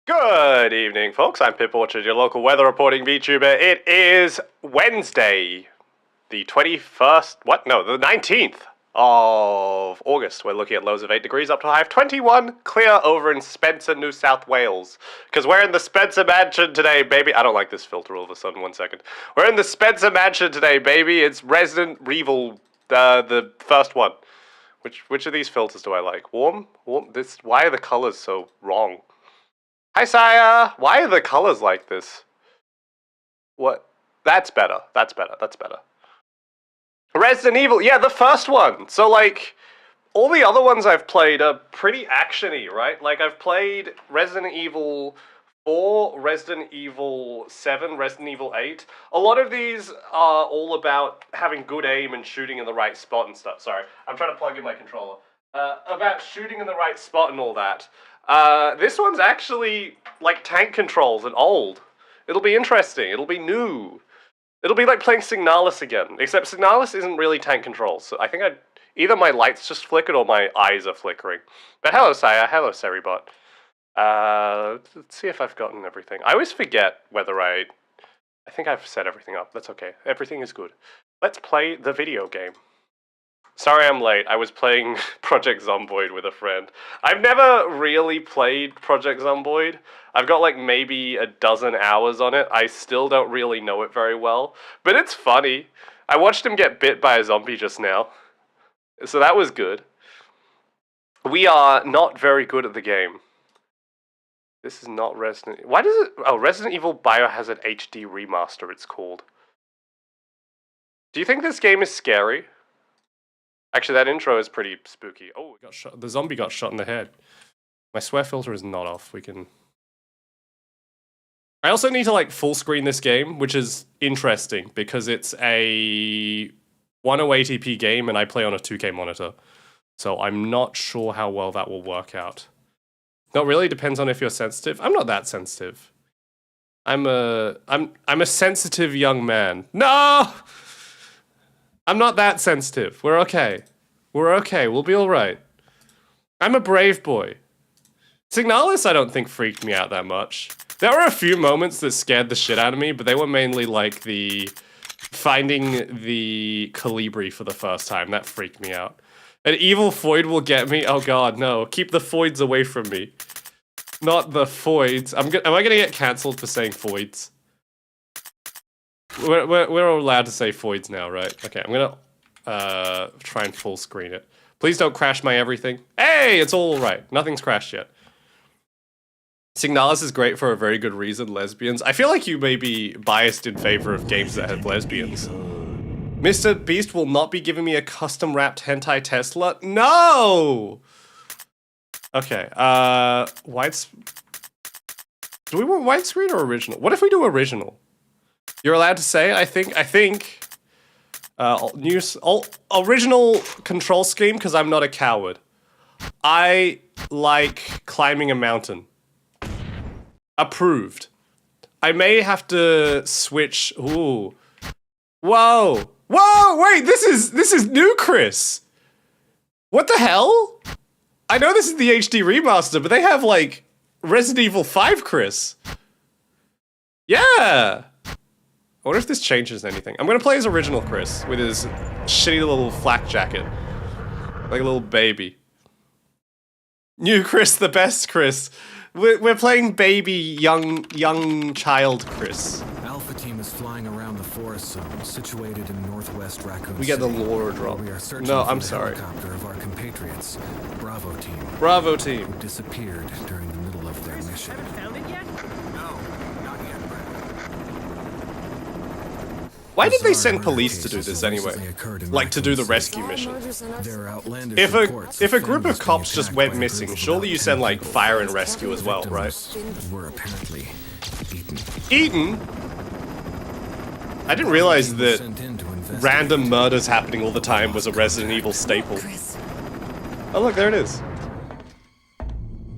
Good evening, folks. I'm Pip Orchard, your local weather reporting VTuber. It is Wednesday, the 21st, the 19th of August. We're looking at lows of 8 degrees up to a high of 21, clear over in Spencer, New South Wales. Because we're in the Spencer Mansion today, baby. I don't like this filter all of a sudden, 1 second. We're in the Spencer Mansion today, baby. It's Resident Evil, the first one. Which of these filters do I like? Warm? Why are the colors so wrong? Hi, Saya! Why are the colors like this? What? That's better. That's better. Resident Evil, yeah, the first one! So, like, all the other ones I've played are pretty action-y, right? Like, I've played Resident Evil 4, Resident Evil 7, Resident Evil 8. A lot of these are all about having good aim and shooting in the right spot and stuff. Sorry, I'm trying to plug in my controller. About shooting in the right spot and all that. This one's actually, like, tank controls and old. It'll be interesting. It'll be new. It'll be like playing Signalis again. Except Signalis isn't really tank controls, so I think either my lights just flickered or my eyes are flickering. But hello, Saya. Hello, Seribot. Let's see if I've gotten everything. I always forget whether I think I've set everything up. That's okay. Everything is good. Let's play the video game. Sorry I'm late. I was playing Project Zomboid with a friend. I've never really played Project Zomboid. I've got like maybe a dozen hours on it. I still don't really know it very well. But it's funny. I watched him get bit by a zombie just now. So that was good. We are not very good at the game. This is not Resident... Why does it... Oh, Resident Evil Biohazard HD Remaster it's called. Do you think this game is scary? Actually, that intro is pretty spooky. Oh, it got shot. The zombie got shot in the head. My swear filter is not off. We can... I also need to, like, full screen this game, which is interesting, because it's a 1080p game, and I play on a 2K monitor. So I'm not sure how well that will work out. No, it really depends on if you're sensitive. I'm not that sensitive. I'm a sensitive young man. No! I'm not that sensitive. We're okay. We're okay. We'll be alright. I'm a brave boy. Signalis I don't think freaked me out that much. There were a few moments that scared the shit out of me, but they were mainly like the finding the Calibri for the first time. That freaked me out. An evil foid will get me. Oh god, no. Keep the foids away from me. Not the foids. Am I gonna get cancelled for saying foids? We're allowed to say foids now, right? Okay, I'm gonna try and full screen it. Please don't crash my everything. Hey, it's all right. Nothing's crashed yet. Signalis is great for a very good reason, lesbians. I feel like you may be biased in favor of games that have lesbians. Mr. Beast will not be giving me a custom-wrapped hentai Tesla? No! Okay, do we want widescreen or original? What if we do original? You're allowed to say, I think, original control scheme, because I'm not a coward. I like climbing a mountain. Approved. I may have to switch, ooh. Whoa! Whoa, wait, this is new Chris! What the hell? I know this is the HD remaster, but they have, like, Resident Evil 5 Chris. Yeah! I wonder if this changes anything. I'm gonna play as original Chris with his shitty little flak jacket. Like a little baby. New Chris, the best Chris. We're playing baby, young child Chris. Alpha team is flying around the forest zone situated in northwest Raccoon We get the City, lore drop. We are searching No, for I'm the sorry. helicopter of our compatriots, Bravo team. Bravo team. Who disappeared during the middle of their mission. Found it yet? No, not yet, Brad. Why did they send police to do this anyway? Like, to do the rescue mission? If a group of cops just went missing, surely you send, like, fire and rescue as well, right? Were apparently eaten. Eaten? I didn't realize that random murders happening all the time was a Resident Evil staple. Oh look, there it is.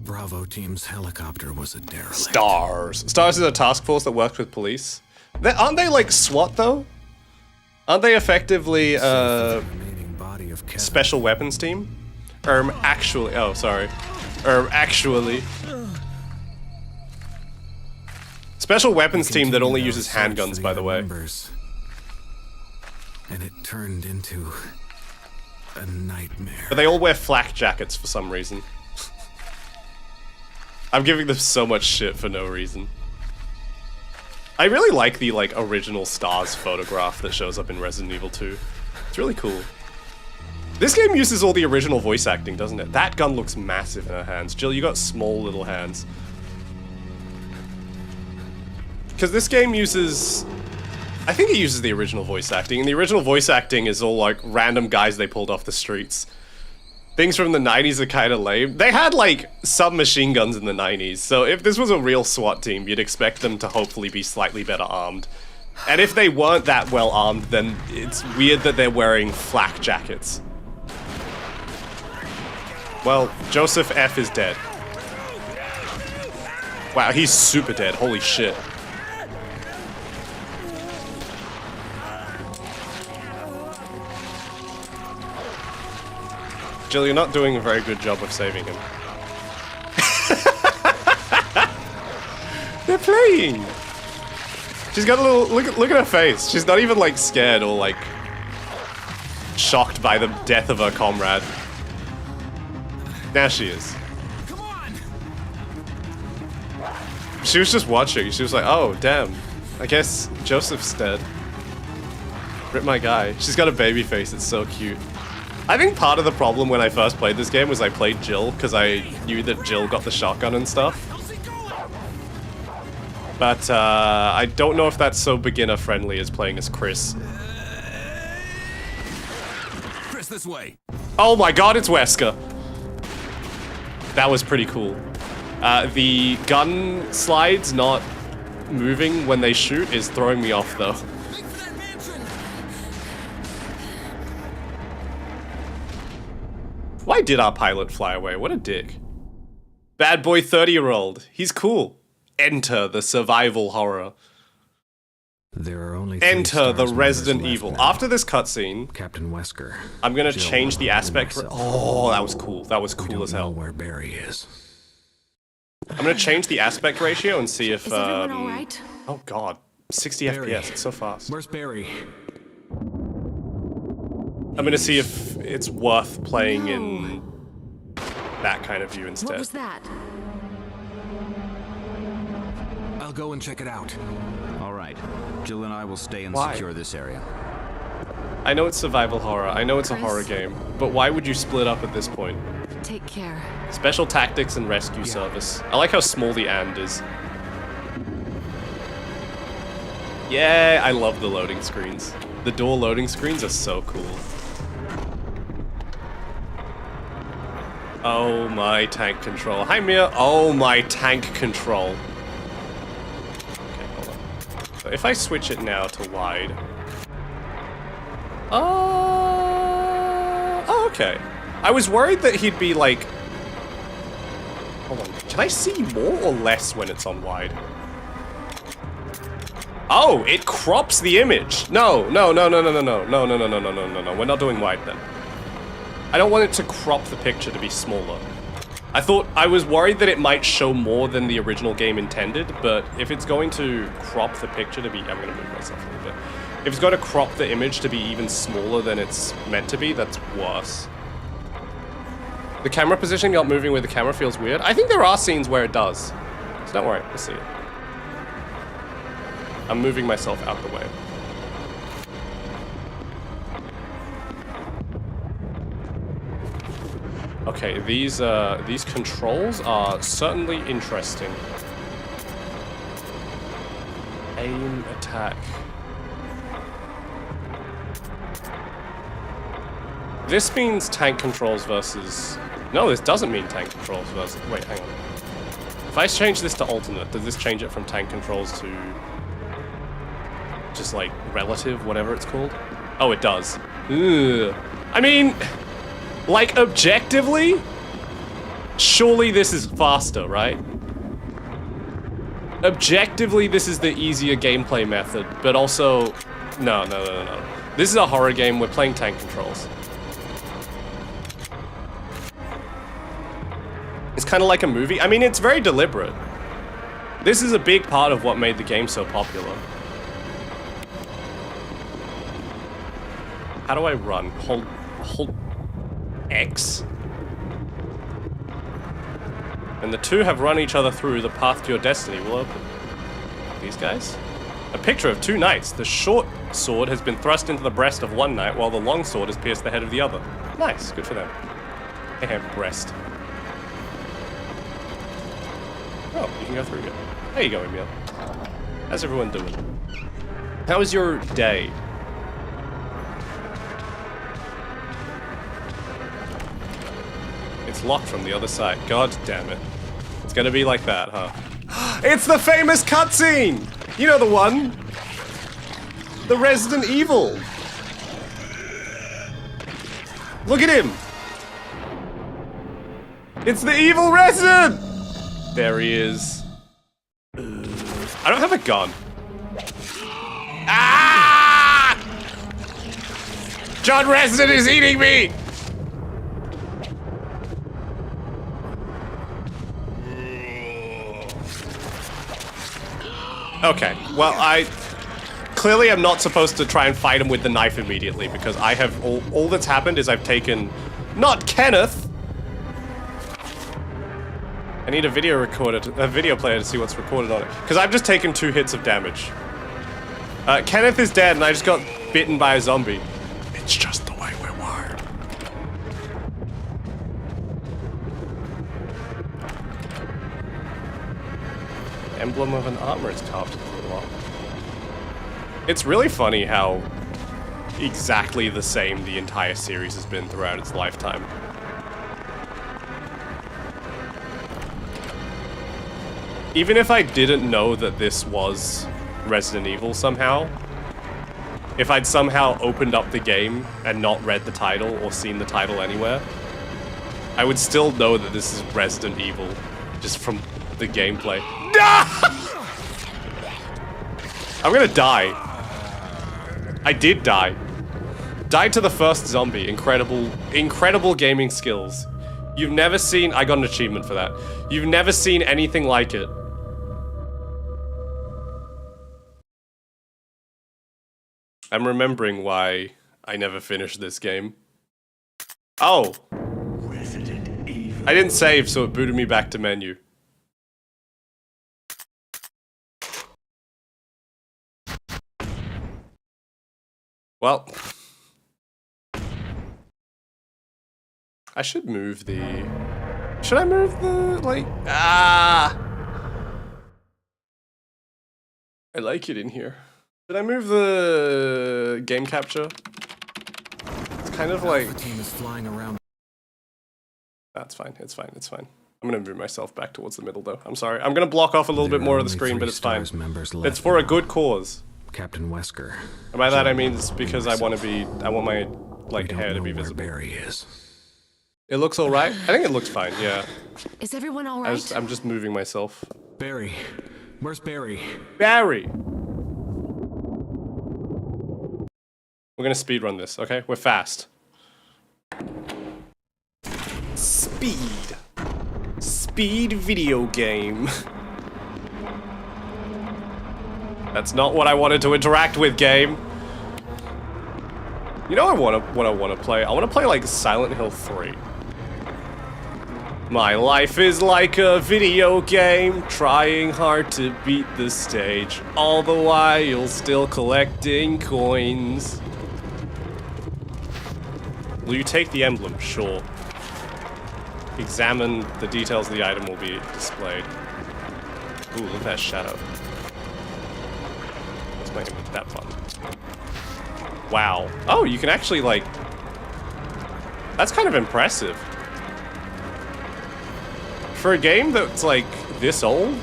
Bravo team's helicopter was a derelict. Stars. Stars is a task force that works with police. Aren't they like SWAT though? Aren't they effectively special weapons team? Actually, oh sorry. Actually. Special weapons We team that only continued uses our search for handguns, the by the other way. members, and it turned into a nightmare. But they all wear flak jackets for some reason. I'm giving them so much shit for no reason. I really like the, like, original Stars photograph that shows up in Resident Evil 2. It's really cool. This game uses all the original voice acting, doesn't it? That gun looks massive in her hands. Jill, you got small little hands. Because this game uses... I think it uses the original voice acting, and the original voice acting is all, like, random guys they pulled off the streets. Things from the 90s are kind of lame. They had, like, submachine guns in the 90s, so if this was a real SWAT team, you'd expect them to hopefully be slightly better armed. And if they weren't that well armed, then it's weird that they're wearing flak jackets. Well, Joseph F. is dead. Wow, he's super dead. Holy shit. Jill, you're not doing a very good job of saving him. They're playing! She's got a little... Look at her face. She's not even, like, scared or, like, shocked by the death of her comrade. Now she is. Come on! She was just watching. She was like, oh, damn. I guess Joseph's dead. Rip my guy. She's got a baby face. It's so cute. I think part of the problem when I first played this game was I played Jill, because I knew that Jill got the shotgun and stuff. But, I don't know if that's so beginner-friendly as playing as Chris. Chris, this way. Oh my god, it's Wesker! That was pretty cool. The gun slides not moving when they shoot is throwing me off, though. Why did our pilot fly away? What a dick. Bad boy 30-year-old. He's cool. Enter the survival horror. There are only 3 Enter the Stars Resident members Evil. left now. After this cutscene, Captain Wesker. I'm gonna Jill, change the aspect. myself. Oh, that was cool. That was We cool don't as know hell. where Barry is. I'm gonna change the aspect ratio and see if. Is everyone all right? Oh god, 60 Barry. FPS. It's so fast. Where's Barry? I'm gonna see if it's worth playing No. in that kind of view What instead. was that? I'll go and check it out. All right. Jill and I will stay and Why? secure this area. I know it's survival horror. I know it's a Chris? horror game, but why would you split up at this point? Take care. Special Tactics and Rescue Service. I like how small the and is. Yeah, I love the loading screens. The door loading screens are so cool. Oh my tank control. Hi Mia. Oh my tank control. Okay, hold on. So if I switch it now to wide. Oh, okay. I was worried that he'd be like... Hold on. Can I see more or less when it's on wide? Oh, it crops the image. No. We're not doing wide then. I don't want it to crop the picture to be smaller. I was worried that it might show more than the original game intended, but if it's going to crop the picture to be... I'm gonna move myself a little bit. If it's going to crop the image to be even smaller than it's meant to be, that's worse. The camera position not moving with the camera feels weird. I think there are scenes where it does. So don't worry, we'll see it. I'm moving myself out the way. Okay, these controls are certainly interesting. Aim, attack. This means tank controls versus... No, this doesn't mean tank controls versus... Wait, hang on. If I change this to alternate, does this change it from tank controls to... just like relative, whatever it's called? Oh, it does. Ugh. I mean, like objectively, surely this is faster, right? Objectively, this is the easier gameplay method, but also, no. This is a horror game, we're playing tank controls. It's kind of like a movie. I mean, it's very deliberate. This is a big part of what made the game so popular. How do I run? Hold X? And the two have run each other through, the path to your destiny will open. These guys? A picture of two knights. The short sword has been thrust into the breast of one knight, while the long sword has pierced the head of the other. Nice, good for them. They have breast. Oh, you can go through here. There you go, Emil. How's everyone doing? How was your day? It's locked from the other side. God damn it. It's gonna be like that, huh? It's the famous cutscene! You know the one? The Resident Evil. Look at him! It's the evil resident! There he is. I don't have a gun. Ah! John Resident is eating me! Okay, well, I clearly am not supposed to try and fight him with the knife immediately because I have all that's happened is I've taken not Kenneth. I need a video player to see what's recorded on it because I've just taken 2 hits of damage. Kenneth is dead and I just got bitten by a zombie. It's just the way we're wired. Emblem of an armor is carved into the wall. It's really funny how exactly the same the entire series has been throughout its lifetime. Even if I didn't know that this was Resident Evil somehow, if I'd somehow opened up the game and not read the title or seen the title anywhere, I would still know that this is Resident Evil, just from the gameplay. I'm gonna die. I did die. Died to the first zombie. Incredible gaming skills. You've never seen... I got an achievement for that. You've never seen anything like it. I'm remembering why I never finished this game. Oh! I didn't save, so it booted me back to menu. Well... I should move the... Should I move the, like... Ah! I like it in here. Should I move the game capture? It's kind of like... The team is flying around. That's fine, it's fine, it's fine. I'm gonna move myself back towards the middle though. I'm sorry. I'm gonna block off a little bit more of the screen, but it's fine. It's for a good cause. Captain Wesker. And by that I mean it's because I want my, like, hair to be visible. Barry is. It looks alright? I think it looks fine, yeah. Is everyone all right? I'm just moving myself. Barry. Where's Barry? Barry! We're gonna speedrun this, okay? We're fast. Speed. Speed video game. That's not what I wanted to interact with, game. You know what I wanna play? I wanna play like Silent Hill 3. My life is like a video game, trying hard to beat the stage, all the while still collecting coins. Will you take the emblem? Sure. Examine the details of the item will be displayed. Ooh, look at that shadow. Let's make it that fun. Wow. Oh, you can actually, like... That's kind of impressive. For a game that's, like, this old,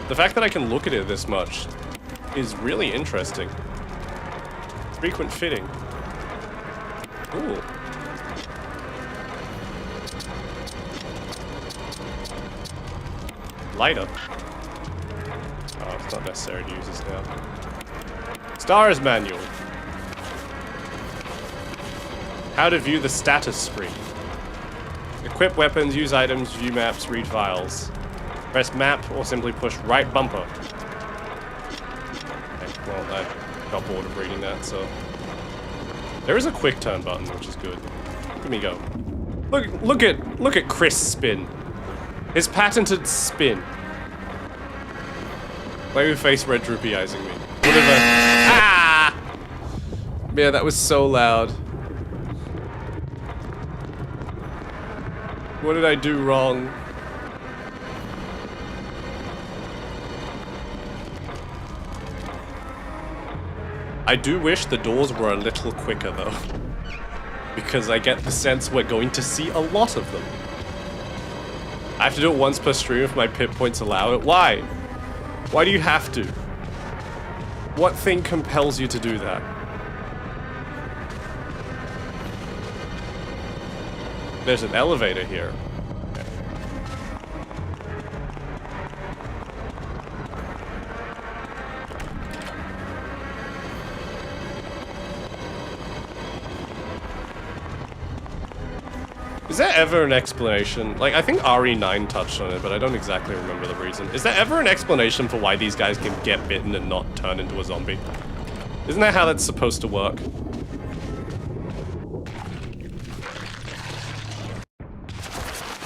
the fact that I can look at it this much is really interesting. Frequent fitting. Ooh. Lighter. Oh, it's not necessary to use this now. Star's Manual. How to view the status screen. Equip weapons, use items, view maps, read files. Press map or simply push right bumper. Okay, well, I got bored of reading that, so... There is a quick turn button, which is good. Let me go. Look at Chris spin. His patented spin. Wave your face red droopy eyesing me. Whatever. Ah! Man, that was so loud. What did I do wrong? I do wish the doors were a little quicker though. Because I get the sense we're going to see a lot of them. I have to do it once per stream if my pip points allow it. Why? Why do you have to? What thing compels you to do that? There's an elevator here. Okay. Is there ever an explanation? Like, I think RE9 touched on it, but I don't exactly remember the reason. Is there ever an explanation for why these guys can get bitten and not turn into a zombie? Isn't that how that's supposed to work?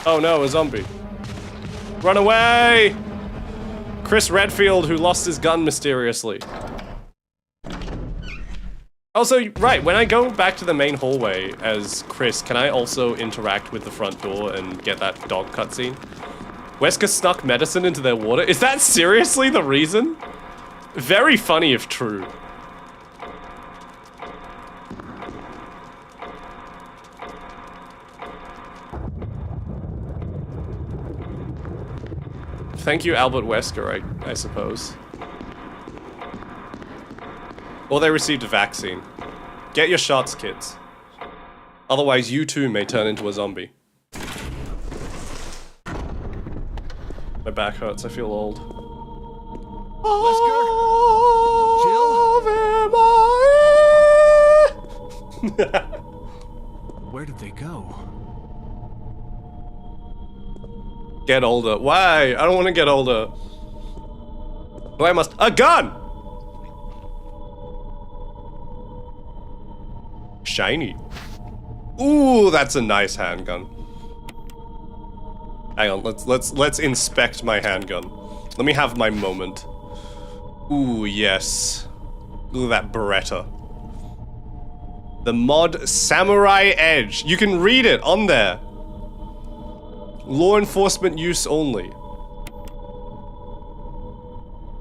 Oh no, a zombie. Run away! Chris Redfield, who lost his gun mysteriously. Also, right, when I go back to the main hallway as Chris, can I also interact with the front door and get that dog cutscene? Wesker snuck medicine into their water? Is that seriously the reason? Very funny if true. Thank you, Albert Wesker, I suppose. Or they received a vaccine. Get your shots, kids. Otherwise, you too may turn into a zombie. My back hurts, I feel old. Wesker? Jill? Where did they go? Get older. Why? I don't want to get older. Why must— a gun! Shiny. Ooh, that's a nice handgun. Hang on, let's inspect my handgun. Let me have my moment. Ooh, yes. Look at that Beretta. The mod Samurai Edge. You can read it on there. Law enforcement use only.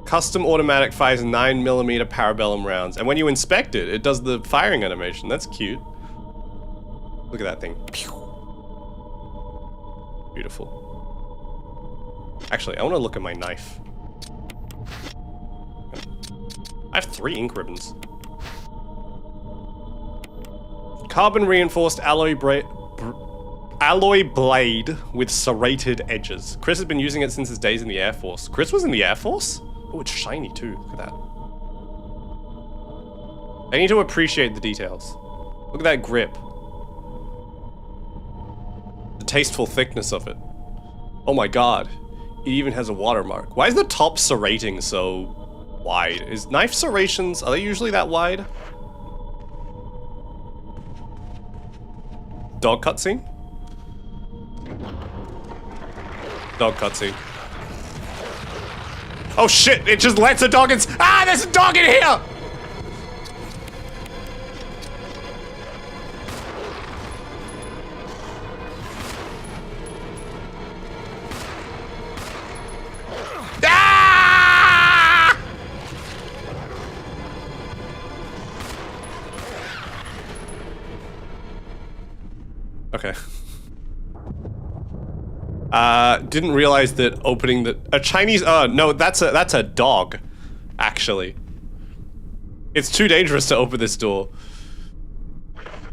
Custom automatic fires 9mm parabellum rounds. And when you inspect it, it does the firing animation. That's cute. Look at that thing. Beautiful. Actually, I want to look at my knife. I have 3 ink ribbons. Carbon reinforced alloy blade with serrated edges. Chris has been using it since his days in the Air Force. Chris was in the Air Force? Oh, it's shiny too. Look at that. I need to appreciate the details. Look at that grip. The tasteful thickness of it. Oh my god. It even has a watermark. Why is the top serrating so wide? Is knife serrations, are they usually that wide? Dog cutscene? Dog cutscene. Oh shit, it just lets a dog in— ah, there's a dog in here! Ah! Okay. Didn't realize that opening a Chinese— no, that's a dog, actually. It's too dangerous to open this door.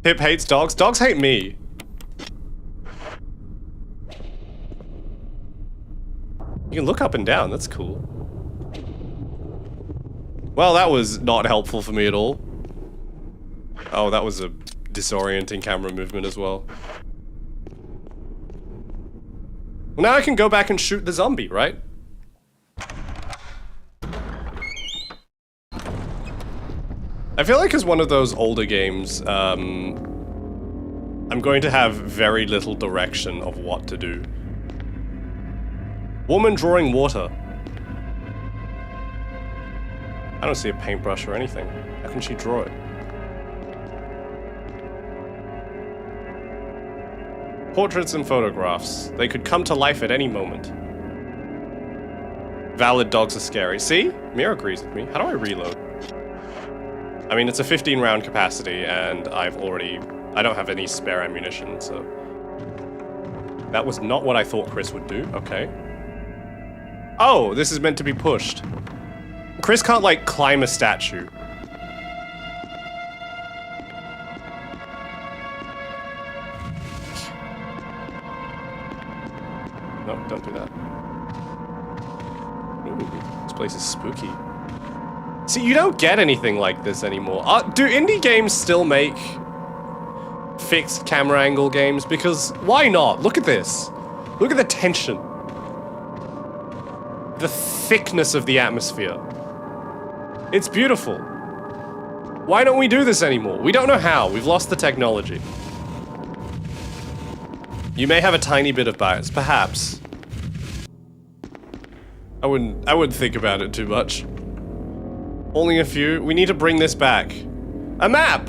Pip hates dogs. Dogs hate me. You can look up and down, that's cool. Well, that was not helpful for me at all. Oh, that was a disorienting camera movement as well. Well, now I can go back and shoot the zombie, right? I feel like as one of those older games, I'm going to have very little direction of what to do. Woman drawing water. I don't see a paintbrush or anything. How can she draw it? Portraits and photographs. They could come to life at any moment. Valid dogs are scary. See? Mira agrees with me. How do I reload? I mean, it's a 15 round capacity, and I don't have any spare ammunition, so... That was not what I thought Chris would do. Okay. Oh, this is meant to be pushed. Chris can't, like, climb a statue. No, don't do that. Ooh, this place is spooky. See, you don't get anything like this anymore. Do indie games still make fixed camera angle games? Because why not? Look at this. Look at the tension. The thickness of the atmosphere. It's beautiful. Why don't we do this anymore? We don't know how. We've lost the technology. You may have a tiny bit of bias, perhaps. I wouldn't think about it too much. Only a few. We need to bring this back. A map!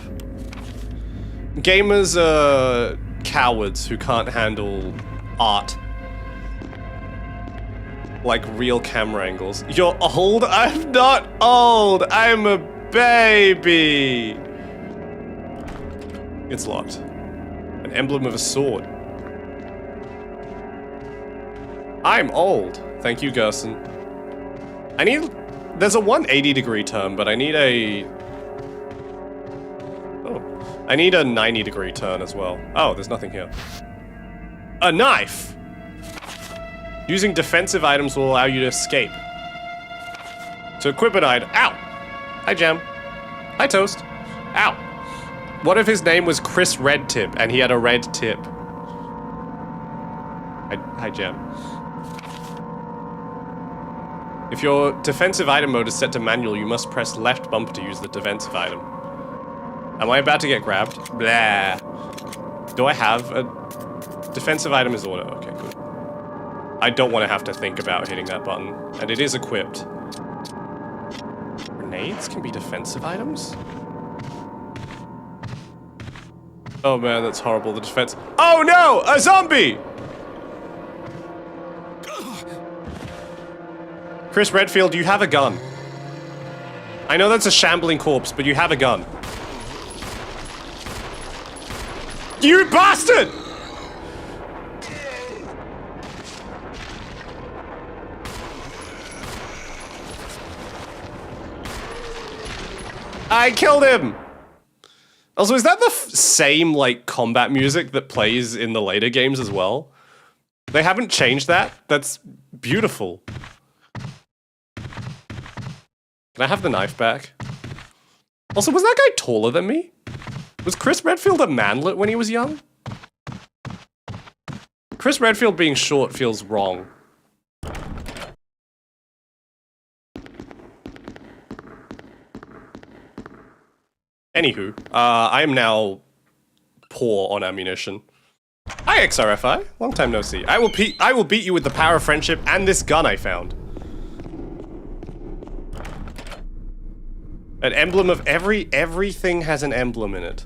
Gamers are cowards who can't handle art. Like real camera angles. You're old? I'm not old! I'm a baby! It's locked. An emblem of a sword. I'm old. Thank you, Gerson. There's a 180-degree turn, but I need a... Oh. I need a 90-degree turn as well. Oh, there's nothing here. A knife! Using defensive items will allow you to escape. To equip an item... Ow! Hi, Jam. Hi, Toast. Ow! What if his name was Chris Red Tip, and he had a red tip? Hi, Jam. If your defensive item mode is set to manual, you must press left bumper to use the defensive item. Am I about to get grabbed? Blah. Do I have a... Defensive item is auto. Okay, good. I don't want to have to think about hitting that button. And it is equipped. Grenades can be defensive items? Oh man, that's horrible. The defense... Oh no! A zombie! Chris Redfield, you have a gun. I know that's a shambling corpse, but you have a gun. You bastard! I killed him! Also, is that the same, like, combat music that plays in the later games as well? They haven't changed that? That's beautiful. Can I have the knife back? Also, was that guy taller than me? Was Chris Redfield a manlet when he was young? Chris Redfield being short feels wrong. Anywho, I am now poor on ammunition. Hi, XRFI. Long time no see. I will beat you with the power of friendship and this gun I found. An emblem of everything has an emblem in it.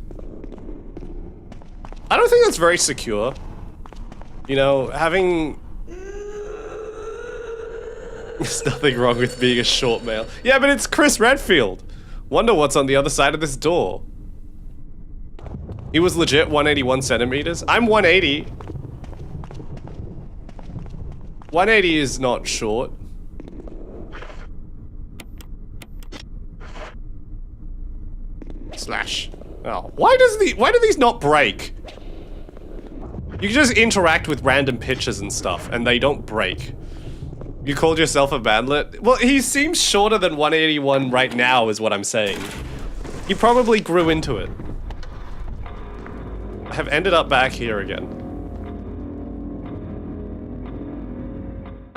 I don't think that's very secure. You know, having... There's nothing wrong with being a short male. Yeah, but it's Chris Redfield. Wonder what's on the other side of this door. He was legit 181 centimeters. I'm 180. 180 is not short. Slash. Oh, why do these not break? You can just interact with random pictures and stuff, and they don't break. You called yourself a manlet? Well, he seems shorter than 181 right now, is what I'm saying. He probably grew into it. I have ended up back here again.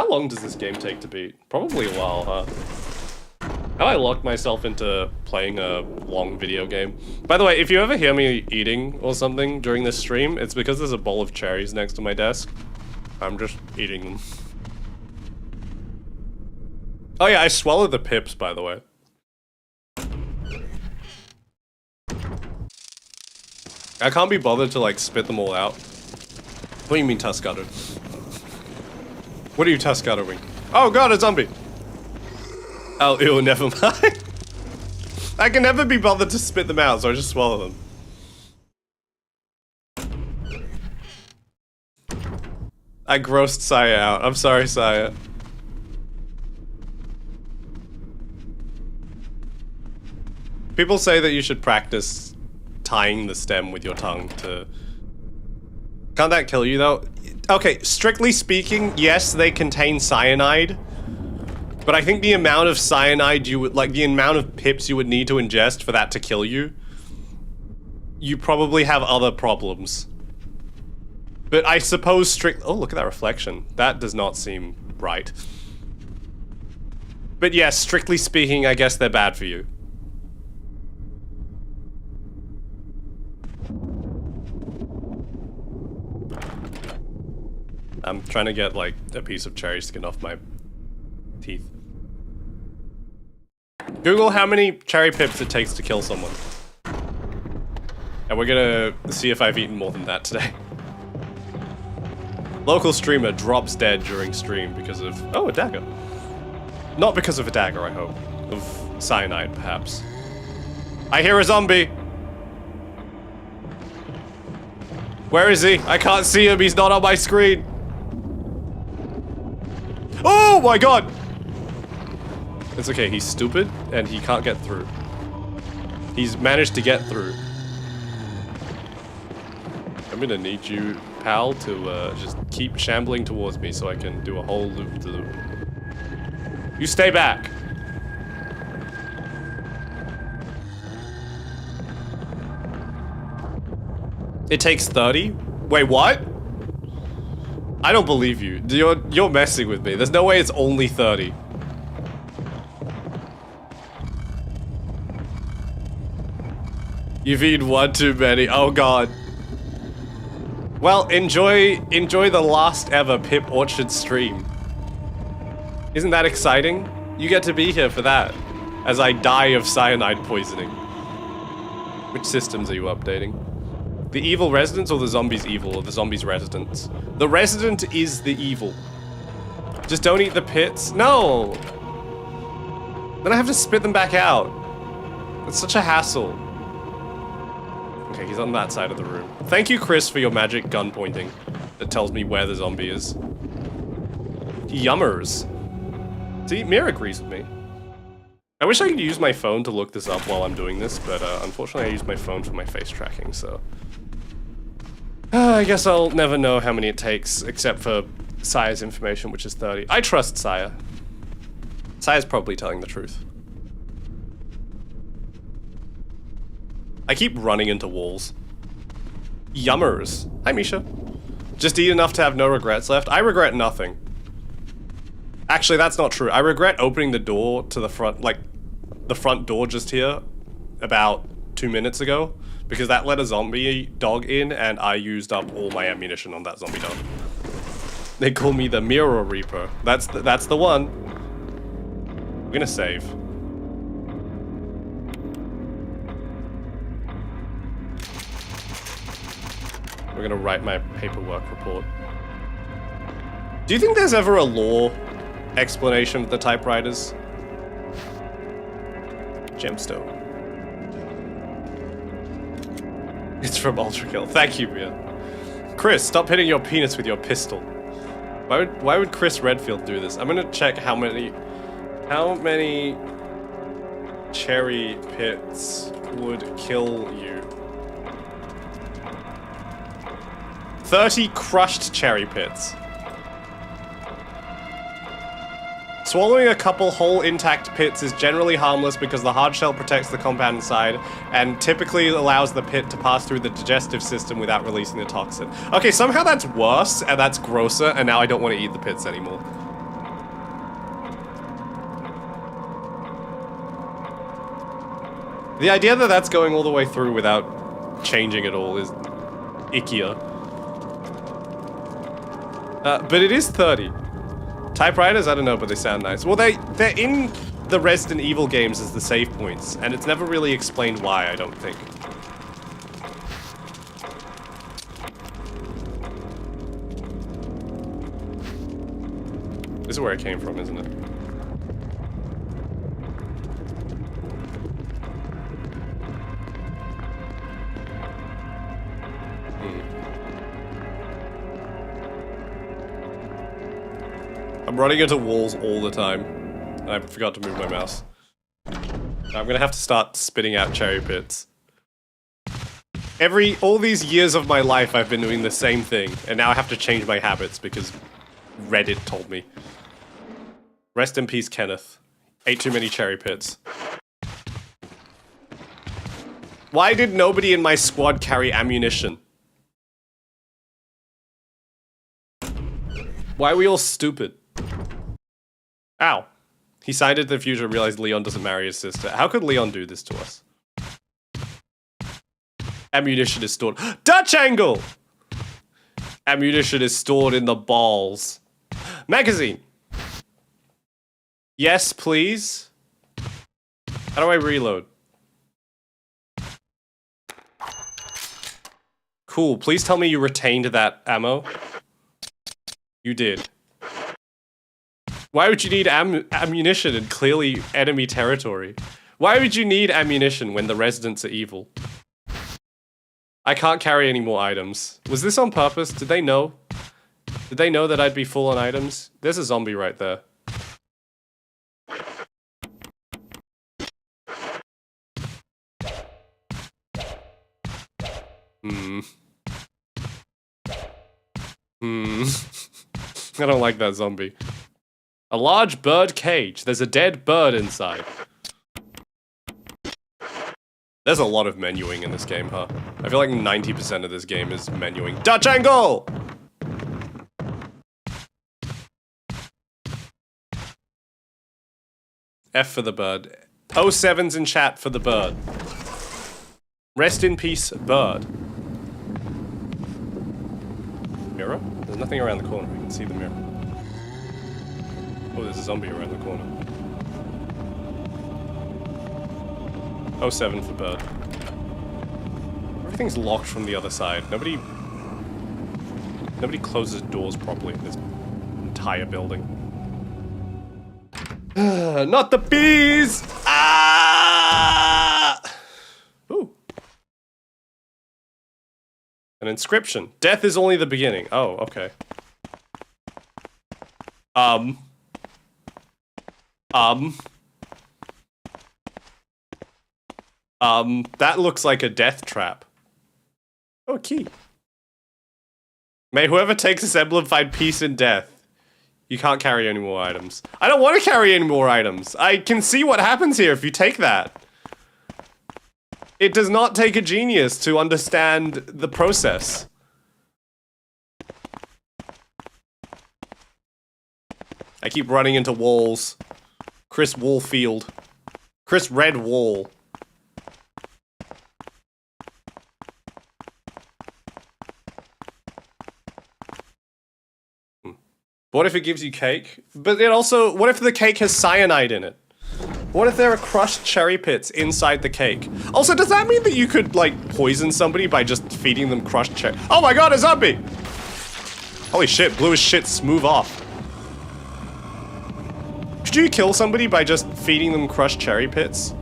How long does this game take to beat? Probably a while, huh? How I locked myself into playing a long video game. By the way, if you ever hear me eating or something during this stream, it's because there's a bowl of cherries next to my desk. I'm just eating them. Oh yeah, I swallowed the pips, by the way. I can't be bothered to, like, spit them all out. What do you mean Tuscuttered? What are you Tuscuttering? Oh god, a zombie! Oh, ew, never mind. I can never be bothered to spit them out, so I just swallow them. I grossed Saya out. I'm sorry, Saya. People say that you should practice tying the stem with your tongue to... Can't that kill you, though? Okay, strictly speaking, yes, they contain cyanide. But I think the amount of cyanide you would... Like, the amount of pips you would need to ingest for that to kill you... You probably have other problems. But I suppose strict... Oh, look at that reflection. That does not seem right. But yes, strictly speaking, I guess they're bad for you. I'm trying to get, like, a piece of cherry skin off my teeth. Google how many cherry pips it takes to kill someone. And we're gonna see if I've eaten more than that today. Local streamer drops dead during stream because of... Oh, a dagger. Not because of a dagger, I hope. Of cyanide, perhaps. I hear a zombie! Where is he? I can't see him, he's not on my screen! Oh my god! It's okay, he's stupid, and he can't get through. He's managed to get through. I'm gonna need you, pal, to just keep shambling towards me so I can do a whole loop-de-loop. You stay back! It takes 30? Wait, what? I don't believe you. You're messing with me. There's no way it's only 30. You've eaten one too many. Oh god. Well, enjoy the last ever Pip Orchard stream. Isn't that exciting? You get to be here for that. As I die of cyanide poisoning. Which systems are you updating? The evil residents or the zombies evil or the zombies residents? The resident is the evil. Just don't eat the pits. No! Then I have to spit them back out. It's such a hassle. Okay, he's on that side of the room. Thank you, Chris, for your magic gun pointing that tells me where the zombie is. Yummers. See, Mira agrees with me. I wish I could use my phone to look this up while I'm doing this, but unfortunately I use my phone for my face tracking, so... I guess I'll never know how many it takes, except for Saya's information, which is 30. I trust Saya. Saya's probably telling the truth. I keep running into walls. Yummers. Hi, Misha. Just eat enough to have no regrets left? I regret nothing. Actually, that's not true. I regret opening the door to the front, like, the front door just here about 2 minutes ago, because that let a zombie dog in, and I used up all my ammunition on that zombie dog. They call me the Mirror Reaper. That's the one. I'm gonna save. We're gonna write my paperwork report. Do you think there's ever a lore explanation of the typewriters? Gemstone. It's from Ultrakill. Thank you, Mia. Chris, stop hitting your penis with your pistol. Why would Chris Redfield do this? I'm gonna check how many cherry pits would kill you. 30 crushed cherry pits. Swallowing a couple whole intact pits is generally harmless because the hard shell protects the compound inside and typically allows the pit to pass through the digestive system without releasing the toxin. Okay, somehow that's worse and that's grosser, and now I don't want to eat the pits anymore. The idea that that's going all the way through without changing it all is ickier. But it is 30. Typewriters? I don't know, but they sound nice. Well, they're in the Resident Evil games as the save points, and it's never really explained why, I don't think. This is where it came from, isn't it? I'm running into walls all the time, and I forgot to move my mouse. I'm gonna have to start spitting out cherry pits. All these years of my life I've been doing the same thing, and now I have to change my habits because Reddit told me. Rest in peace, Kenneth. Ate too many cherry pits. Why did nobody in my squad carry ammunition? Why are we all stupid? Ow. He signed into the future and realized Leon doesn't marry his sister. How could Leon do this to us? Ammunition is stored. Dutch angle! Ammunition is stored in the balls. Magazine. Yes, please. How do I reload? Cool. Please tell me you retained that ammo. You did. Why would you need ammunition in clearly enemy territory? Why would you need ammunition when the residents are evil? I can't carry any more items. Was this on purpose? Did they know? Did they know that I'd be full on items? There's a zombie right there. I don't like that zombie. A large bird cage. There's a dead bird inside. There's a lot of menuing in this game, huh? I feel like 90% of this game is menuing. Dutch angle! F for the bird. 07's in chat for the bird. Rest in peace, bird. Mirror? There's nothing around the corner. We can see the mirror. Oh, there's a zombie around the corner. 07 for bird. Everything's locked from the other side. Nobody closes doors properly in this entire building. Not the bees! Ah! Ooh. An inscription. Death is only the beginning. Oh, okay. That looks like a death trap. Oh, a key. May whoever takes this emblem find peace in death. You can't carry any more items. I don't want to carry any more items. I can see what happens here if you take that. It does not take a genius to understand the process. I keep running into walls. Chris Wallfield. Chris Red Wall. What if it gives you cake? But it also, what if the cake has cyanide in it? What if there are crushed cherry pits inside the cake? Also, does that mean that you could, like, poison somebody by just feeding them crushed cherry? Oh my god, a zombie! Holy shit, blue as shit, move off. Could you kill somebody by just feeding them crushed cherry pits?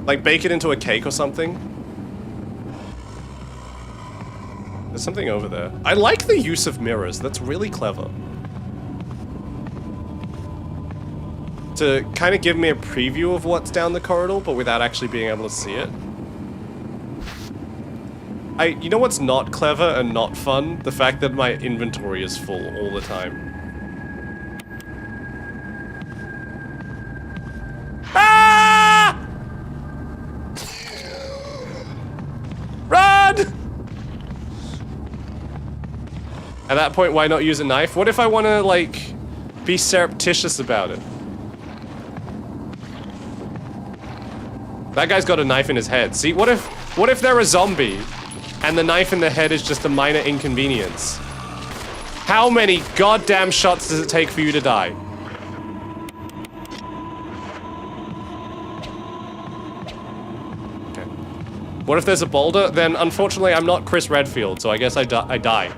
Like, bake it into a cake or something? There's something over there. I like the use of mirrors. That's really clever. To kind of give me a preview of what's down the corridor, but without actually being able to see it. You know what's not clever and not fun? The fact that my inventory is full all the time. Ah! Run! At that point, why not use a knife? What if I want to, like, be surreptitious about it? That guy's got a knife in his head. See, what if they're a zombie and the knife in the head is just a minor inconvenience? How many goddamn shots does it take for you to die? Okay. What if there's a boulder? Then unfortunately I'm not Chris Redfield, so I guess I die.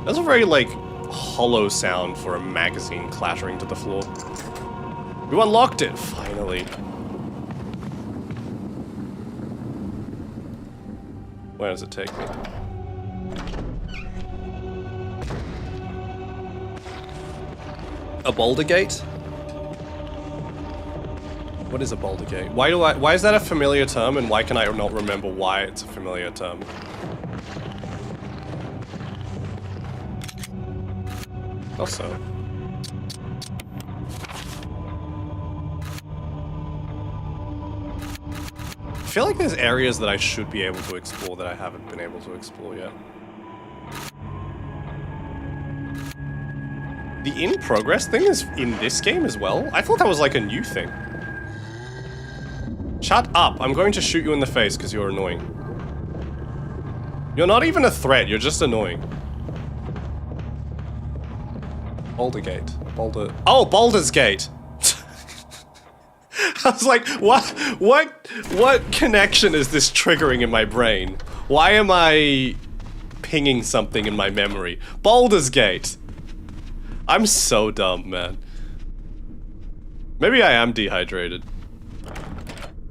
That's a very, like, hollow sound for a magazine clattering to the floor. You unlocked it, finally. Where does it take me? A boulder gate? What is a boulder gate? Why is that a familiar term, and why can I not remember why it's a familiar term? Also. I feel like there's areas that I should be able to explore that I haven't been able to explore yet. The in progress thing is in this game as well? I thought that was like a new thing. Shut up, I'm going to shoot you in the face because you're annoying. You're not even a threat, you're just annoying. Boulder Gate. Boulder... Oh, Baldur's Gate! I was like, what connection is this triggering in my brain? Why am I pinging something in my memory? Baldur's Gate! I'm so dumb, man. Maybe I am dehydrated.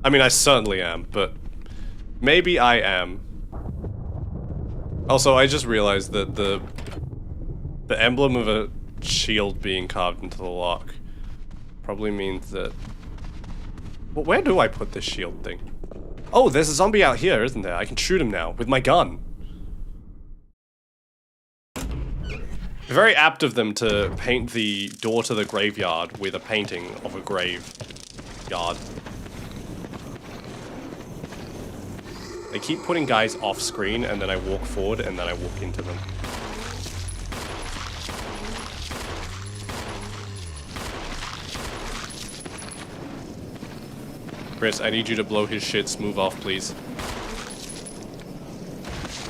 I mean, I certainly am, but maybe I am. Also, I just realized that the emblem of a shield being carved into the lock probably means that... Well, where do I put this shield thing? Oh, there's a zombie out here, isn't there? I can shoot him now with my gun. Very apt of them to paint the door to the graveyard with a painting of a graveyard. They keep putting guys off screen, and then I walk forward, and then I walk into them. Chris, I need you to blow his shit smooth off, please.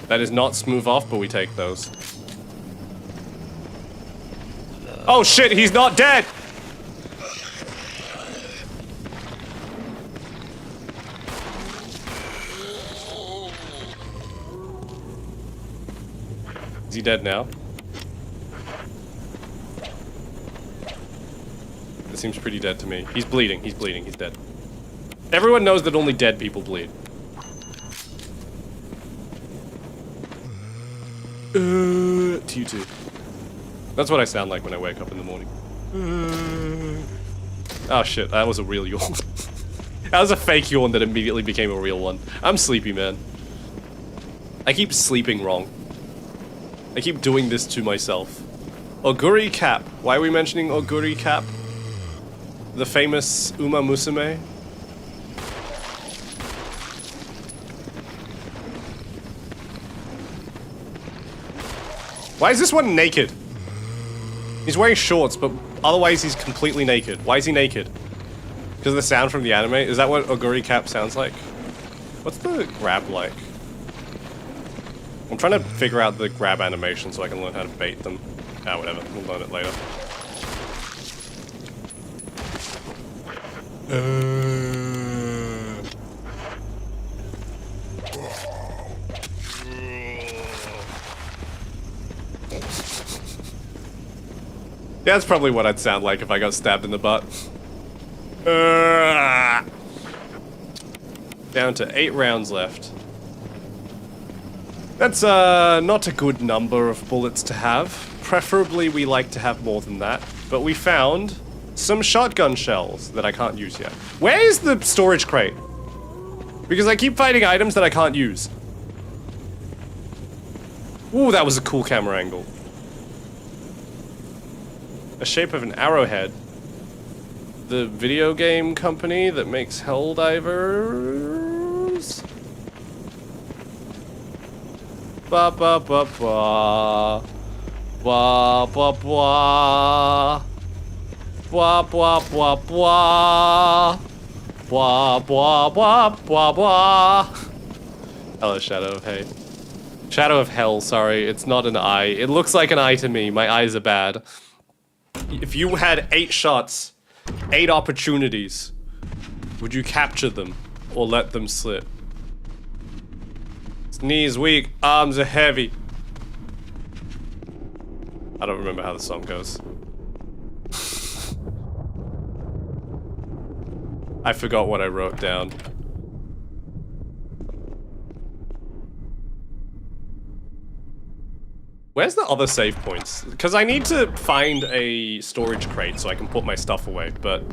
That is not smooth off, but we take those. Oh shit, he's not dead! Is he dead now? It seems pretty dead to me. He's bleeding, he's dead. Everyone knows that only dead people bleed. To you too. That's what I sound like when I wake up in the morning. Oh shit, that was a real yawn. That was a fake yawn that immediately became a real one. I'm sleepy, man. I keep sleeping wrong. I keep doing this to myself. Oguri Cap. Why are we mentioning Oguri Cap? The famous Uma Musume? Why is this one naked? He's wearing shorts, but otherwise he's completely naked. Why is he naked? Because of the sound from the anime? Is that what Oguri Cap sounds like? What's the grab like? I'm trying to figure out the grab animation so I can learn how to bait them. Ah, whatever. We'll learn it later. Yeah, that's probably what I'd sound like if I got stabbed in the butt. Down to 8 rounds left. That's not a good number of bullets to have. Preferably we like to have more than that. But we found some shotgun shells that I can't use yet. Where is the storage crate? Because I keep finding items that I can't use. Ooh, that was a cool camera angle. A shape of an arrowhead. The video game company that makes Helldivers? Ba ba ba ba. Ba ba ba. Blah, blah, blah, blah. Blah, blah, blah, blah, blah. Hello, Shadow of Hate. Shadow of Hell, sorry. It's not an eye. It looks like an eye to me. My eyes are bad. If you had 8 shots, 8 opportunities, would you capture them or let them slip? His knees weak, arms are heavy. I don't remember how the song goes. I forgot what I wrote down. Where's the other save points? Because I need to find a storage crate so I can put my stuff away, but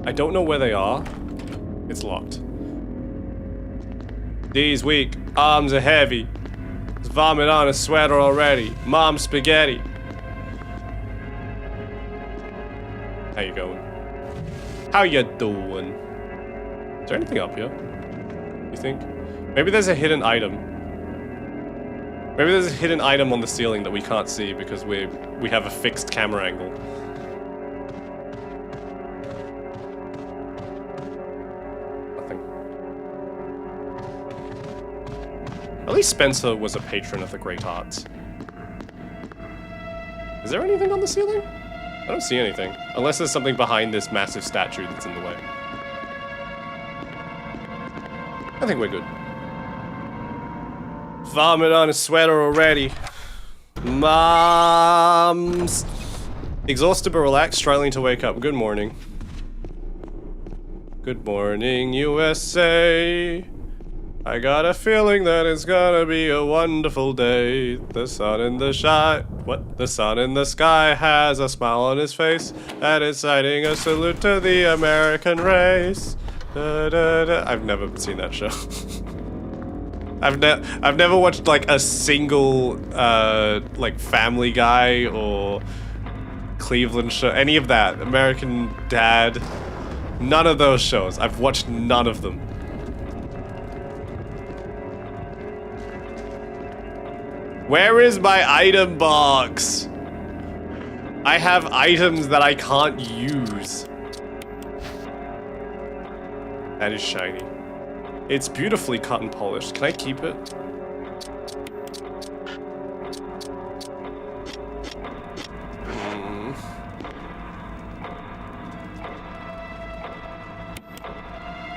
I don't know where they are. It's locked. Knees weak, arms are heavy. There's vomit on his sweater already. Mom's spaghetti. How you going? How you doing? Is there anything up here? You think? Maybe there's a hidden item. Maybe there's a hidden item on the ceiling that we can't see because we have a fixed camera angle. Nothing. At least Spencer was a patron of the great arts. Is there anything on the ceiling? I don't see anything. Unless there's something behind this massive statue that's in the way. I think we're good. Vomit on his sweater already. Mom's exhausted but relaxed, struggling to wake up. Good morning. Good morning, USA. I got a feeling that it's gonna be a wonderful day. The sun in the The sun in the sky has a smile on his face, and it's citing a salute to the American race. Da, da, da. I've never seen that show. I've never watched like a single like Family Guy or Cleveland show, any of that. American Dad. None of those shows. I've watched none of them. Where is my item box? I have items that I can't use. That is shiny. It's beautifully cut and polished. Can I keep it?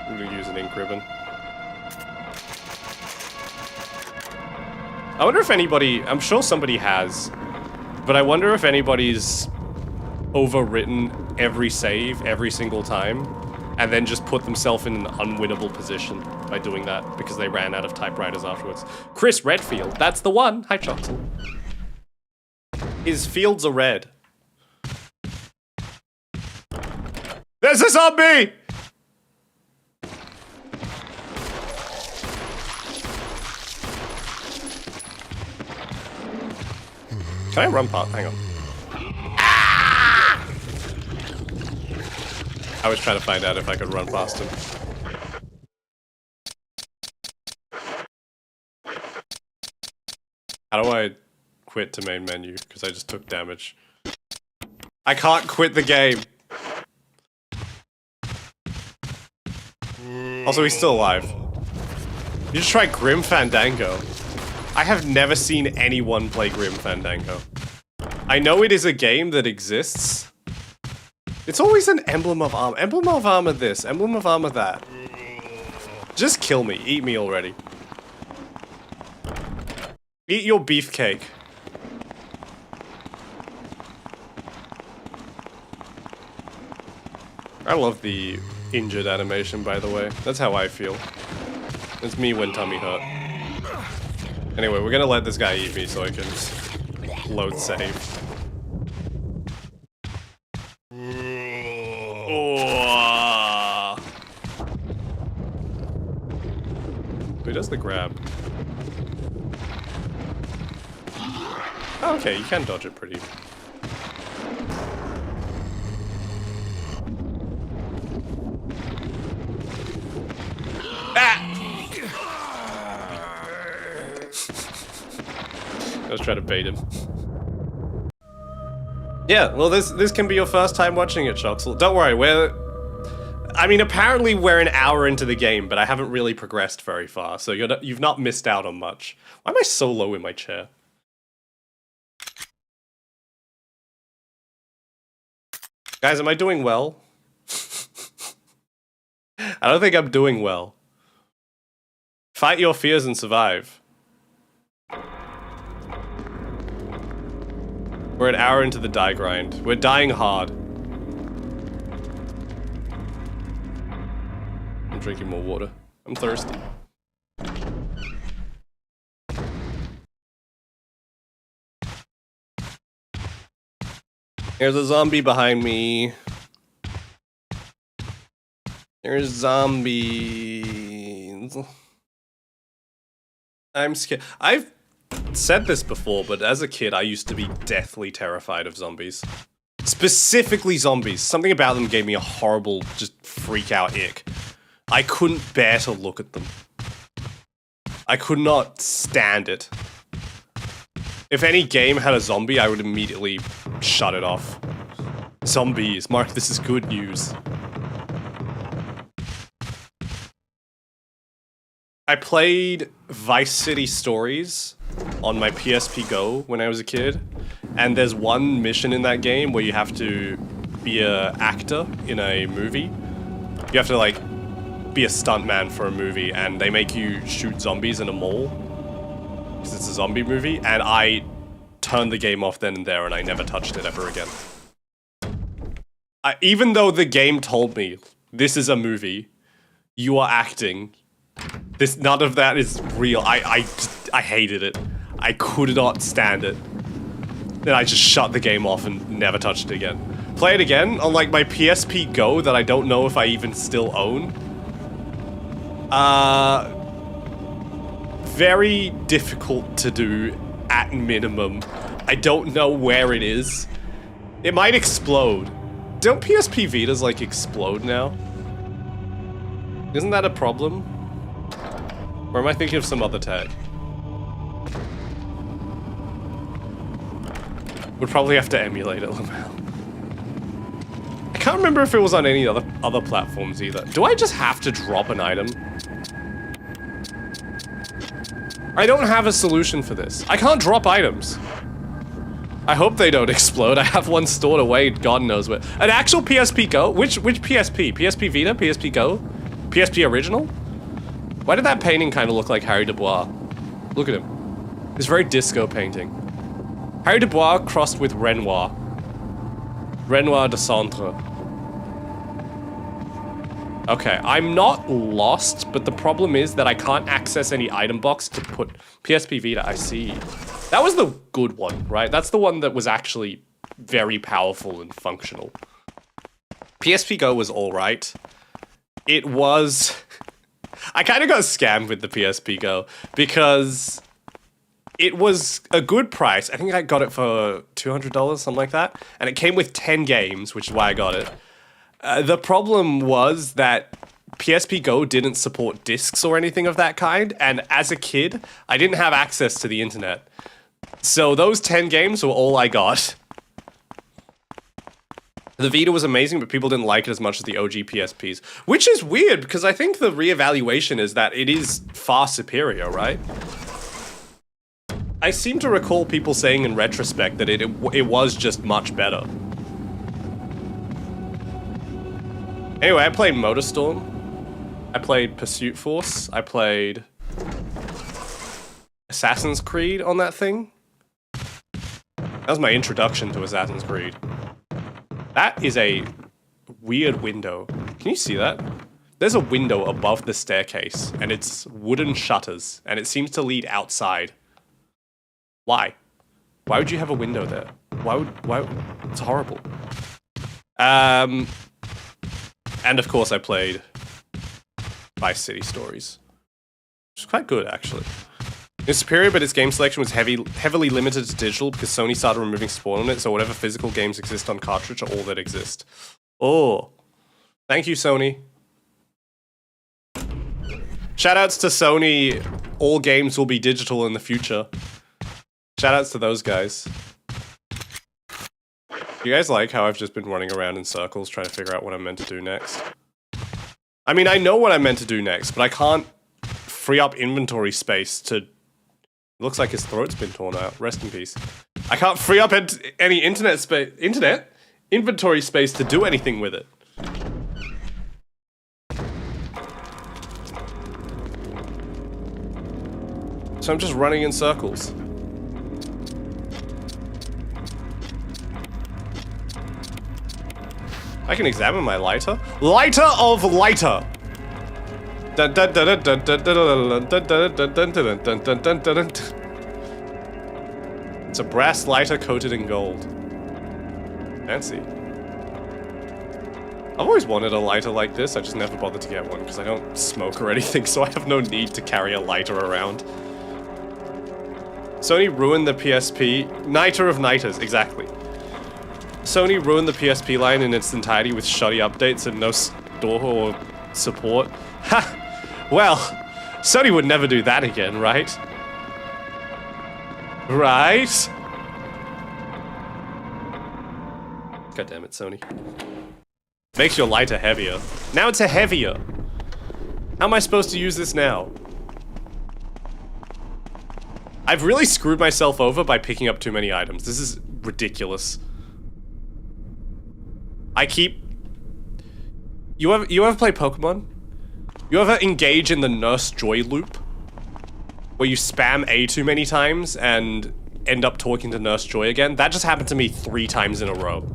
I'm gonna use an ink ribbon. I wonder if anybody, I'm sure somebody has, but I wonder if anybody's overwritten every save every single time and then just put themselves in an unwinnable position by doing that because they ran out of typewriters afterwards. Chris Redfield, that's the one. Hi, Choxel. His fields are red. There's a zombie! Can I run past? Hang on. Ah! I was trying to find out if I could run past him. How do I quit to main menu? Because I just took damage. I can't quit the game. Also, he's still alive. You should try Grim Fandango. I have never seen anyone play Grim Fandango. I know it is a game that exists. It's always an Emblem of Armor. Emblem of Armor this, Emblem of Armor that. Just kill me. Eat me already. Eat your beefcake. I love the injured animation, by the way. That's how I feel. It's me when tummy hurt. Anyway, we're gonna let this guy eat me so I can load save. Oh. Who does the grab? Oh, okay, you can dodge it pretty. I was trying to bait him. Yeah, well, this can be your first time watching it, Shoxel. Don't worry, I mean, apparently we're an hour into the game, but I haven't really progressed very far, so you've not missed out on much. Why am I so low in my chair? Guys, am I doing well? I don't think I'm doing well. Fight your fears and survive. We're an hour into the die grind. We're dying hard. I'm drinking more water. I'm thirsty. There's a zombie behind me. There's zombies. I'm scared. I've said this before, but as a kid, I used to be deathly terrified of zombies. Specifically zombies. Something about them gave me a horrible, just freak out ick. I couldn't bear to look at them. I could not stand it. If any game had a zombie, I would immediately shut it off. Zombies. Mark, this is good news. I played Vice City Stories on my PSP Go when I was a kid, and there's one mission in that game where you have to be an actor in a movie. You have to, like, be a stuntman for a movie, and they make you shoot zombies in a mall, because it's a zombie movie, and I turned the game off then and there, and I never touched it ever again. Even though the game told me, this is a movie, you are acting, none of that is real. I hated it. I could not stand it. Then I just shut the game off and never touched it again. Play it again on, like, my PSP Go that I don't know if I even still own. Very difficult to do at minimum. I don't know where it is. It might explode. Don't PSP Vitas, like, explode now? Isn't that a problem? Or am I thinking of some other tech? Would probably have to emulate it, Lamel. I can't remember if it was on any other platforms either. Do I just have to drop an item? I don't have a solution for this. I can't drop items. I hope they don't explode. I have one stored away, God knows where. An actual PSP Go? Which PSP? PSP Vita? PSP Go? PSP Original? Why did that painting kind of look like Harry Dubois? Look at him. It's very disco painting. Harry Dubois crossed with Renoir. Renoir de Centre. Okay, I'm not lost, but the problem is that I can't access any item box to put PSP Vita. I see. That was the good one, right? That's the one that was actually very powerful and functional. PSP Go was alright. It was... I kind of got scammed with the PSP Go because it was a good price. I think I got it for $200, something like that. And it came with 10 games, which is why I got it. The problem was that PSP Go didn't support discs or anything of that kind. And as a kid, I didn't have access to the internet. So those 10 games were all I got. The Vita was amazing, but people didn't like it as much as the OG PSPs. Which is weird, because I think the reevaluation is that it is far superior, right? I seem to recall people saying in retrospect that it was just much better. Anyway, I played Motorstorm. I played Pursuit Force. I played Assassin's Creed on that thing. That was my introduction to Assassin's Creed. That is a weird window. Can you see that? There's a window above the staircase, and it's wooden shutters, and it seems to lead outside. Why? Why would you have a window there? Why? It's horrible. And of course I played Vice City Stories. Which is quite good, actually. It's superior, but its game selection was heavily limited to digital because Sony started removing support on it, so whatever physical games exist on cartridge are all that exist. Oh. Thank you, Sony. Shoutouts to Sony. All games will be digital in the future. Shoutouts to those guys. You guys like how I've just been running around in circles trying to figure out what I'm meant to do next? I mean, I know what I'm meant to do next, but I can't free up inventory space to... Looks like his throat's been torn out. Rest in peace. I can't free up any inventory space to do anything with it. So I'm just running in circles. I can examine my lighter. Lighter of lighter! It's a brass lighter coated in gold. Fancy. I've always wanted a lighter like this, I just never bothered to get one because I don't smoke or anything, so I have no need to carry a lighter around. Sony ruined the PSP. Niter of Niters, exactly. Sony ruined the PSP line in its entirety with shoddy updates and no store or support. Ha! Well, Sony would never do that again, right? Right? God damn it, Sony. Makes your lighter heavier. Now it's a heavier. How am I supposed to use this now? I've really screwed myself over by picking up too many items. This is ridiculous. I keep... You ever play Pokemon? You ever engage in the Nurse Joy loop? Where you spam A too many times and end up talking to Nurse Joy again? That just happened to me 3 times in a row.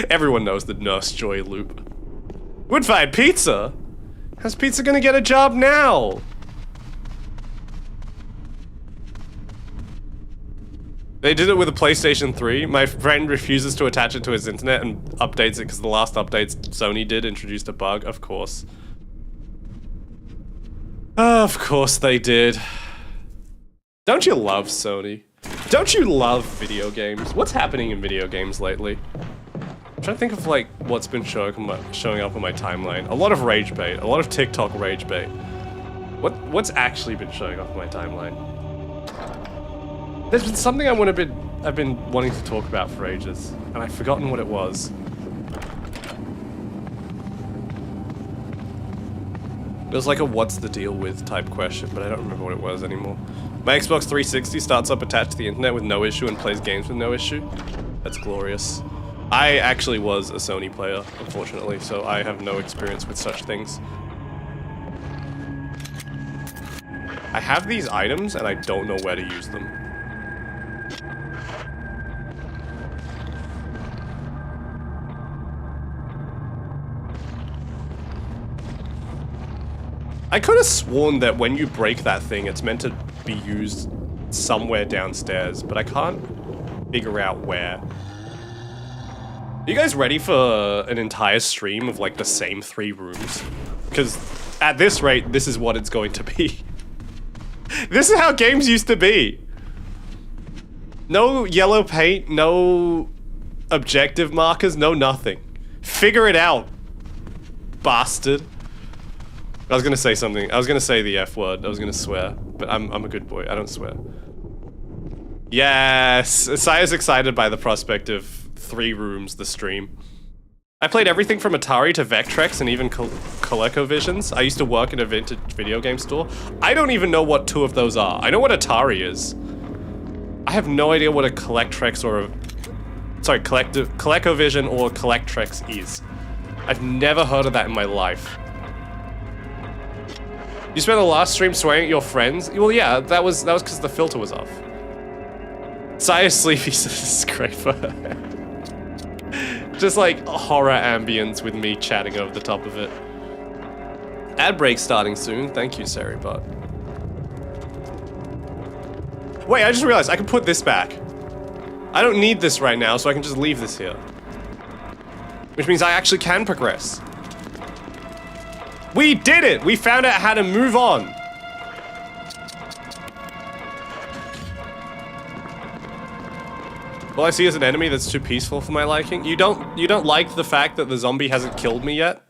Everyone knows the Nurse Joy loop. Wood-fired pizza? How's pizza gonna get a job now? They did it with a PlayStation 3. My friend refuses to attach it to his internet and updates it because the last updates Sony did introduced a bug. Of course. Of course they did. Don't you love Sony? Don't you love video games? What's happening in video games lately? I'm trying to think of like what's been showing up on my timeline. A lot of rage bait. A lot of TikTok rage bait. What's actually been showing up on my timeline? There's been something I've been wanting to talk about for ages, and I've forgotten what it was. It was like a what's the deal with type question, but I don't remember what it was anymore. My Xbox 360 starts up attached to the internet with no issue and plays games with no issue. That's glorious. I actually was a Sony player, unfortunately, so I have no experience with such things. I have these items and I don't know where to use them. I could have sworn that when you break that thing, it's meant to be used somewhere downstairs, but I can't figure out where. Are you guys ready for an entire stream of like the same 3 rooms? Because at this rate, this is what it's going to be. This is how games used to be. No yellow paint, no objective markers, no nothing. Figure it out, bastard. I was gonna say something. I was gonna say the F word. I was gonna swear, but I'm a good boy. I don't swear. Yes! Saya's excited by the prospect of 3 rooms, the stream. I played everything from Atari to Vectrex and even ColecoVisions. I used to work in a vintage video game store. I don't even know what 2 of those are. I know what Atari is. I have no idea what a ColecoVision or Collectrex is. I've never heard of that in my life. You spent the last stream swearing at your friends? Well, yeah, that was because the filter was off. Saya's sleepy, so this is great for her. Just like horror ambience with me chatting over the top of it. Ad break starting soon. Thank you, Saribot. Wait, I just realized I can put this back. I don't need this right now, so I can just leave this here. Which means I actually can progress. We did it! We found out how to move on! All I see is an enemy that's too peaceful for my liking. You don't like the fact that the zombie hasn't killed me yet?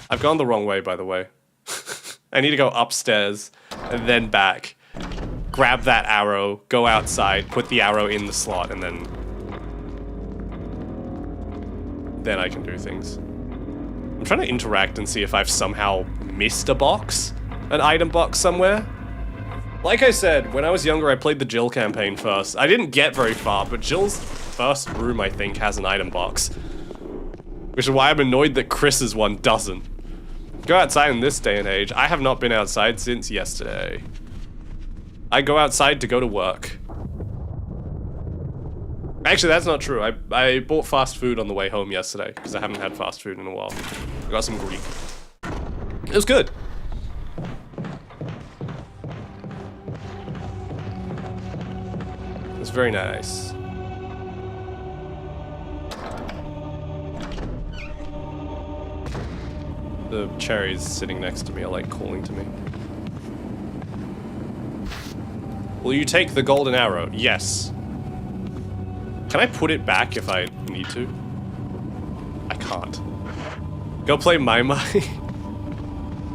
I've gone the wrong way, by the way. I need to go upstairs and then back. grab that arrow, go outside, put the arrow in the slot, and then I can do things. I'm trying to interact and see if I've somehow missed a box, an item box somewhere. Like I said, when I was younger, I played the Jill campaign first. I didn't get very far, but Jill's first room, I think, has an item box. Which is why I'm annoyed that Chris's one doesn't. Go outside in this day and age. I have not been outside since yesterday. I go outside to go to work. Actually, that's not true. I bought fast food on the way home yesterday, because I haven't had fast food in a while. I got some Greek. It was good. It's very nice. The cherries sitting next to me are like calling to me. Will you take the golden arrow? Yes. Can I put it back if I need to? I can't. Go play My My.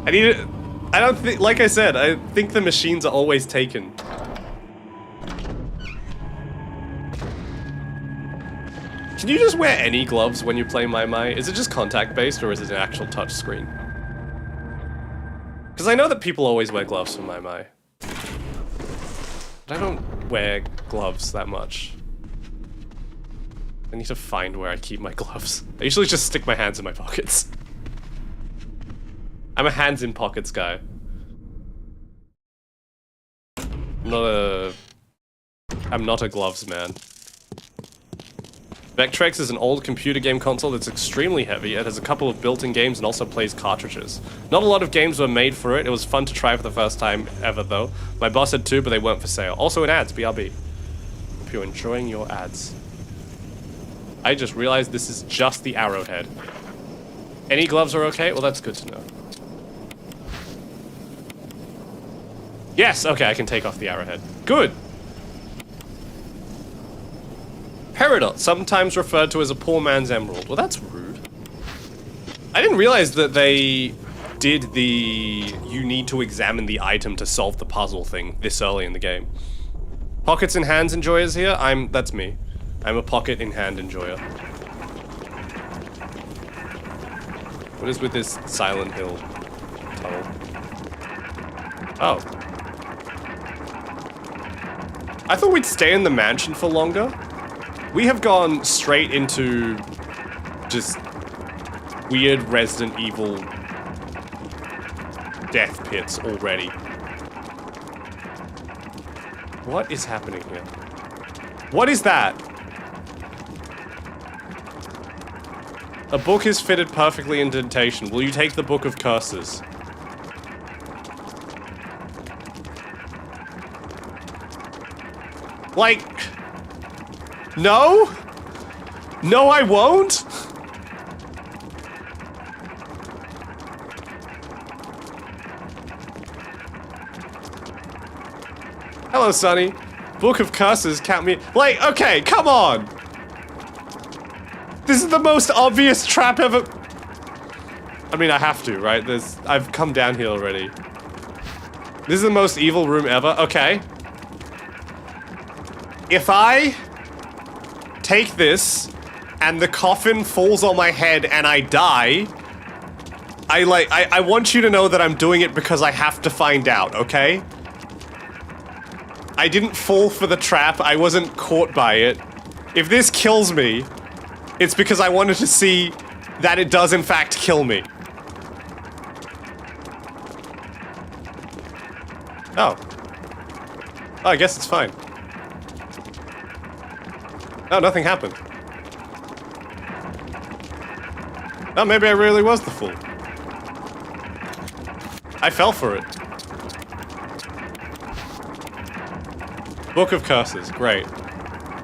I need it. I don't think, like I said, I think the machines are always taken. Can you just wear any gloves when you play My My? Is it just contact-based, or is it an actual touch screen? Because I know that people always wear gloves for My My. But I don't wear gloves that much. I need to find where I keep my gloves. I usually just stick my hands in my pockets. I'm a hands in pockets guy. I'm not a gloves man. Vectrex is an old computer game console that's extremely heavy. It has a couple of built-in games and also plays cartridges. Not a lot of games were made for it. It was fun to try for the first time ever, though. My boss had 2, but they weren't for sale. Also in ads, BRB. Hope you're enjoying your ads. I just realized this is just the arrowhead. Any gloves are okay? Well, that's good to know. Yes, okay, I can take off the arrowhead. Good! Peridot, sometimes referred to as a poor man's emerald. Well, that's rude. I didn't realize that they did the you need to examine the item to solve the puzzle thing this early in the game. Pockets and hands enjoyers here? That's me. I'm a pocket in hand enjoyer. What is with this Silent Hill tunnel? Oh. I thought we'd stay in the mansion for longer. We have gone straight into just weird Resident Evil death pits already. What is happening here? What is that? A book is fitted perfectly indentation. Will you take the Book of Curses? Like... No? No, I won't? Hello, Sonny. Book of Curses, count me... Like, okay, come on! This is the most obvious trap ever... I mean, I have to, right? I've come down here already. This is the most evil room ever. Okay. If I... take this, and the coffin falls on my head and I die, I want you to know that I'm doing it because I have to find out, okay? I didn't fall for the trap, I wasn't caught by it. If this kills me, it's because I wanted to see that it does in fact kill me. Oh. Oh, I guess it's fine. Oh, nothing happened. Oh, maybe I really was the fool. I fell for it. Book of Curses, great.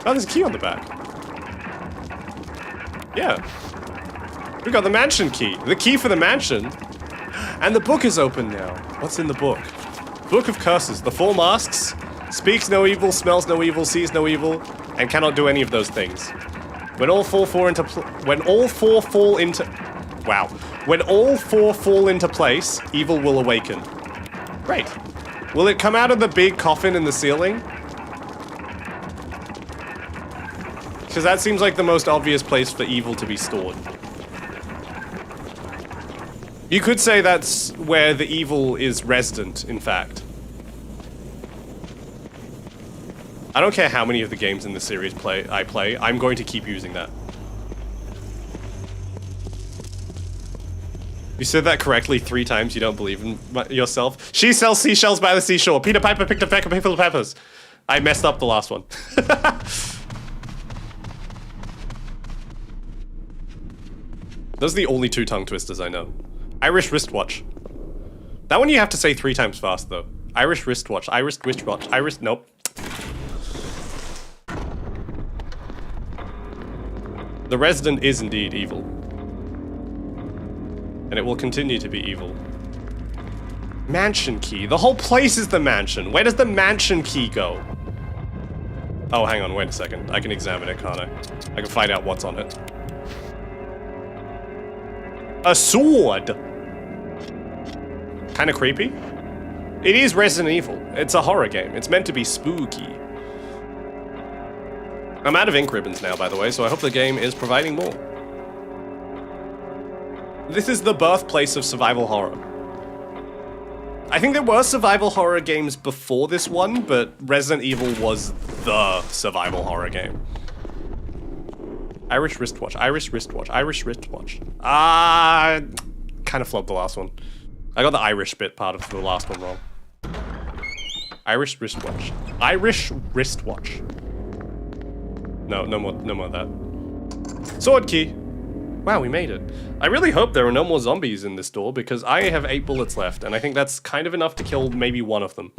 Oh, there's a key on the back. Yeah. We got the mansion key. The key for the mansion. And the book is open now. What's in the book? Book of Curses. The 4 masks. Speaks no evil, smells no evil, sees no evil, and cannot do any of those things. When all four fall into place, evil will awaken. Great. Will it come out of the big coffin in the ceiling? Because that seems like the most obvious place for evil to be stored. You could say that's where the evil is resident, in fact. I don't care how many of the games in the series I play, I'm going to keep using that. You said that correctly 3 times, you don't believe in yourself. She sells seashells by the seashore. Peter Piper picked a peck of pickled peppers. I messed up the last one. Those are the only 2 tongue twisters I know. Irish wristwatch. That one you have to say 3 times fast, though. Irish wristwatch, Irish wristwatch, Irish... Nope. The resident is indeed evil. And it will continue to be evil. Mansion key. The whole place is the mansion. Where does the mansion key go? Oh, hang on, wait a second. I can examine it, can't I? I can find out what's on it. A sword! Kinda creepy. It is Resident Evil. It's a horror game. It's meant to be spooky. I'm out of ink ribbons now, by the way, so I hope the game is providing more. This is the birthplace of survival horror. I think there were survival horror games before this one, but Resident Evil was the survival horror game. Irish wristwatch, Irish wristwatch, Irish wristwatch. Kind of flubbed the last one. I got the Irish bit part of the last one wrong. Irish wristwatch. Irish wristwatch. No more of that. Sword key. Wow, we made it. I really hope there are no more zombies in this door because I have 8 bullets left and I think that's kind of enough to kill maybe one of them.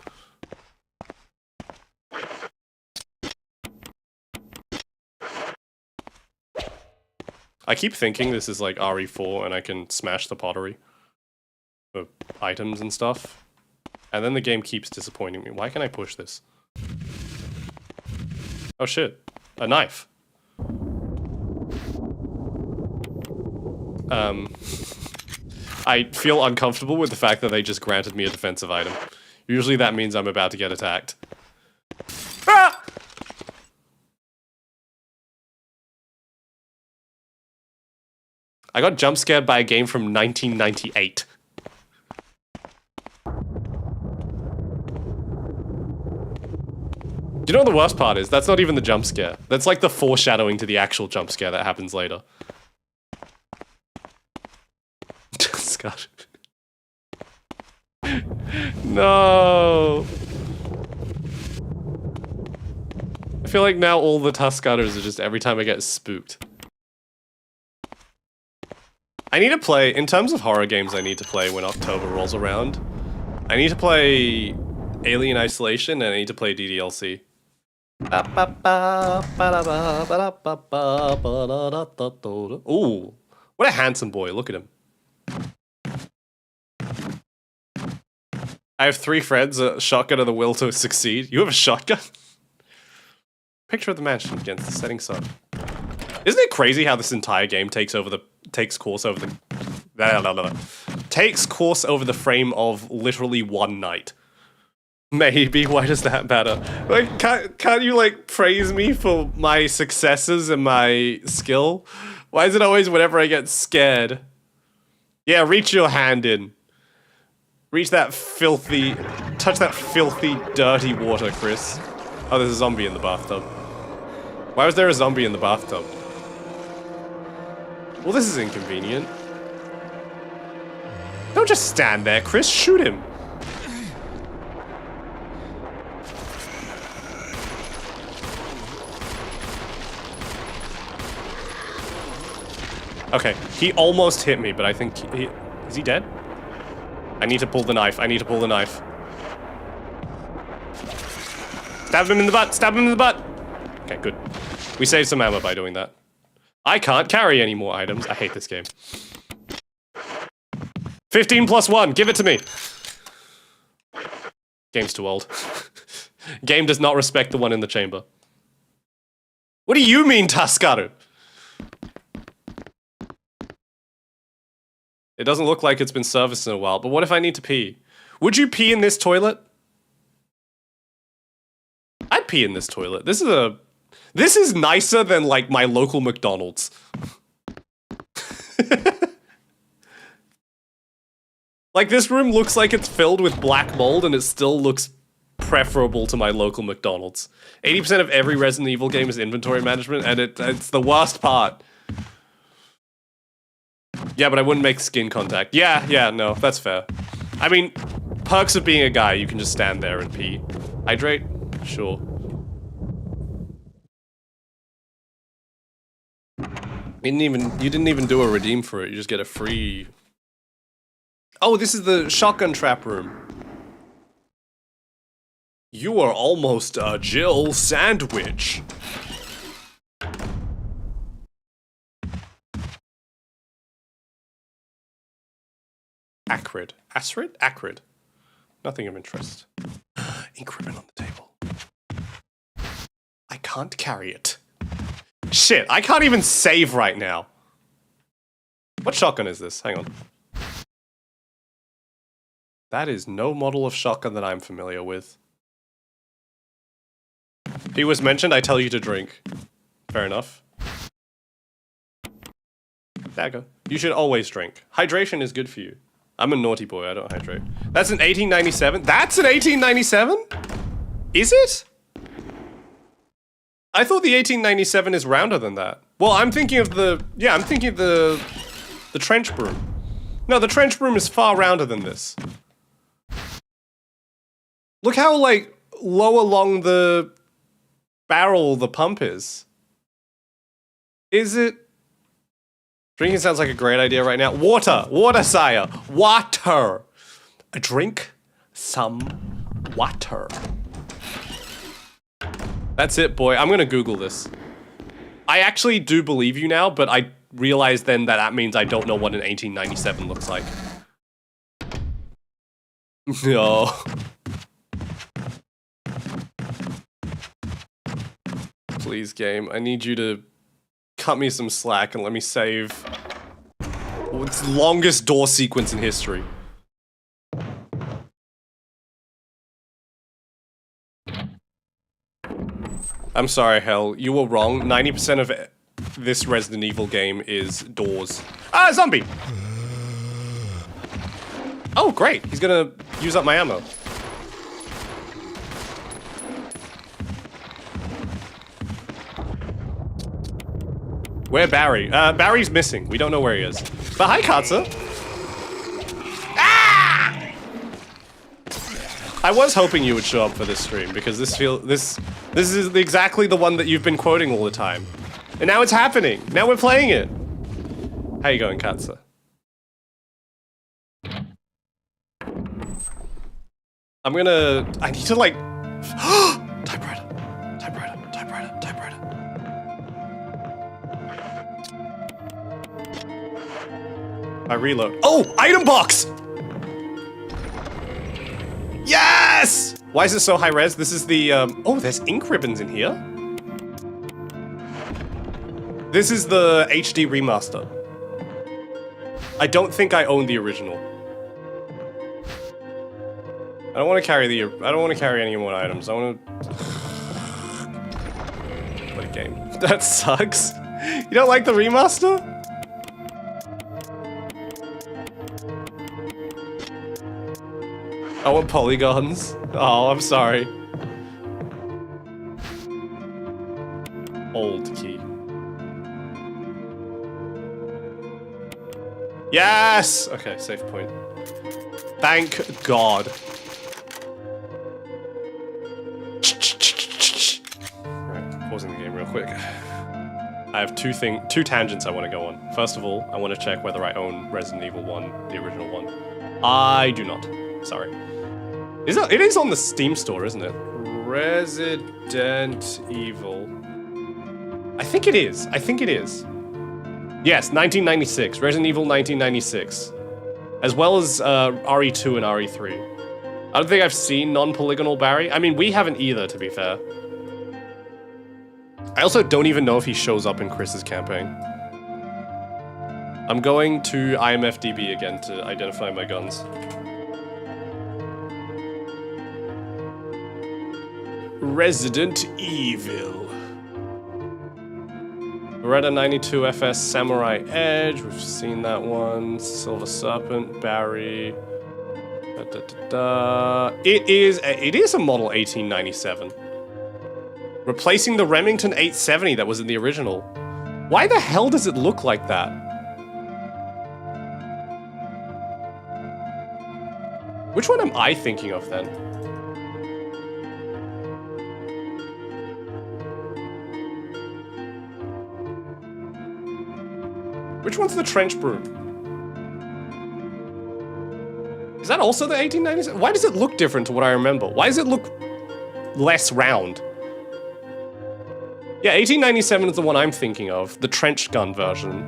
I keep thinking this is like RE4 and I can smash the pottery for items and stuff. And then the game keeps disappointing me. Why can't I push this? Oh shit. A knife. I feel uncomfortable with the fact that they just granted me a defensive item. Usually that means I'm about to get attacked. Ah! I got jump scared by a game from 1998. Do you know what the worst part is? That's not even the jump scare. That's like the foreshadowing to the actual jump scare that happens later. Scott. No. I feel like now all the Tuscutters are just every time I get spooked. I need to play, in terms of horror games I need to play when October rolls around, I need to play Alien Isolation and I need to play DDLC. Ooh, what a handsome boy, look at him. I have 3 friends, a shotgun and the will to succeed. You have a shotgun? Picture of the mansion against the setting sun. Isn't it crazy how this entire game takes course over the frame of literally 1 night? Maybe, why does that matter? Like, can't you, like, praise me for my successes and my skill? Why is it always whenever I get scared? Yeah, reach your hand in. Reach that filthy... Touch that filthy, dirty water, Chris. Oh, there's a zombie in the bathtub. Why was there a zombie in the bathtub? Well, this is inconvenient. Don't just stand there, Chris. Shoot him. Okay, he almost hit me, but I think he... Is he dead? I need to pull the knife. I need to pull the knife. Stab him in the butt! Stab him in the butt! Okay, good. We saved some ammo by doing that. I can't carry any more items. I hate this game. 15 plus 1! Give it to me! Game's too old. Game does not respect the one in the chamber. What do you mean, Tuscaru? It doesn't look like it's been serviced in a while, but what if I need to pee? Would you pee in this toilet? might pee in this toilet. This is nicer than like my local McDonald's. Like this room looks like it's filled with black mold and it still looks preferable to my local McDonald's. 80% of every Resident Evil game is inventory management and it's the worst part. Yeah, but I wouldn't make skin contact. Yeah, no, that's fair. I mean, perks of being a guy, you can just stand there and pee. Hydrate? Sure. You didn't even do a redeem for it, you just get a free... Oh, this is the shotgun trap room. You are almost a Jill sandwich. Acrid. Acrid? Acrid. Nothing of interest. Ink ribbon on the table. I can't carry it. Shit, I can't even save right now. What shotgun is this? Hang on. That is no model of shotgun that I'm familiar with. He was mentioned, I tell you to drink. Fair enough. There you go. You should always drink. Hydration is good for you. I'm a naughty boy, I don't hydrate. That's an 1897? That's an 1897? Is it? I thought the 1897 is rounder than that. Well, I'm thinking of the... Yeah, I'm thinking of the trench broom. No, the trench broom is far rounder than this. Look how, like, low along the barrel the pump is. Is it? Drinking sounds like a great idea right now. Water! Water, sire! Water! Drink some water. That's it, boy. I'm gonna Google this. I actually do believe you now, but I realize then that that means I don't know what an 1897 looks like. No. Please, game. I need you to cut me some slack and let me save what's the longest door sequence in history. I'm sorry, Hell. You were wrong. 90% of this Resident Evil game is doors. Ah, zombie! Oh, great. He's gonna use up my ammo. Where Barry? Barry's missing. We don't know where he is. But hi, Katsa. Ah! I was hoping you would show up for this stream because this is exactly the one that you've been quoting all the time. And now it's happening. Now we're playing it. How you going, Katsa? I need to like... Typewriter. I reload. Oh! Item box! Yes! Why is it so high res? This is the, oh, there's ink ribbons in here. This is the HD remaster. I don't think I own the original. I don't want to carry any more items. I want to... What a game. That sucks. You don't like the remaster? I want polygons. Oh, I'm sorry. Old key. Yes! Okay, save point. Thank God. Right, pausing the game real quick. I have two tangents I want to go on. First of all, I want to check whether I own Resident Evil 1, the original one. I do not. Sorry. It is on the Steam store, isn't it? Resident Evil. I think it is. Yes, 1996. Resident Evil 1996. As well as RE2 and RE3. I don't think I've seen non-polygonal Barry. I mean, we haven't either, to be fair. I also don't even know if he shows up in Chris's campaign. I'm going to IMFDB again to identify my guns. Resident Evil. Beretta 92 FS Samurai Edge, we've seen that one. Silver Serpent, Barry. It is a model 1897. Replacing the Remington 870 that was in the original. Why the hell does it look like that? Which one am I thinking of then? Which one's the trench broom? Is that also the 1897? Why does it look different to what I remember? Why does it look less round? Yeah, 1897 is the one I'm thinking of, the trench gun version.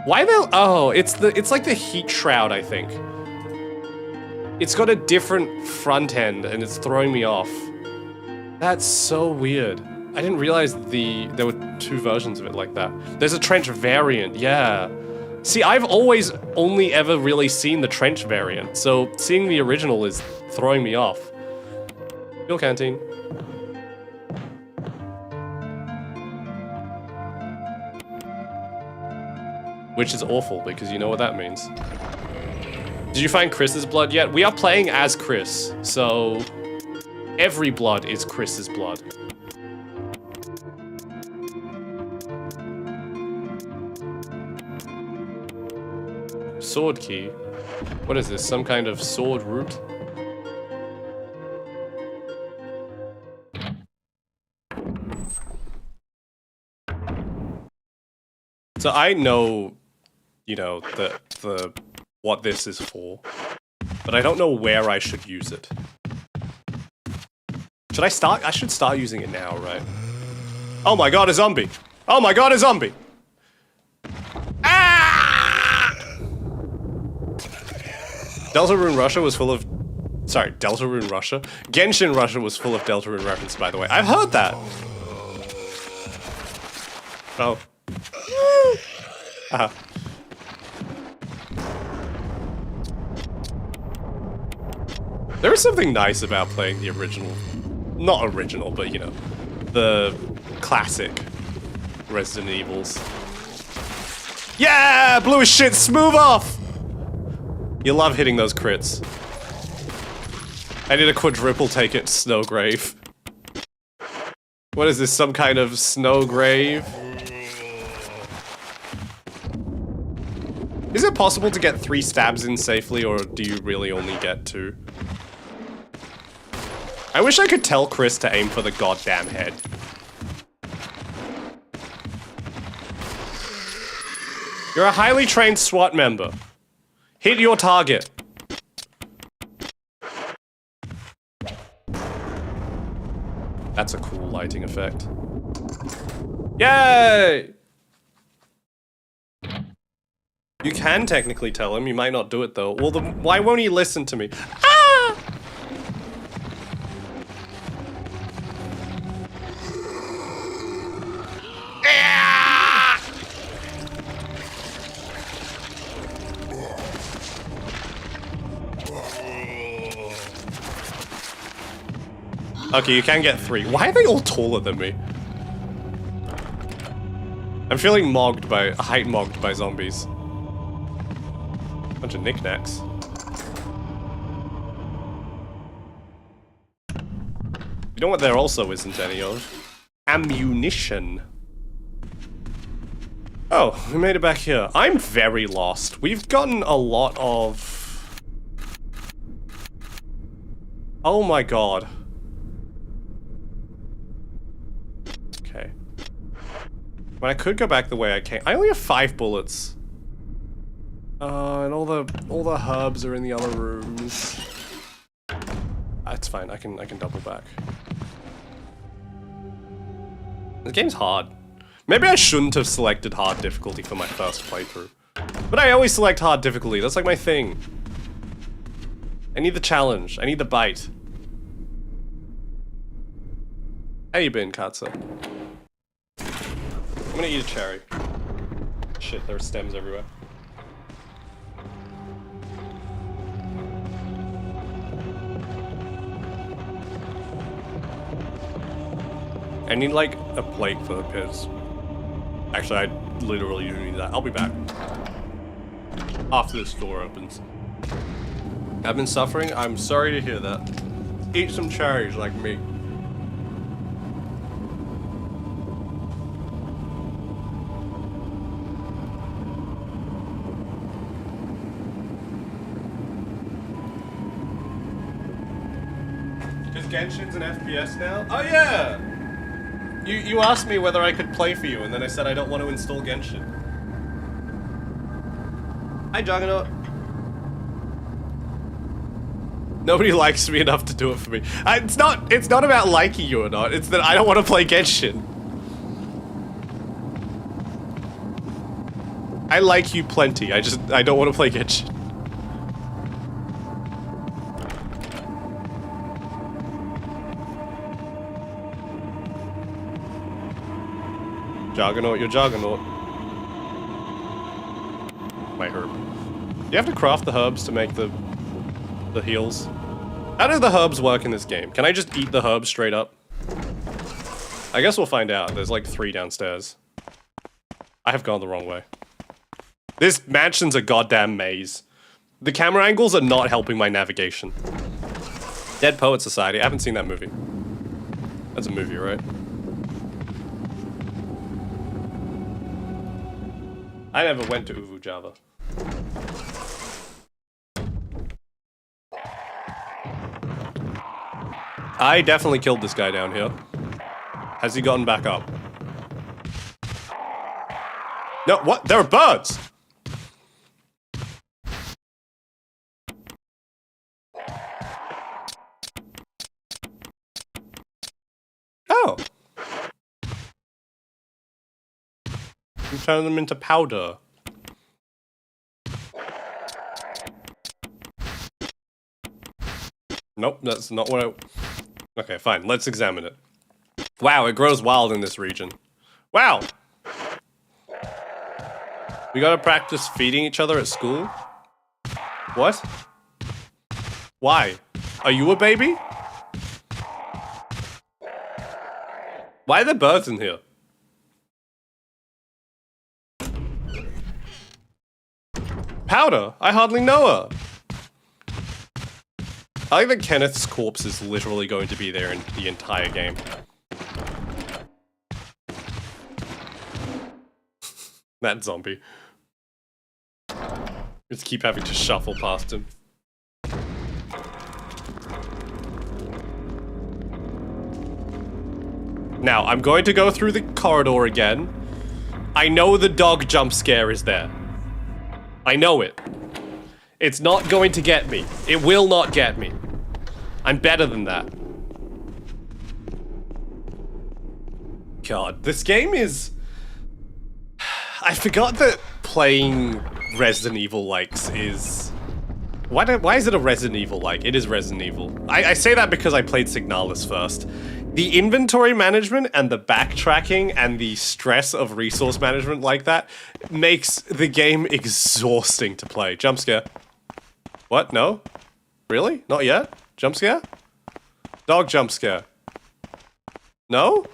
Why the? Oh, it's like the heat shroud, I think. It's got a different front end, and it's throwing me off. That's so weird. I didn't realize there were two versions of it like that. There's a trench variant, yeah. See, I've always only ever really seen the trench variant, so seeing the original is throwing me off. Fuel canteen. Which is awful, because you know what that means. Did you find Chris's blood yet? We are playing as Chris, so every blood is Chris's blood. Sword key. What is this? Some kind of sword root? So I know, you know, the what this is for, but I don't know where I should use it. Should I start? I should start using it now, right? Oh my god, a zombie! Oh my god, a zombie! Ah! Deltarune Russia was full of... Sorry, Deltarune Russia? Genshin Russia was full of Deltarune references, by the way. I've heard that! Oh. There is something nice about playing the original... Not original, but you know, the classic Resident Evils. Yeah! Blue as shit, smooth off! You love hitting those crits. I need a quadruple take it, Snowgrave. What is this, some kind of Snowgrave? Is it possible to get 3 stabs in safely, or do you really only get 2? I wish I could tell Chris to aim for the goddamn head. You're a highly trained SWAT member. Hit your target. That's a cool lighting effect. Yay! You can technically tell him, you might not do it though. Well, why won't he listen to me? Ah! Okay, you can get 3. Why are they all taller than me? I'm feeling height mogged by zombies. Bunch of knickknacks. You know what there also isn't any of? Ammunition. Oh, we made it back here. I'm very lost. We've gotten a lot of... Oh my god. Okay. When I could go back the way I came. I only have 5 bullets. And all the herbs are in the other rooms. It's fine. I can double back. The game's hard. Maybe I shouldn't have selected hard difficulty for my first playthrough. But I always select hard difficulty. That's like my thing. I need the challenge. I need the bite. How you been, Katsa? I'm gonna eat a cherry. Shit, there are stems everywhere. I need like a plate for the piss. Actually, I literally do need that. I'll be back. After this door opens. I've been suffering? I'm sorry to hear that. Eat some cherries like me. Because Genshin's an FPS now? Oh yeah! You asked me whether I could play for you, and then I said I don't want to install Genshin. Hi, Juggernaut. Nobody likes me enough to do it for me. It's not about liking you or not. It's that I don't want to play Genshin. I like you plenty. I don't want to play Genshin. Juggernaut, you're Juggernaut. My herb. You have to craft the herbs to make the heals. How do the herbs work in this game? Can I just eat the herbs straight up? I guess we'll find out. There's like 3 downstairs. I have gone the wrong way. This mansion's a goddamn maze. The camera angles are not helping my navigation. Dead Poet Society. I haven't seen that movie. That's a movie, right? I never went to Uvu Java. I definitely killed this guy down here. Has he gotten back up? No, what? There are birds! Oh. You turn them into powder. Nope, that's not what I... Okay, fine, let's examine it. Wow, it grows wild in this region. Wow! We gotta practice feeding each other at school? What? Why? Are you a baby? Why are there birds in here? Powder? I hardly know her. I think that Kenneth's corpse is literally going to be there in the entire game. That zombie. Just keep having to shuffle past him. Now, I'm going to go through the corridor again. I know the dog jump scare is there. I know it. It's not going to get me. It will not get me. I'm better than that. God, this game is... I forgot that playing Resident Evil likes is... Why is it a Resident Evil like? It is Resident Evil. I say that because I played Signalis first. The inventory management and the backtracking and the stress of resource management like that makes the game exhausting to play. Jump scare. What? No? Really? Not yet? Jump scare? Dog jump scare. No?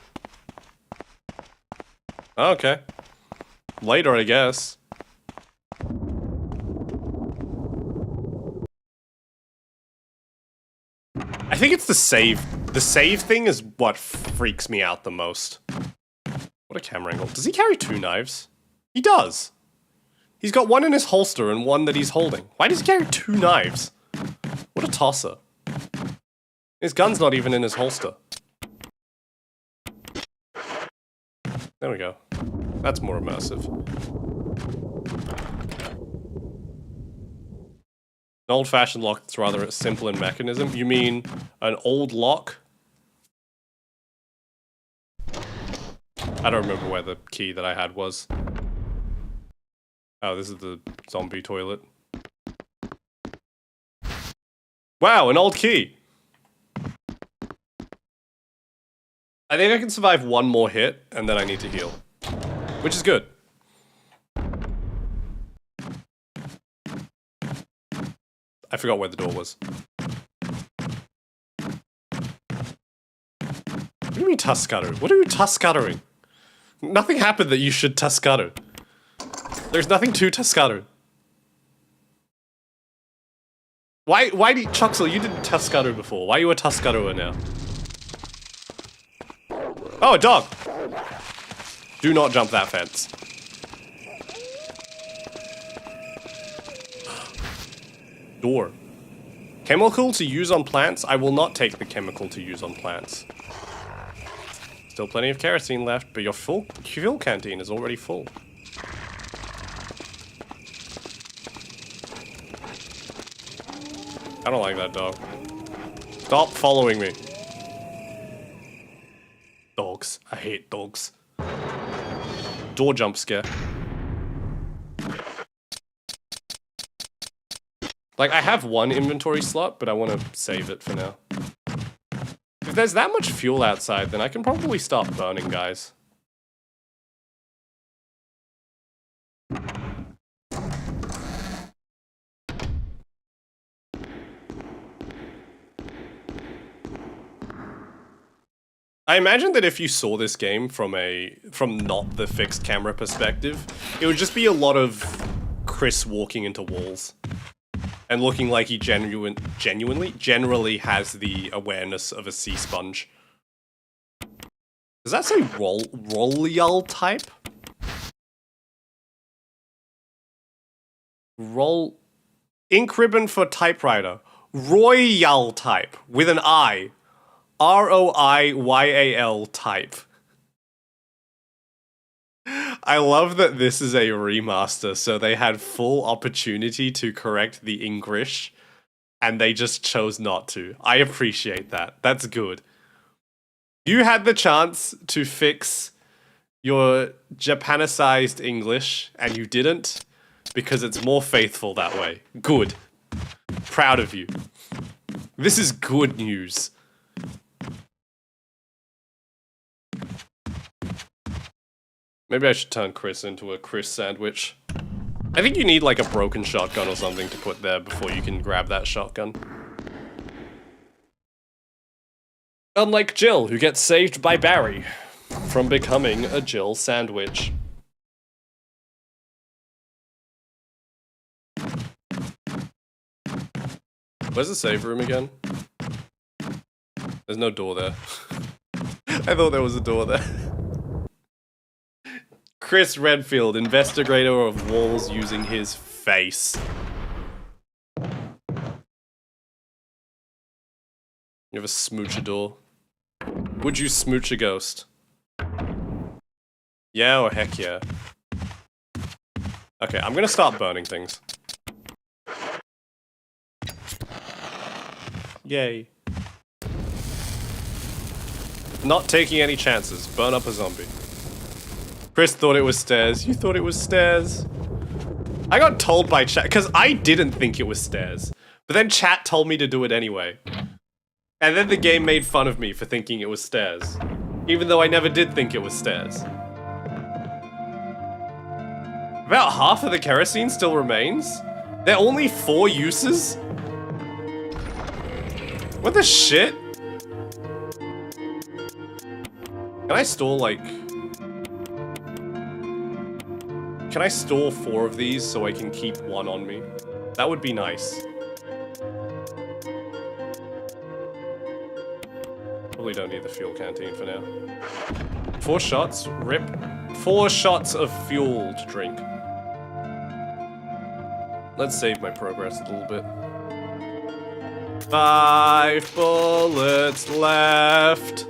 Okay. Later, I guess. I think it's the save. The save thing is what freaks me out the most. What a camera angle. Does he carry 2 knives? He does. He's got one in his holster and one that he's holding. Why does he carry 2 knives? What a tosser. His gun's not even in his holster. There we go. That's more immersive. An old-fashioned lock that's rather simple in mechanism? You mean an old lock? I don't remember where the key that I had was. Oh, this is the zombie toilet. Wow, an old key! I think I can survive 1 more hit, and then I need to heal. Which is good. I forgot where the door was. you mean Tuscaro? What are you Tuscaroing? Nothing happened that you should Tuscaro. There's nothing to Tuscaro. Why do you, Chuxel, you didn't Tuscaro before. Why are you a Tuscaroer now? Oh, a dog! Do not jump that fence. Door. Chemical to use on plants? I will not take the chemical to use on plants. Still plenty of kerosene left, but your fuel canteen is already full. I don't like that dog. Stop following me. Dogs. I hate dogs. Door jump scare. Like, I have one inventory slot, but I want to save it for now. If there's that much fuel outside, then I can probably start burning guys. I imagine that if you saw this game from not the fixed camera perspective, it would just be a lot of Chris walking into walls. And looking like he generally has the awareness of a sea sponge. Does that say Royal type? Ink ribbon for typewriter. Royal type with an I. Royal type. I love that this is a remaster, so they had full opportunity to correct the English, and they just chose not to. I appreciate that. That's good. You had the chance to fix your Japanicized English, and you didn't, because it's more faithful that way. Good. Proud of you. This is good news. Maybe I should turn Chris into a Chris sandwich. I think you need like a broken shotgun or something to put there before you can grab that shotgun. Unlike Jill, who gets saved by Barry from becoming a Jill sandwich. Where's the save room again? There's no door there. I thought there was a door there. Chris Redfield, investigator of walls using his face. You have a smoochador. Would you smooch a ghost? Yeah or heck yeah? Okay, I'm gonna start burning things. Yay. Not taking any chances. Burn up a zombie. Chris thought it was stairs. You thought it was stairs. I got told by chat, because I didn't think it was stairs. But then chat told me to do it anyway. And then the game made fun of me for thinking it was stairs. Even though I never did think it was stairs. About half of the kerosene still remains? There are only 4 uses? What the shit? Can I store like... Can I store 4 of these so I can keep 1 on me? That would be nice. Probably don't need the fuel canteen for now. 4 shots? Rip. 4 shots of fuel to drink. Let's save my progress a little bit. 5 bullets left.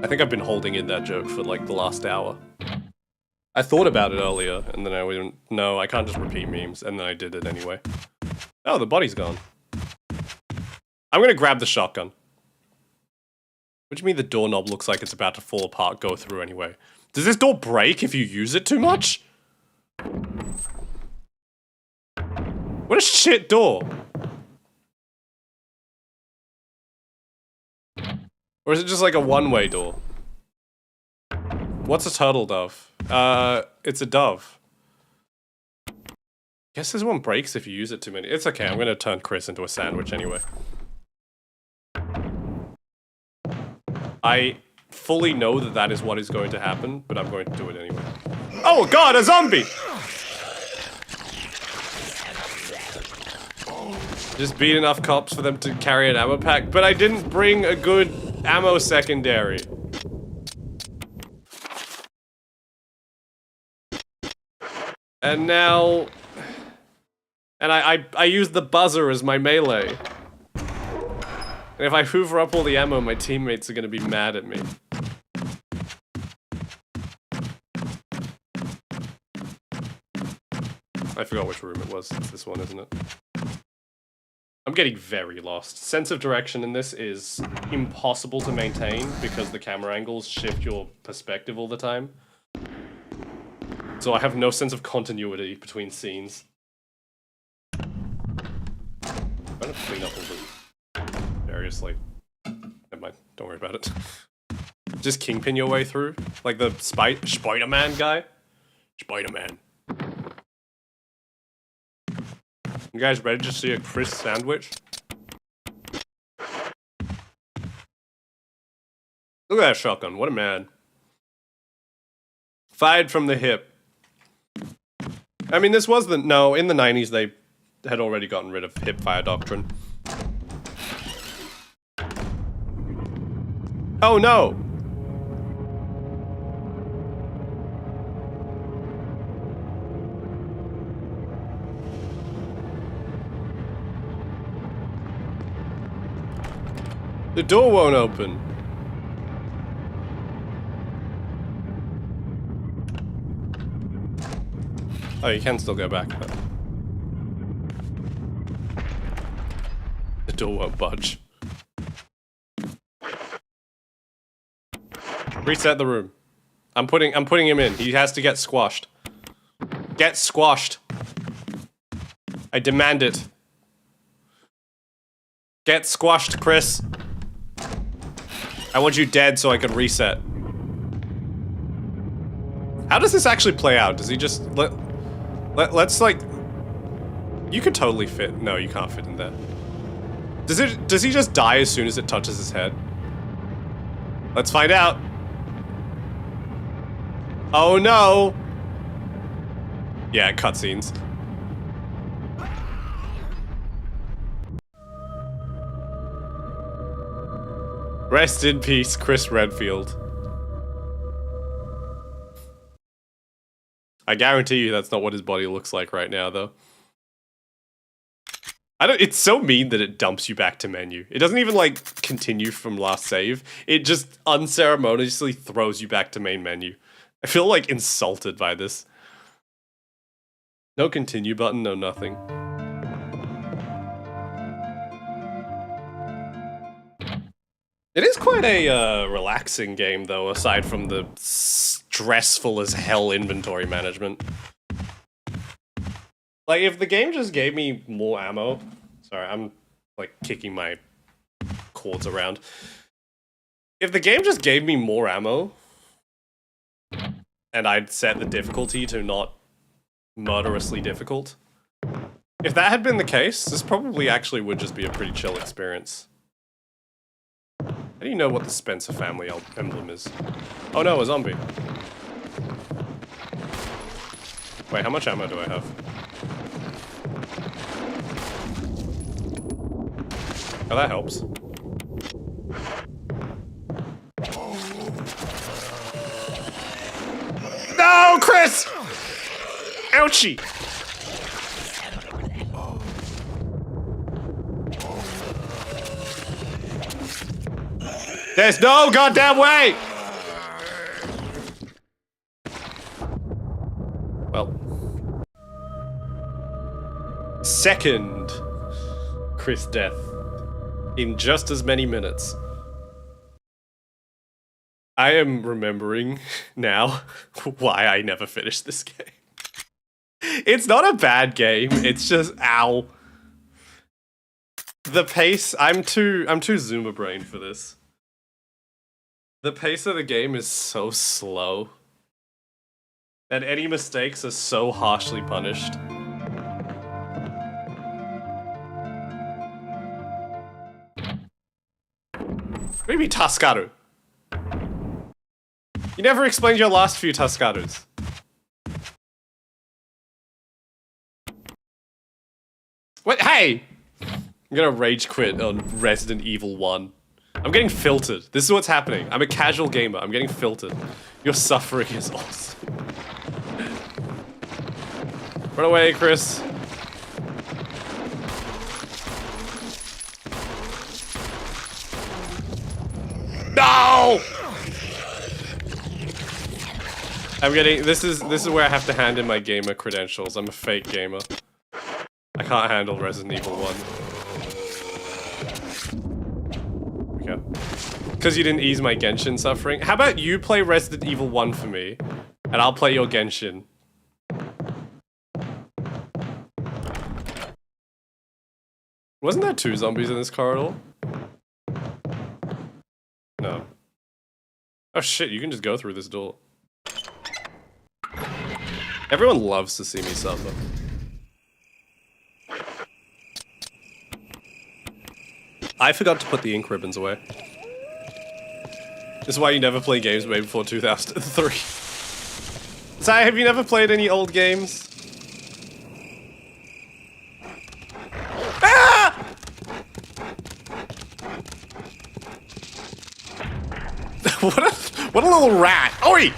I think I've been holding in that joke for like the last hour. I thought about it earlier, and then I went, no, I can't just repeat memes, and then I did it anyway. Oh, the body's gone. I'm gonna grab the shotgun. What do you mean the doorknob looks like it's about to fall apart, go through anyway? Does this door break if you use it too much? What a shit door! Or is it just like a one-way door? What's a turtle dove? It's a dove. Guess this one breaks if you use it too many. It's okay, I'm gonna turn Chris into a sandwich anyway. I fully know that that is what is going to happen, but I'm going to do it anyway. Oh god, a zombie! Just beat enough cops for them to carry an ammo pack, but I didn't bring a good ammo secondary. And now... And I use the buzzer as my melee. And if I hoover up all the ammo, my teammates are gonna be mad at me. I forgot which room it was. It's this one, isn't it? I'm getting very lost. Sense of direction in this is impossible to maintain because the camera angles shift your perspective all the time. So I have no sense of continuity between scenes. I'm gonna clean up all the various, like... Never mind, don't worry about it. Just kingpin your way through. Like the Spider-Man guy. Spider-Man. You guys ready to see a crisp sandwich? Look at that shotgun, what a man. Fired from the hip. I mean, this was the... No, in the 90s they had already gotten rid of hip fire doctrine. Oh no! The door won't open. Oh, you can still go back. The door won't budge. Reset the room. I'm putting him in. He has to get squashed. Get squashed. I demand it. Get squashed, Chris. I want you dead so I can reset. How does this actually play out? Does he just let's like... You could totally fit. No, you can't fit in there. Does he just die as soon as it touches his head? Let's find out. Oh no! Yeah, cutscenes. Rest in peace, Chris Redfield. I guarantee you that's not what his body looks like right now, though. It's so mean that it dumps you back to menu. It doesn't even, like, continue from last save. It just unceremoniously throws you back to main menu. I feel, like, insulted by this. No continue button, no nothing. It is quite a relaxing game, though, aside from the stressful as hell inventory management. Like, if the game just gave me more ammo... Sorry, I'm, like, kicking my cords around. If the game just gave me more ammo, and I'd set the difficulty to not murderously difficult, if that had been the case, this probably actually would just be a pretty chill experience. How do you know what the Spencer family emblem is? Oh no, a zombie. Wait, how much ammo do I have? Oh, that helps. No, Chris! Ouchie! There's no goddamn way! Well. Second Chris death in just as many minutes. I am remembering now why I never finished this game. It's not a bad game, it's just ow. The pace, I'm too Zoomer brain for this. The pace of the game is so slow. And any mistakes are so harshly punished. Maybe Taskaru. You never explained your last few Tuscados. What? Hey! I'm gonna rage quit on Resident Evil 1. I'm getting filtered. This is what's happening. I'm a casual gamer. I'm getting filtered. Your suffering is awesome. Run away, Chris. No! I'm getting this is where I have to hand in my gamer credentials. I'm a fake gamer. I can't handle Resident Evil 1. Okay. Because you didn't ease my Genshin suffering. How about you play Resident Evil 1 for me, and I'll play your Genshin. Wasn't there 2 zombies in this corridor? No. Oh shit, you can just go through this door. Everyone loves to see me suffer. I forgot to put the ink ribbons away. This is why you never play games made before 2003. So, have you never played any old games? Ah! What a little rat! Oi!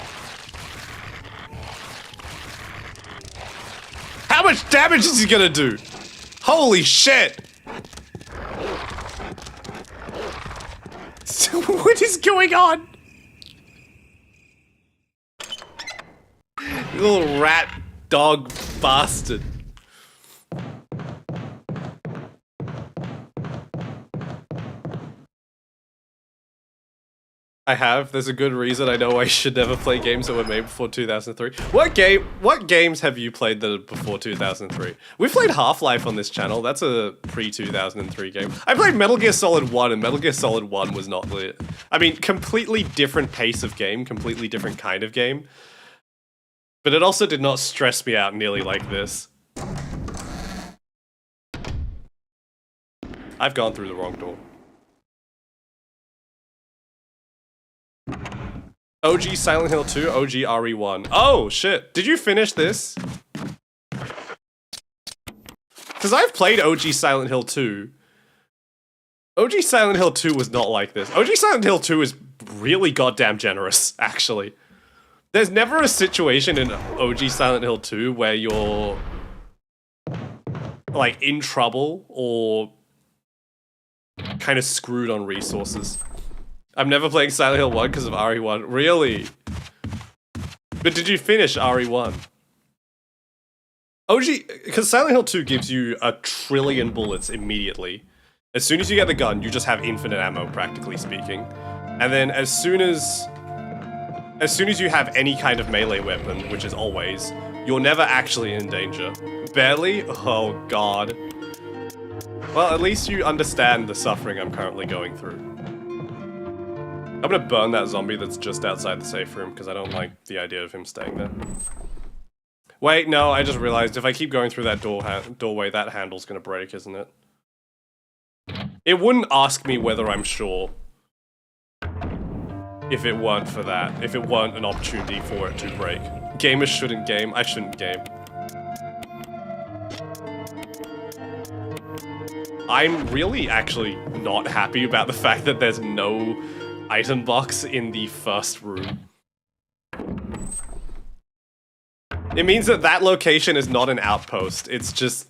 How much damage is he gonna do? Holy shit! What is going on? You little rat dog bastard. I have. There's a good reason I know I should never play games that were made before 2003. What games have you played that are before 2003? We've played Half-Life on this channel. That's a pre-2003 game. I played Metal Gear Solid 1, and Metal Gear Solid 1 was not lit. I mean, completely different pace of game, completely different kind of game. But it also did not stress me out nearly like this. I've gone through the wrong door. OG Silent Hill 2, OG RE1. Oh, shit. Did you finish this? Because I've played OG Silent Hill 2. OG Silent Hill 2 was not like this. OG Silent Hill 2 is really goddamn generous, actually. There's never a situation in OG Silent Hill 2 where you're, like, in trouble or kind of screwed on resources. I'm never playing Silent Hill 1 because of RE1. Really? But did you finish RE1? OG, because Silent Hill 2 gives you 1 trillion bullets immediately. As soon as you get the gun, you just have infinite ammo, practically speaking. And then as soon as you have any kind of melee weapon, which is always, you're never actually in danger. Barely? Oh god. Well, at least you understand the suffering I'm currently going through. I'm gonna burn that zombie that's just outside the safe room, because I don't like the idea of him staying there. Wait, no, I just realized if I keep going through that doorway, that handle's gonna break, isn't it? It wouldn't ask me whether I'm sure. If it weren't for that. If it weren't an opportunity for it to break. Gamers shouldn't game. I shouldn't game. I'm really actually not happy about the fact that there's no item box in the first room. It means that that location is not an outpost. It's just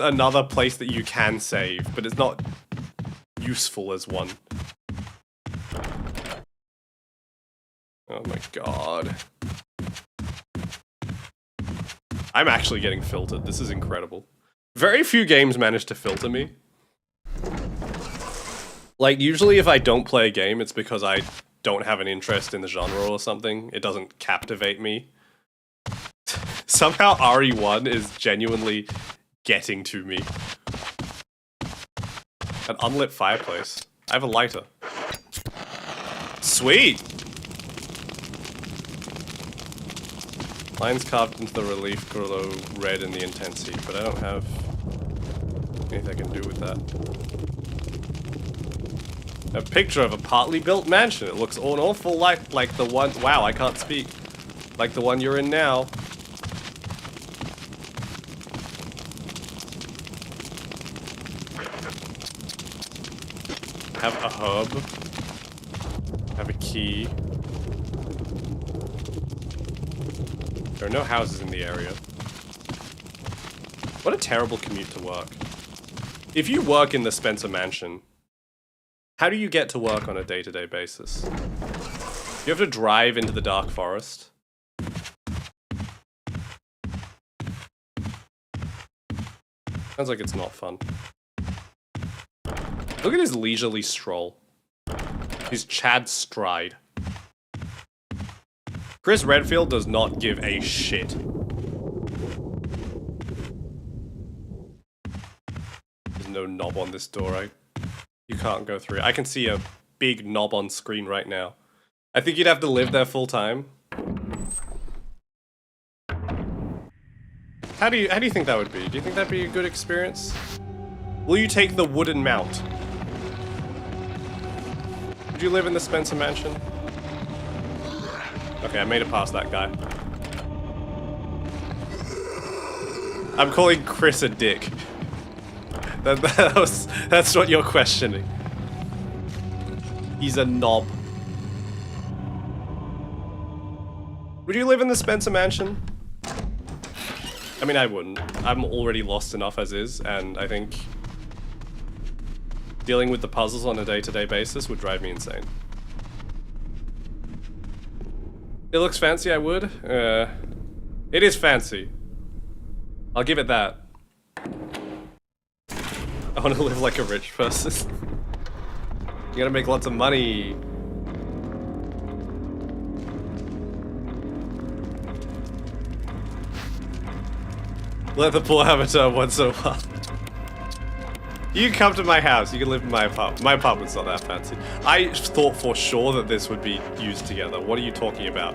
another place that you can save, but it's not useful as one. Oh my god. I'm actually getting filtered. This is incredible. Very few games manage to filter me. Like, usually if I don't play a game, it's because I don't have an interest in the genre or something. It doesn't captivate me. Somehow RE1 is genuinely getting to me. An unlit fireplace. I have a lighter. Sweet! Lines carved into the relief glow red in the intensity, but I don't have anything I can do with that. A picture of a partly built mansion. It looks an awful like the one. Wow, I can't speak. Like the one you're in now. Have a hub. Have a key. There are no houses in the area. What a terrible commute to work. If you work in the Spencer Mansion, how do you get to work on a day-to-day basis? You have to drive into the dark forest. Sounds like it's not fun. Look at his leisurely stroll. His Chad stride. Chris Redfield does not give a shit. There's no knob on this door. You can't go through it. I can see a big knob on screen right now. I think you'd have to live there full time. How do you think that would be? Do you think that'd be a good experience? Will you take the wooden mount? Would you live in the Spencer Mansion? Okay, I made it past that guy. I'm calling Chris a dick. That's what you're questioning. He's a knob. Would you live in the Spencer Mansion? I mean, I wouldn't. I'm already lost enough as is, and I think dealing with the puzzles on a day-to-day basis would drive me insane. It looks fancy, I would. It is fancy. I'll give it that. I want to live like a rich person. You gotta make lots of money. Let the poor have a turn once in a while. You can come to my house. You can live in my apartment. My apartment's not that fancy. I thought for sure that this would be used together. What are you talking about?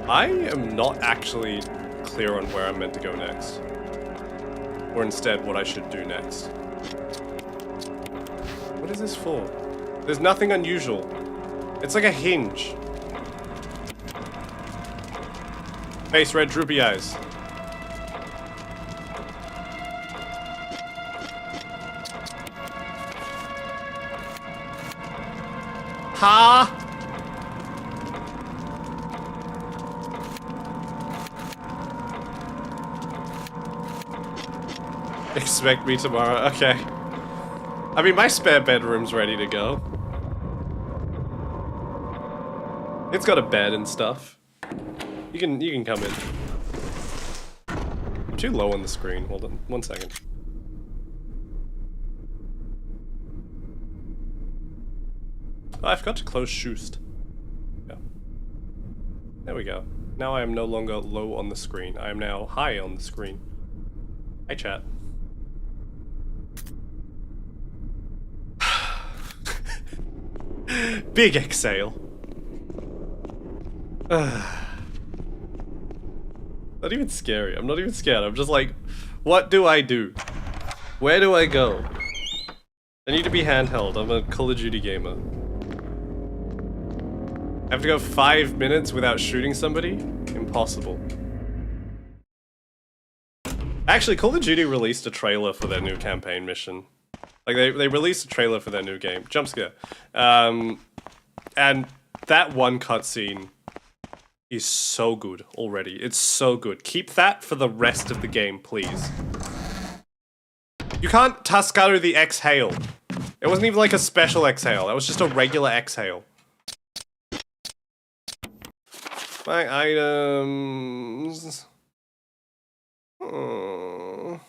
I am not actually clear on where I'm meant to go next. Or instead, what I should do next. What is this for? There's nothing unusual. It's like a hinge. Face red, droopy eyes. Ha! Expect me tomorrow. Okay. I mean, my spare bedroom's ready to go. It's got a bed and stuff. You can come in. I'm too low on the screen. Hold on, 1 second. Oh, I forgot to close Shoost. Yeah. There we go. Now I am no longer low on the screen. I am now high on the screen. Hi, chat. Big exhale. Not even scary. I'm not even scared. I'm just like, what do I do? Where do I go? I need to be handheld. I'm a Call of Duty gamer. I have to go 5 minutes without shooting somebody? Impossible. Actually, Call of Duty released a trailer for their new campaign mission. Like, they released a trailer for their new game. Jump scare. And that one cutscene is so good already. It's so good. Keep that for the rest of the game, please. You can't Tuscaro the exhale. It wasn't even like a special exhale. That was just a regular exhale. My items... Oh.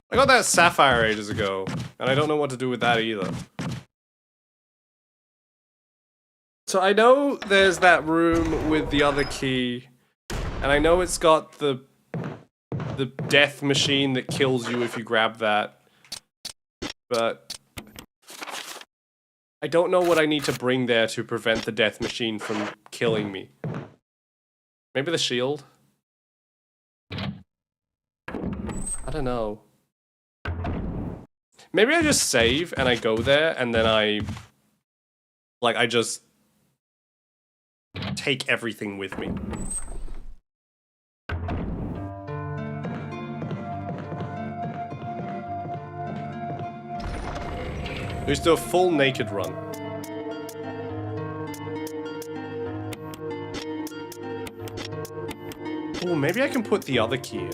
I got that sapphire ages ago, and I don't know what to do with that either. So I know there's that room with the other key, and I know it's got the death machine that kills you if you grab that, but I don't know what I need to bring there to prevent the death machine from killing me. Maybe the shield? I don't know. Maybe I just save and I go there and then I just take everything with me. We just do a full naked run. Oh, maybe I can put the other key in.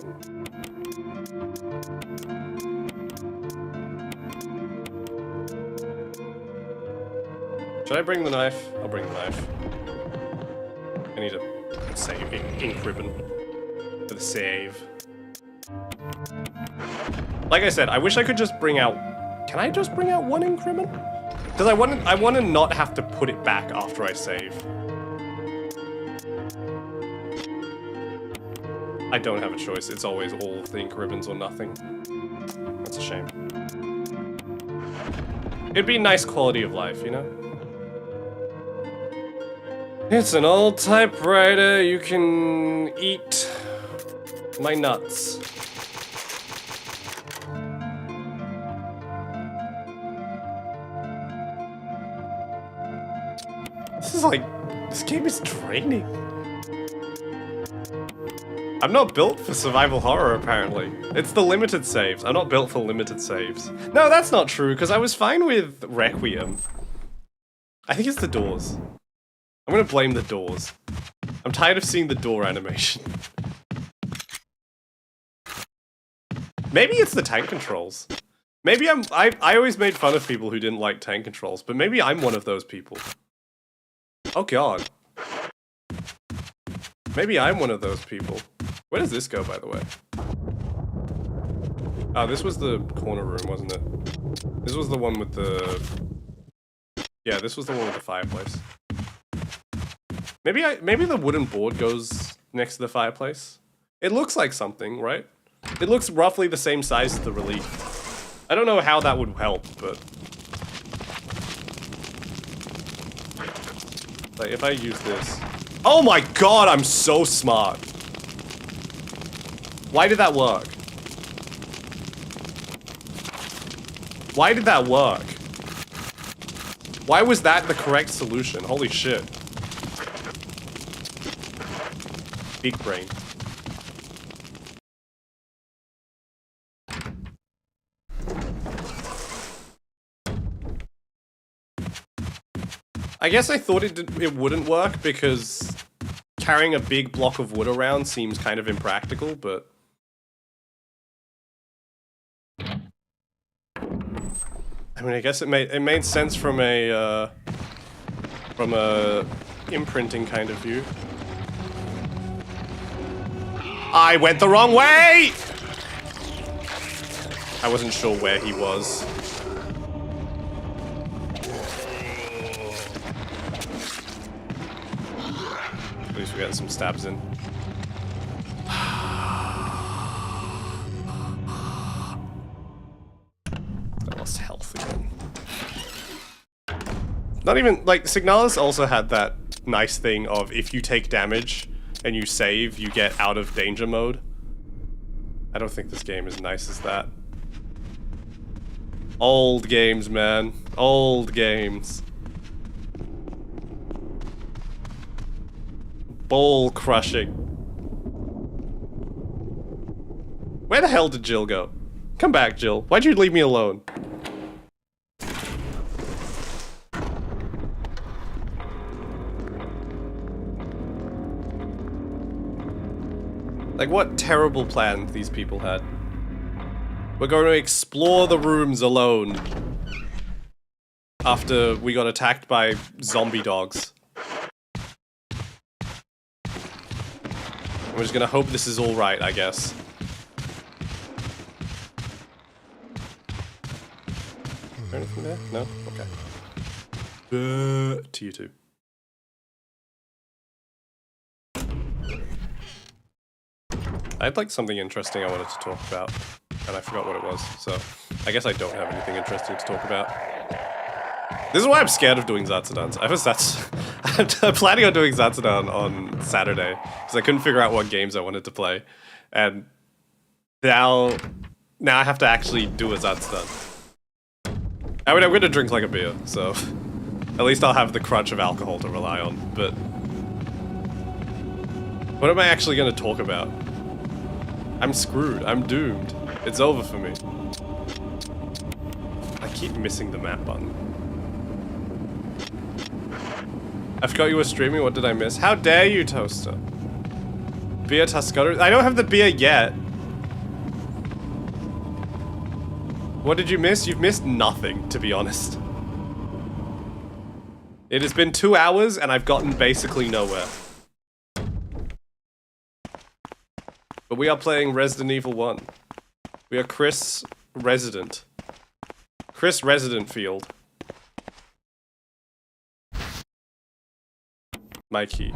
Should I bring the knife? I'll bring the knife. I need to save ink ribbon for the save. Like I said, I wish I could just bring out. Can I just bring out one ink ribbon? Because I want to not have to put it back after I save. I don't have a choice. It's always all of the ink ribbons or nothing. That's a shame. It'd be nice quality of life, you know? It's an old typewriter. You can eat my nuts. This game is draining. I'm not built for survival horror, apparently. It's the limited saves. I'm not built for limited saves. No, that's not true, because I was fine with Requiem. I think it's the doors. I'm gonna blame the doors. I'm tired of seeing the door animation. Maybe it's the tank controls. Maybe I always made fun of people who didn't like tank controls, but maybe I'm one of those people. Oh god. Maybe I'm one of those people. Where does this go, by the way? Oh, this was the corner room, wasn't it? This was the one with the... Yeah, this was the one with the fireplace. Maybe the wooden board goes next to the fireplace? It looks like something, right? It looks roughly the same size as the relief. I don't know how that would help, but... Like, if I use this... Oh my god, I'm so smart! Why did that work? Why did that work? Why was that the correct solution? Holy shit. Big brain. I guess I thought it wouldn't work because carrying a big block of wood around seems kind of impractical, but... I mean, I guess it made sense from a imprinting kind of view. I went the wrong way! I wasn't sure where he was. At least we got some stabs in. I lost health again. Not even, like, Signalis also had that nice thing of if you take damage and you save, you get out of danger mode. I don't think this game is nice as that. Old games, man. Old games. Ball crushing. Where the hell did Jill go? Come back, Jill. Why'd you leave me alone? Like, what terrible plan these people had. We're going to explore the rooms alone. After we got attacked by zombie dogs. We're just gonna hope this is alright, I guess. Is there anything there? No? Okay. To you two. I had like something interesting I wanted to talk about, and I forgot what it was, so I guess I don't have anything interesting to talk about. This is why I'm scared of doing Zatsudans. I'm planning on doing Zatsudan on Saturday because I couldn't figure out what games I wanted to play, and now I have to actually do a Zatsudan. I mean, I'm gonna drink like a beer, so at least I'll have the crutch of alcohol to rely on. But what am I actually gonna talk about? I'm screwed. I'm doomed. It's over for me. I keep missing the map button. I forgot you were streaming. What did I miss? How dare you, Toaster? Beer Tuscany? I don't have the beer yet. What did you miss? You've missed nothing, to be honest. It has been 2 hours and I've gotten basically nowhere. But we are playing Resident Evil 1. We are Chris Resident. Chris Resident Field. My key.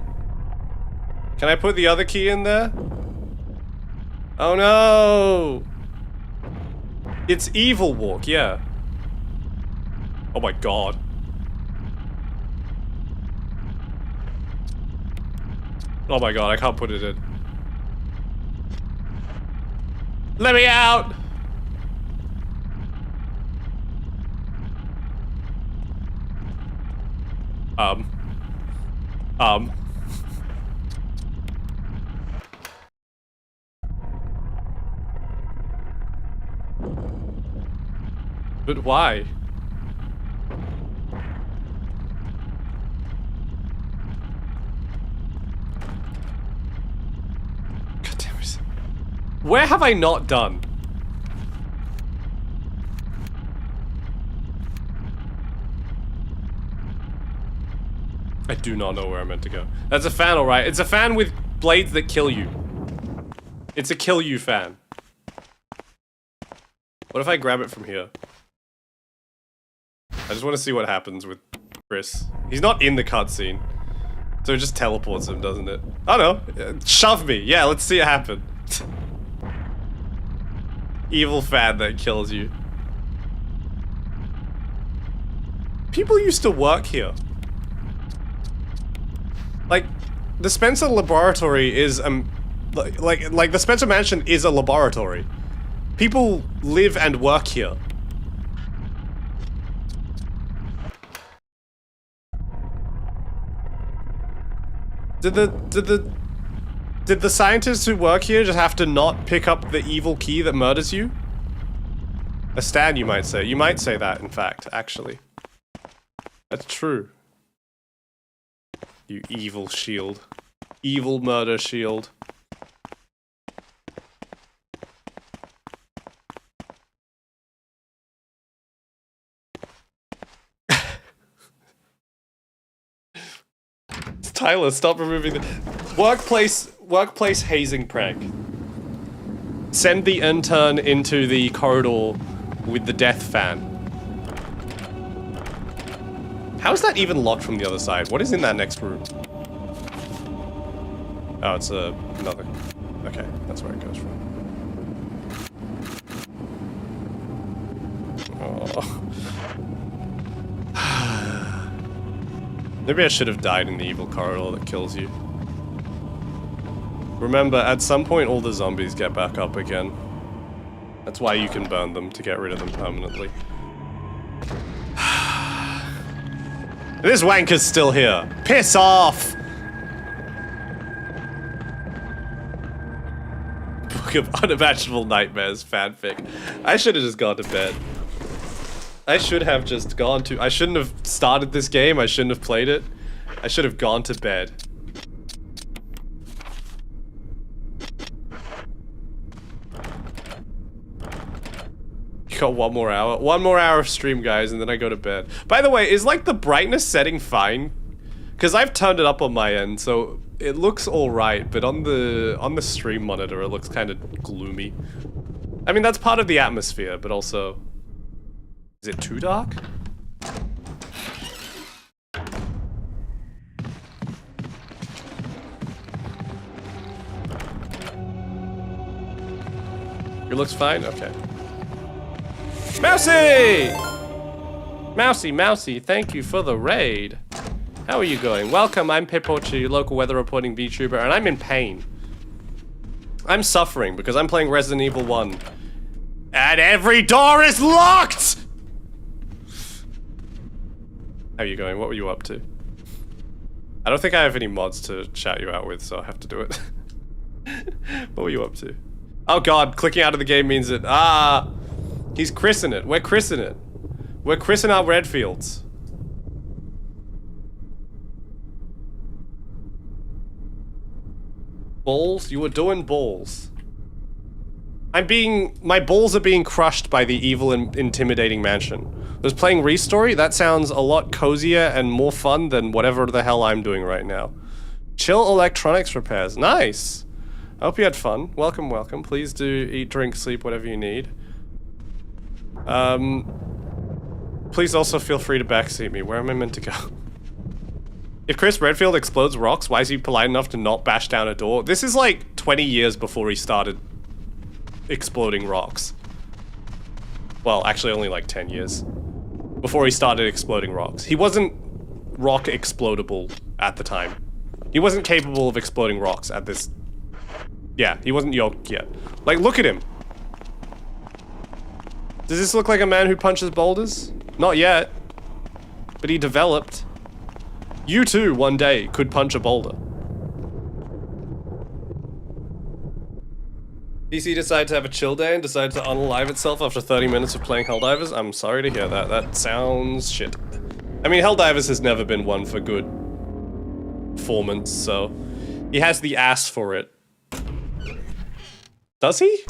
Can I put the other key in there? Oh no! It's Evil Walk, yeah. Oh my god. Oh my god, I can't put it in. Let me out! But why? God damn it. Where have I not done? I do not know where I'm meant to go. That's a fan, alright. It's a fan with blades that kill you. It's a kill you fan. What if I grab it from here? I just want to see what happens with Chris. He's not in the cutscene. So it just teleports him, doesn't it? Oh no. Shove me. Yeah, let's see it happen. Evil fan that kills you. People used to work here. Like, the Spencer Laboratory is, like the Spencer Mansion is a laboratory. People live and work here. Did the scientists who work here just have to not pick up the evil key that murders you? A Stan, you might say. You might say that, in fact, actually. That's true. You evil shield. Evil murder shield. Tyler, stop removing the workplace hazing prank. Send the intern into the corridor with the death fan. How is that even locked from the other side? What is in that next room? Oh, it's another. Okay, that's where it goes from. Oh. Maybe I should have died in the evil corridor that kills you. Remember, at some point all the zombies get back up again. That's why you can burn them, to get rid of them permanently. This wanker's still here. Piss off! Book of Unimaginable Nightmares fanfic. I should have just gone to bed. I should have just gone to- I shouldn't have started this game, I shouldn't have played it. I should have gone to bed. You got 1 more hour? 1 more hour of stream, guys, and then I go to bed. By the way, is like the brightness setting fine? Because I've turned it up on my end, so it looks alright, but on the stream monitor it looks kind of gloomy. I mean, that's part of the atmosphere, but also... Is it too dark? It looks fine? Okay. Mousy! Mousy, Mousy, thank you for the raid. How are you going? Welcome, I'm Pippochi, your local weather reporting VTuber, and I'm in pain. I'm suffering because I'm playing Resident Evil 1. And every door is locked! How are you going? What were you up to? I don't think I have any mods to shout you out with, so I'll have to do it. What were you up to? Oh god, clicking out of the game means that, he's chrising it. We're chrising it. We're chrising our Redfields. Balls? You were doing balls. My balls are being crushed by the evil and intimidating mansion. Was playing Restory? That sounds a lot cozier and more fun than whatever the hell I'm doing right now. Chill electronics repairs. Nice. I hope you had fun. Welcome, welcome. Please do eat, drink, sleep, whatever you need. Please also feel free to backseat me. Where am I meant to go? If Chris Redfield explodes rocks, why is he polite enough to not bash down a door? This is like 20 years before he started exploding rocks. Well, actually only like 10 years. Before he started exploding rocks. He wasn't rock explodable at the time. He wasn't capable of exploding rocks at this... Yeah, he wasn't yoked yet. Like, look at him. Does this look like a man who punches boulders? Not yet. But he developed. You too, one day, could punch a boulder. PC decided to have a chill day and decided to unalive itself after 30 minutes of playing Helldivers. I'm sorry to hear that. That sounds shit. I mean, Helldivers has never been one for good performance, so... He has the ass for it. Does he?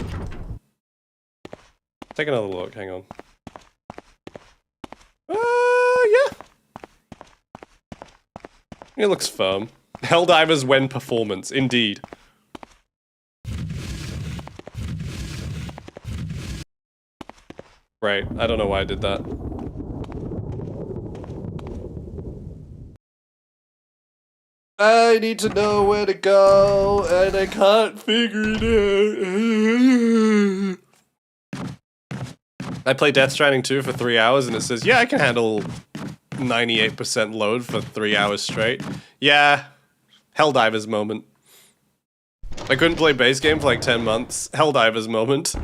Take another look, hang on. Yeah. It looks firm. Helldivers when performance, indeed. Right, I don't know why I did that. I need to know where to go, and I can't figure it out. I played Death Stranding 2 for 3 hours, and it says, yeah, I can handle 98% load for 3 hours straight. Yeah, Helldivers moment. I couldn't play base game for like 10 months. Helldivers moment.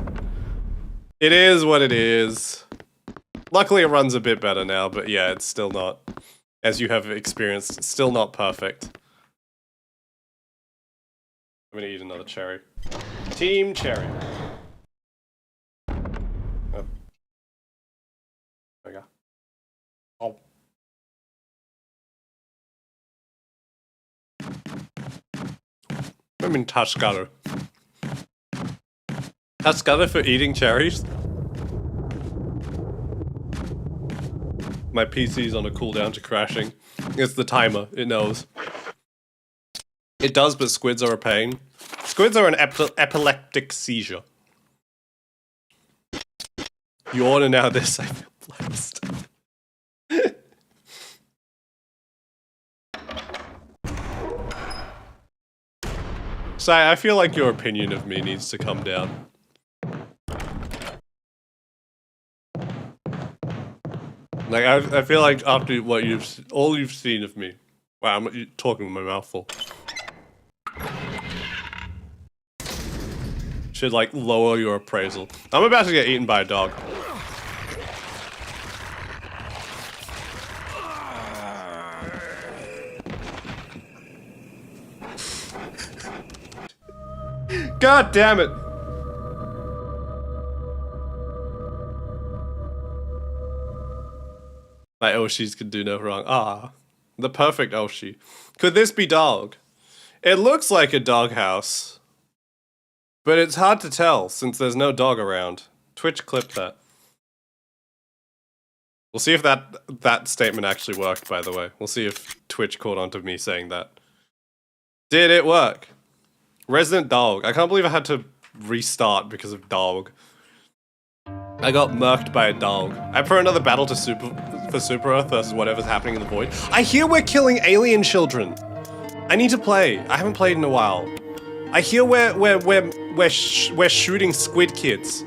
It is what it is. Luckily it runs a bit better now, but yeah, it's still not, as you have experienced, it's still not perfect. I'm gonna eat another cherry. Team Cherry. Oh. There we go. Oh. I'm in Tuscaloosa. Tuscaloosa for eating cherries? My PC's on a cooldown to crashing. It's the timer, it knows. It does, but squids are a pain. Squids are an epileptic seizure. Yawn and now this, I feel blessed. Sai, I feel like your opinion of me needs to come down. Like, I feel like after what all you've seen of me. Wow, I'm talking with my mouth full. Should, like, lower your appraisal. I'm about to get eaten by a dog. God damn it! My Oshis could do no wrong. Ah, the perfect Oshi. Could this be dog? It looks like a doghouse, but it's hard to tell since there's no dog around. Twitch clipped that. We'll see if that statement actually worked, by the way. We'll see if Twitch caught on to me saying that. Did it work? Resident Dog. I can't believe I had to restart because of dog. I got murked by a dog. I prefer another battle to Super Earth versus whatever's happening in the void. I hear we're killing alien children. I need to play. I haven't played in a while. I hear we're shooting squid kids.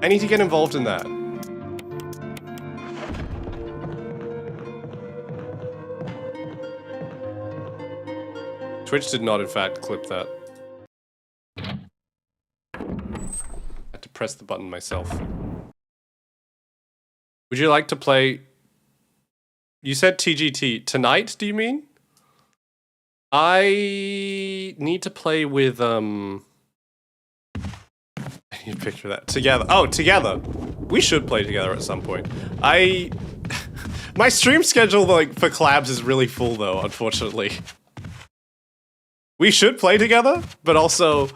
I need to get involved in that. Twitch did not, in fact, clip that. I had to press the button myself. Would you like to play... You said TGT. Tonight, do you mean? I need to play with, I need a picture of that. Together. Oh, together. We should play together at some point. My stream schedule, like, for collabs is really full, though, unfortunately. We should play together, but also,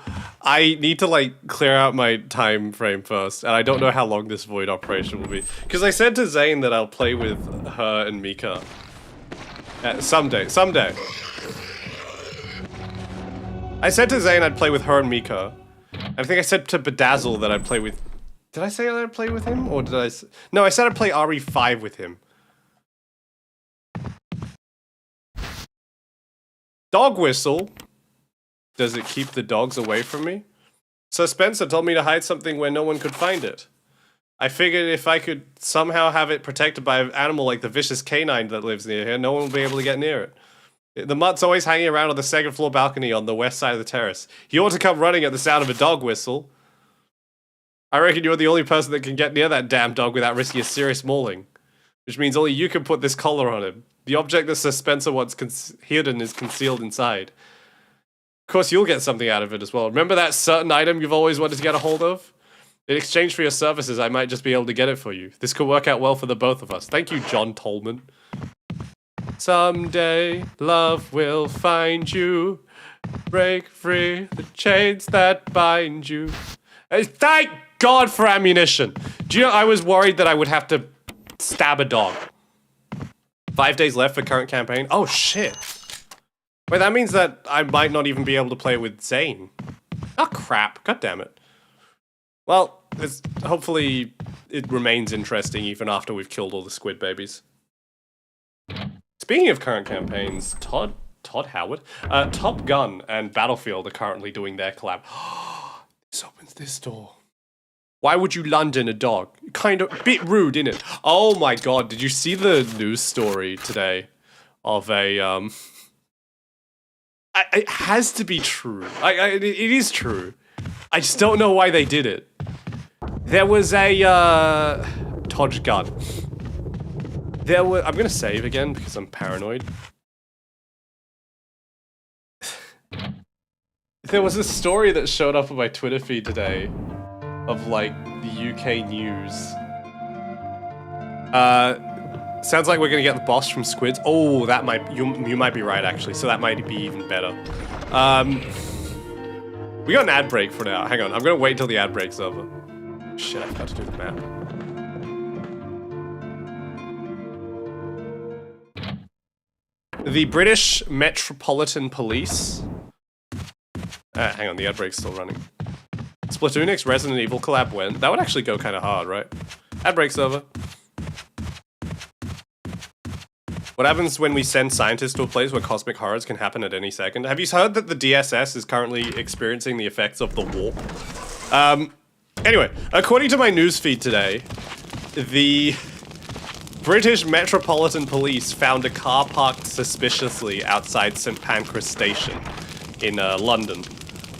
I need to, like, clear out my time frame first, and I don't know how long this void operation will be. Because I said to Zane that I'll play with her and Mika. Someday. I said to Zane I'd play with her and Mika. I think I said to Bedazzle that I'd play with... Did I say that I'd play with him? Or did I... No, I said I'd play RE5 with him. Dog whistle. Does it keep the dogs away from me? So Spencer told me to hide something where no one could find it. I figured if I could somehow have it protected by an animal like the vicious canine that lives near here, no one will be able to get near it. The mutt's always hanging around on the second floor balcony on the west side of the terrace. He ought to come running at the sound of a dog whistle. I reckon you're the only person that can get near that damn dog without risking a serious mauling. Which means only you can put this collar on him. The object that Sir Spencer wants hidden is concealed inside. Of course, you'll get something out of it as well. Remember that certain item you've always wanted to get a hold of? In exchange for your services, I might just be able to get it for you. This could work out well for the both of us. Thank you, John Tolman. Someday, love will find you. Break free the chains that bind you. Thank God for ammunition. Do you know, I was worried that I would have to stab a dog. 5 days left for current campaign. Oh, shit. Wait, that means that I might not even be able to play with Zane. Oh, crap. God damn it. Well, hopefully it remains interesting even after we've killed all the squid babies. Speaking of current campaigns, Todd Howard, Top Gun and Battlefield are currently doing their collab. This opens this door. Why would you London a dog? Kind of bit rude, innit? Oh my god, did you see the news story today of a it has to be true. It is true. I just don't know why they did it. There was a Todd Gun. I'm gonna save again because I'm paranoid. There was a story that showed up on my Twitter feed today of like the UK news. Sounds like we're gonna get the boss from Squids. Oh, that might you might be right actually. So that might be even better. We got an ad break for now. Hang on, I'm gonna wait until the ad break's over. Shit, I forgot to do the map. The British Metropolitan Police. Hang on, the ad break's still running. Splatoon X Resident Evil collab when? That would actually go kind of hard, right? Ad break's over. What happens when we send scientists to a place where cosmic horrors can happen at any second? Have you heard that the DSS is currently experiencing the effects of the warp? Anyway, according to my newsfeed today, the British Metropolitan Police found a car parked suspiciously outside St. Pancras Station in London.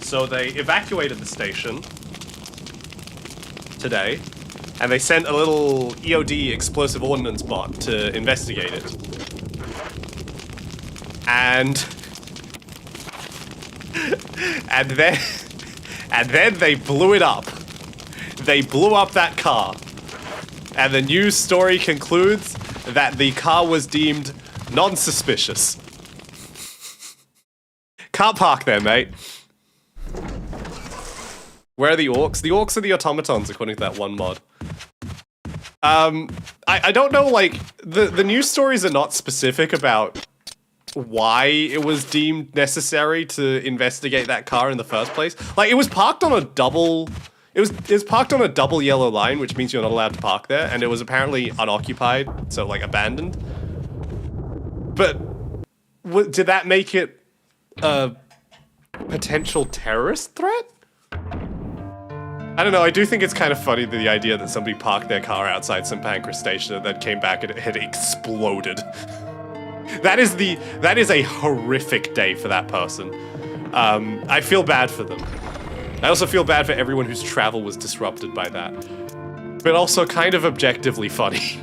So they evacuated the station today, and they sent a little EOD explosive ordnance bot to investigate it. And then they blew it up. They blew up that car. And the news story concludes that the car was deemed non-suspicious. Can't park there, mate. Where are the orcs? The orcs are the automatons, according to that one mod. I don't know, like, the news stories are not specific about why it was deemed necessary to investigate that car in the first place. Like, it was parked on a double... It was parked on a double yellow line, which means you're not allowed to park there, and it was apparently unoccupied, so, like, abandoned. But did that make it a potential terrorist threat? I don't know, I do think it's kind of funny the idea that somebody parked their car outside St. Pancras Station and then came back and it had exploded. That is a horrific day for that person. I feel bad for them. I also feel bad for everyone whose travel was disrupted by that. But also kind of objectively funny.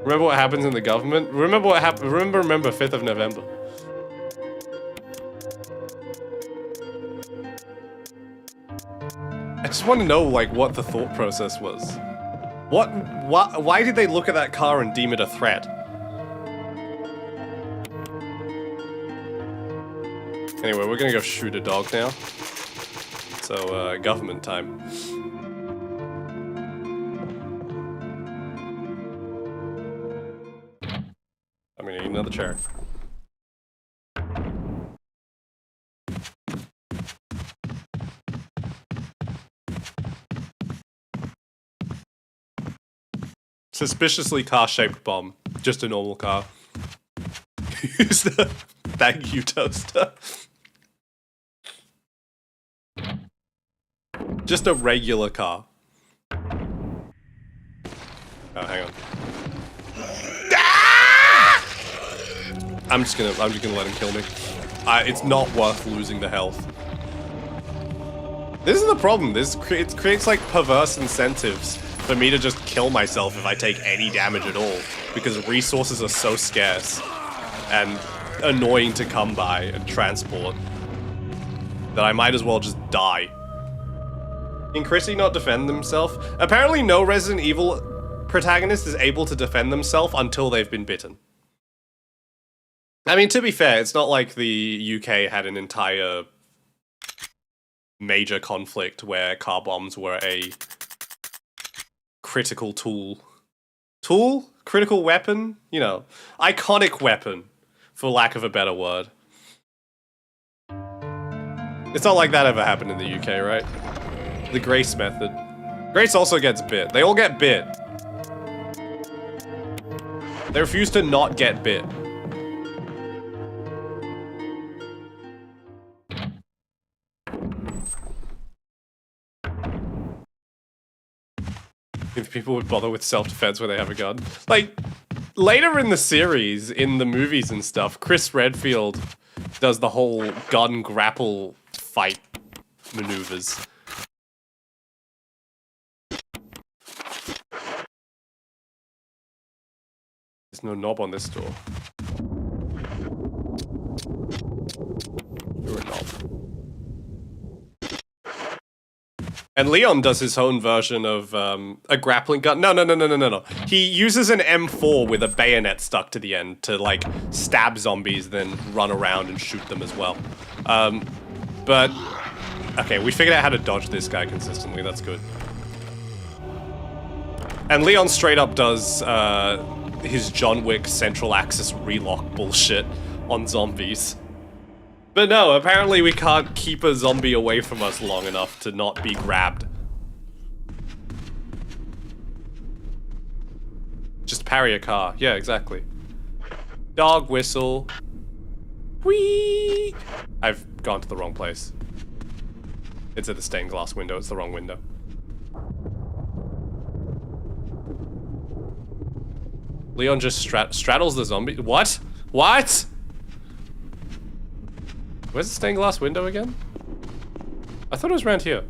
Remember what happens in the government? Remember what happened? Remember 5th of November. I just want to know, like, what the thought process was. Why did they look at that car and deem it a threat? Anyway, we're gonna go shoot a dog now. So, government time. I'm gonna eat another chair. Suspiciously car-shaped bomb. Just a normal car. Use the... Thank you, Toaster. Just a regular car. Oh, hang on. Ah! I'm just gonna let him kill me. It's not worth losing the health. This is the problem. It creates like perverse incentives for me to just kill myself if I take any damage at all, because resources are so scarce and annoying to come by and transport that I might as well just die. Can Chrissy not defend themselves? Apparently no Resident Evil protagonist is able to defend themselves until they've been bitten. I mean, to be fair, it's not like the UK had an entire major conflict where car bombs were a critical tool. Critical weapon? You know, iconic weapon, for lack of a better word. It's not like that ever happened in the UK, right? The Grace method. Grace also gets bit. They all get bit. They refuse to not get bit. If people would bother with self-defense when they have a gun. Like, later in the series, in the movies and stuff, Chris Redfield does the whole gun grapple fight maneuvers. There's no knob on this door. You're a knob. And Leon does his own version of a grappling gun. No. He uses an M4 with a bayonet stuck to the end to, like, stab zombies, then run around and shoot them as well. But, okay, we figured out how to dodge this guy consistently. That's good. And Leon straight up does his John Wick central axis relock bullshit on zombies. But no, apparently we can't keep a zombie away from us long enough to not be grabbed. Just parry a car. Yeah, exactly. Dog whistle. Whee! I've gone to the wrong place. It's at the stained glass window. It's the wrong window. Leon just straddles the zombie. What? What? Where's the stained glass window again? I thought it was around here.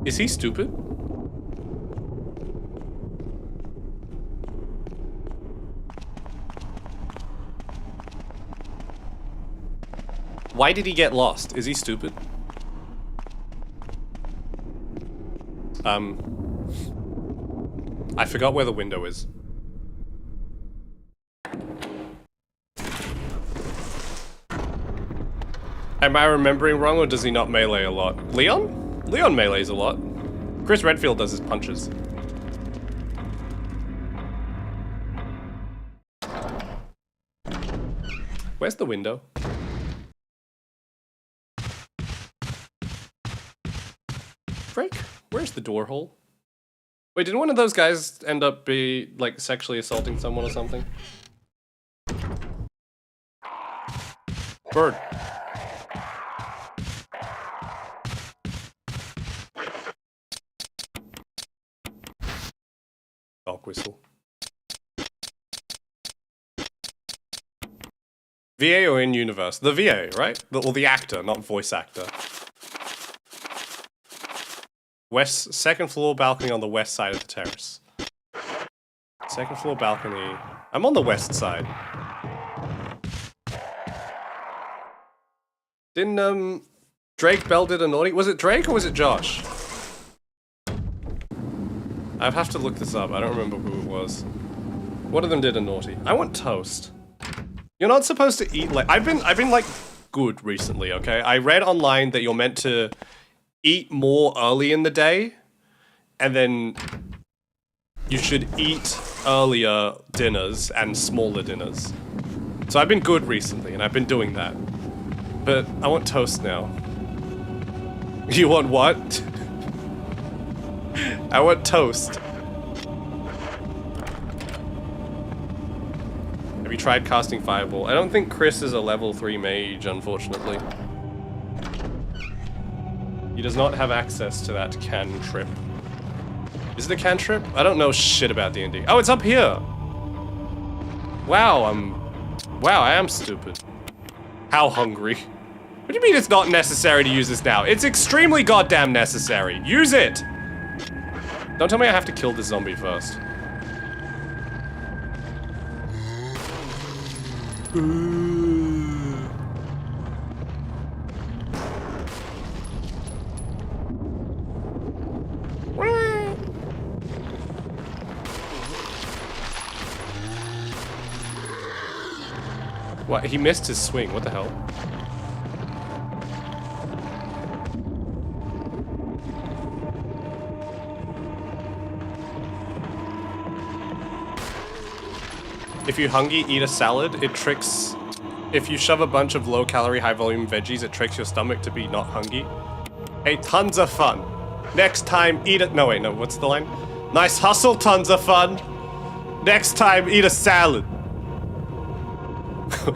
Is he stupid? Why did he get lost? Is he stupid? I forgot where the window is. Am I remembering wrong, or does he not melee a lot? Leon? Leon melees a lot. Chris Redfield does his punches. Where's the window? Frick, where's the door hole? Wait, didn't one of those guys end up like, sexually assaulting someone or something? Bird. Dog whistle. VA or in universe? The VA, right? Or the actor, not voice actor. Second floor balcony on the west side of the terrace. Second floor balcony. I'm on the west side. Didn't, Drake Bell did a naughty? Was it Drake or was it Josh? I'd have to look this up. I don't remember who it was. One of them did a naughty. I want toast. You're not supposed to eat like... I've been like good recently, okay? I read online that you're meant to eat more early in the day, and then you should eat earlier dinners and smaller dinners. So I've been good recently, and I've been doing that. But I want toast now. You want what? I want toast. Have you tried casting Fireball? I don't think Chris is a level 3 mage, unfortunately. He does not have access to that cantrip. Is it a cantrip? I don't know shit about D&D. Oh, it's up here! Wow, wow, I am stupid. How hungry? What do you mean it's not necessary to use this now? It's extremely goddamn necessary. Use it! Don't tell me I have to kill this zombie first. What? He missed his swing. What the hell? If you hungry, eat a salad, it tricks... If you shove a bunch of low-calorie, high-volume veggies, it tricks your stomach to be not hungry. Hey, tons of fun. Next time, eat it... No, wait, no, what's the line? Nice hustle, tons of fun. Next time, eat a salad.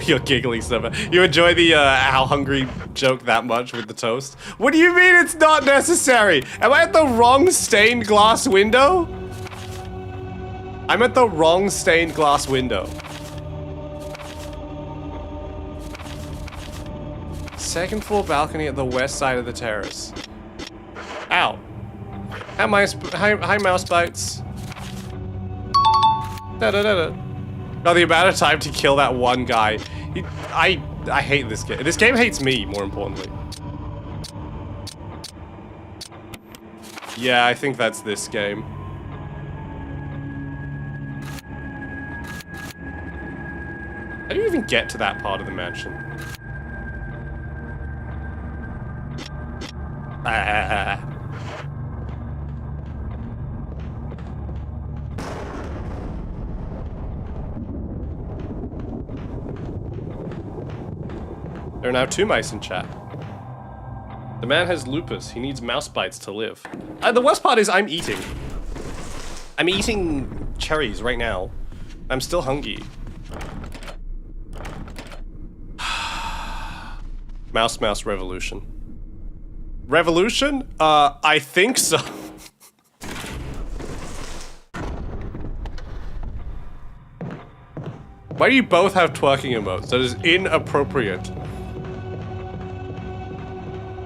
You're giggling so bad. You enjoy the, how hungry joke that much with the toast? What do you mean it's not necessary? Am I at the wrong stained glass window? I'm at the wrong stained glass window. Second floor balcony at the west side of the terrace. Ow. Hi, mouse bites. Da-da-da-da. Oh, the amount of time to kill that one guy. I hate this game. This game hates me, more importantly. Yeah, I think that's this game. How do you even get to that part of the mansion? There are now 2 mice in chat. The man has lupus. He needs mouse bites to live. The worst part is I'm eating. I'm eating cherries right now. I'm still hungry. Mouse revolution. Revolution? I think so. Why do you both have twerking emotes? That is inappropriate.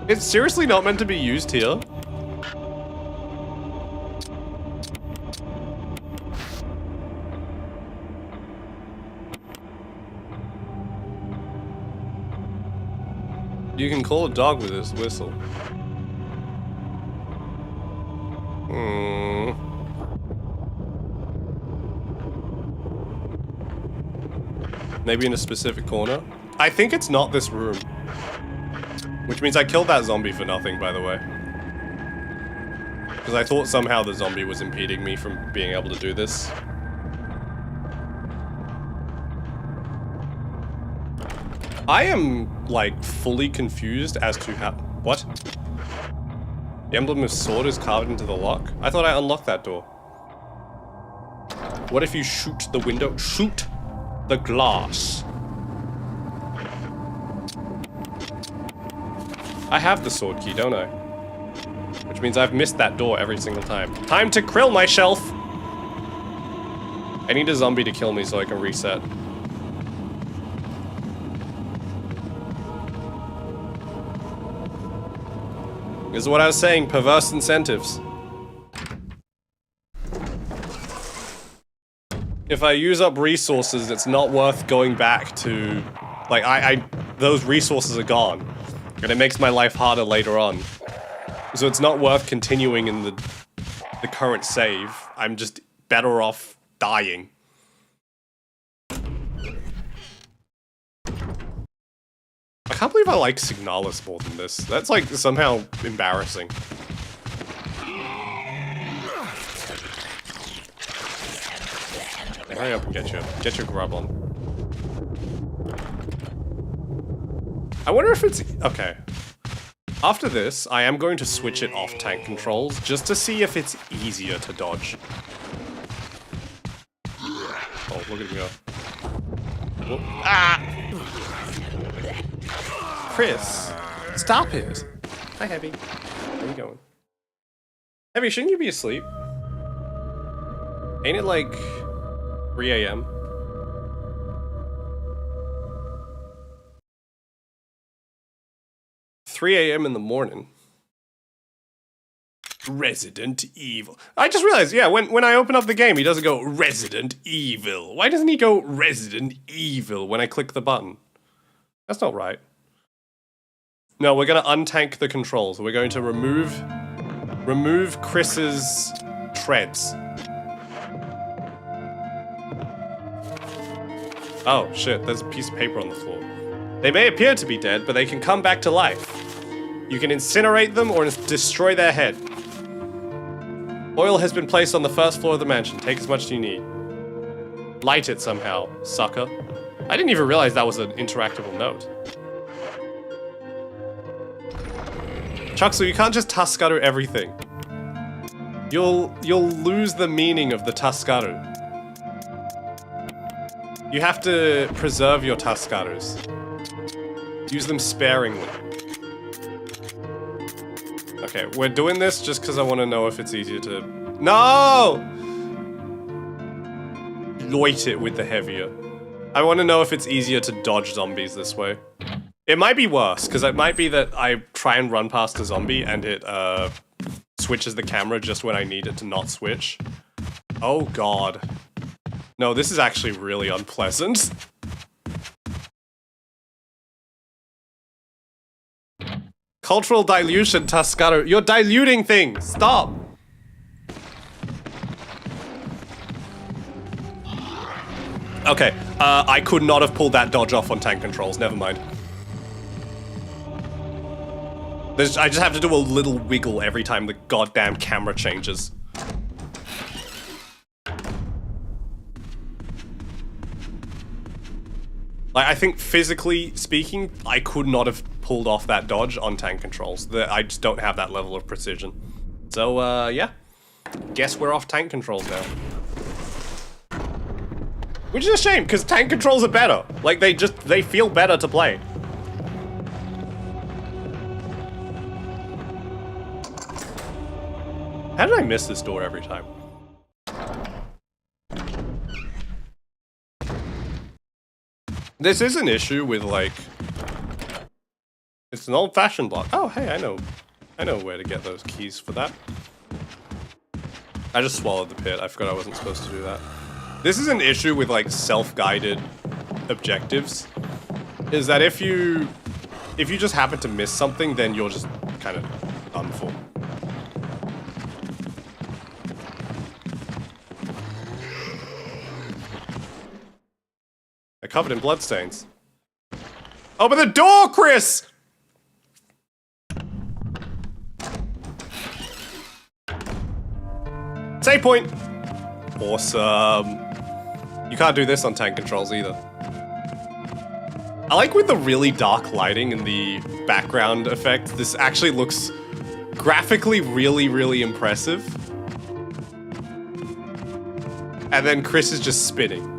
It's seriously not meant to be used here. You can call a dog with this whistle. Maybe in a specific corner? I think it's not this room. Which means I killed that zombie for nothing, by the way. Because I thought somehow the zombie was impeding me from being able to do this. I am, like, fully confused as to how... What? The emblem of sword is carved into the lock? I thought I unlocked that door. What if you shoot the window? Shoot the glass. I have the sword key, don't I? Which means I've missed that door every single time. Time to krill my shelf! I need a zombie to kill me so I can reset. This is what I was saying, perverse incentives. If I use up resources, it's not worth going back to... Like, those resources are gone. And it makes my life harder later on. So it's not worth continuing in the current save. I'm just better off dying. I can't believe I like Signalis more than this. That's like somehow embarrassing. Hurry up and get your grub on. I wonder if it's... Okay. After this, I am going to switch it off tank controls, just to see if it's easier to dodge. Oh, look at him go. Whoop. Ah! Chris! Stop it! Hi, Heavy. Where are you going? Heavy, shouldn't you be asleep? Ain't it like 3 AM? in the morning. Resident Evil. I just realized, yeah, when I open up the game, he doesn't go Resident Evil. Why doesn't he go Resident Evil when I click the button? That's not right. No, we're gonna untank the controls. We're going to remove Chris's treads. Oh, shit, there's a piece of paper on the floor. They may appear to be dead, but they can come back to life. You can incinerate them or destroy their head. Oil has been placed on the first floor of the mansion. Take as much as you need. Light it somehow, sucker. I didn't even realize that was an interactable note. Chuxel, you can't just Tuskaru everything. You'll lose the meaning of the Tuskaru. You have to preserve your Tuskarus. Use them sparingly. Okay, we're doing this just because I want to know if it's easier to... No! Loit it with the heavier. I want to know if it's easier to dodge zombies this way. It might be worse, because it might be that I try and run past a zombie and it switches the camera just when I need it to not switch. Oh god. No, this is actually really unpleasant. Cultural dilution, Tuskaru. You're diluting things! Stop! Okay, I could not have pulled that dodge off on tank controls, never mind. I just have to do a little wiggle every time the goddamn camera changes. Like, I think physically speaking, I could not have pulled off that dodge on tank controls. I just don't have that level of precision. So, yeah. Guess we're off tank controls now. Which is a shame, because tank controls are better. Like, they feel better to play. How did I miss this door every time? This is an issue with, like... It's an old-fashioned block. Oh, hey, I know where to get those keys for that. I just swallowed the pit. I forgot I wasn't supposed to do that. This is an issue with, like, self-guided objectives. Is that if you just happen to miss something, then you're just kind of done for. They're covered in bloodstains. Open the door, Chris! Save point! Awesome. You can't do this on tank controls either. I like with the really dark lighting and the background effect, this actually looks graphically really, really impressive. And then Chris is just spinning.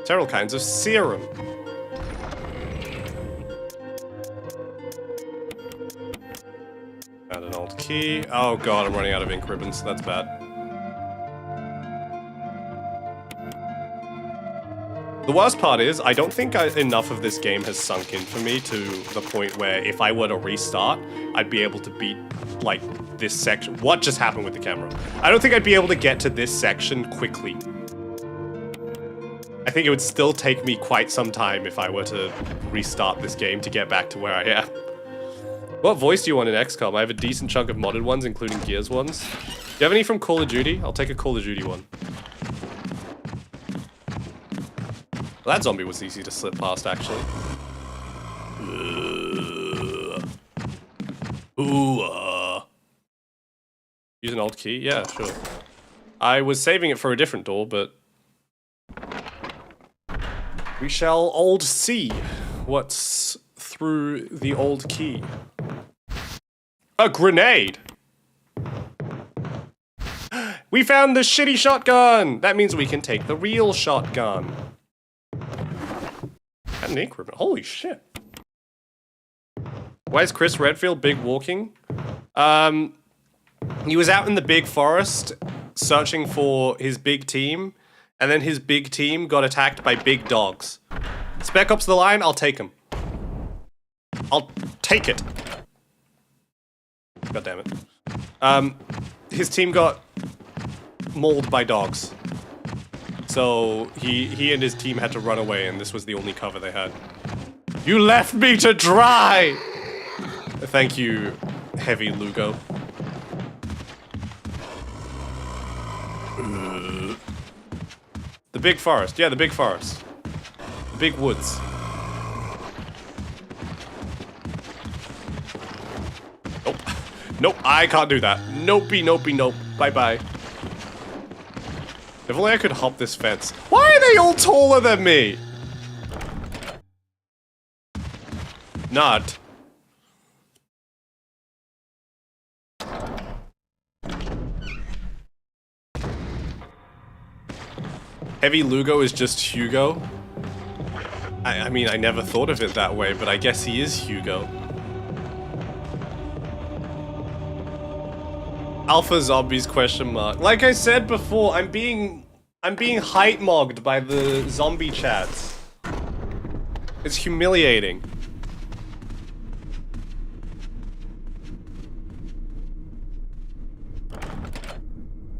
Several kinds of serum. Found an old key. Oh god, I'm running out of ink ribbons. That's bad. The worst part is, I don't think enough of this game has sunk in for me to the point where if I were to restart, I'd be able to beat, like, this section. What just happened with the camera? I don't think I'd be able to get to this section quickly. I think it would still take me quite some time if I were to restart this game to get back to where I am. What voice do you want in XCOM? I have a decent chunk of modded ones, including Gears ones. Do you have any from Call of Duty? I'll take a Call of Duty one. Well, that zombie was easy to slip past, actually. Use an alt key? Yeah, sure. I was saving it for a different door, but... we shall old see what's through the old key. A grenade! We found the shitty shotgun! That means we can take the real shotgun. And an ink ribbon. Holy shit. Why is Chris Redfield big walking? He was out in the big forest searching for his big team, and then his big team got attacked by big dogs. Spec Ops the line, I'll take him. I'll take it. God damn it. His team got mauled by dogs. So he and his team had to run away, and this was the only cover they had. You left me to dry! Thank you, Heavy Lugo. The big forest. Yeah, the big forest. The big woods. Nope. Nope, I can't do that. Nopey, nopey, nope. Bye-bye. If only I could hop this fence. Why are they all taller than me? Not. Heavy Lugo is just Hugo? I mean, I never thought of it that way, but I guess he is Hugo. Alpha Zombies question mark. Like I said before, I'm being height mogged by the zombie chats. It's humiliating.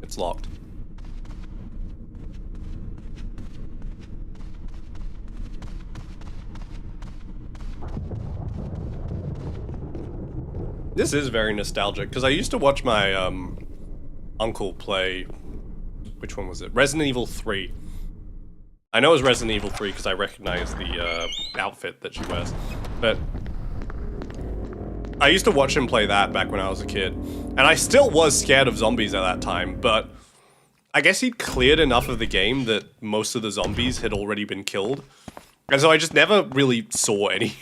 It's locked. This is very nostalgic, because I used to watch my uncle play... which one was it? Resident Evil 3. I know it was Resident Evil 3 because I recognize the outfit that she wears. But I used to watch him play that back when I was a kid. And I still was scared of zombies at that time, but I guess he'd cleared enough of the game that most of the zombies had already been killed. And so I just never really saw any.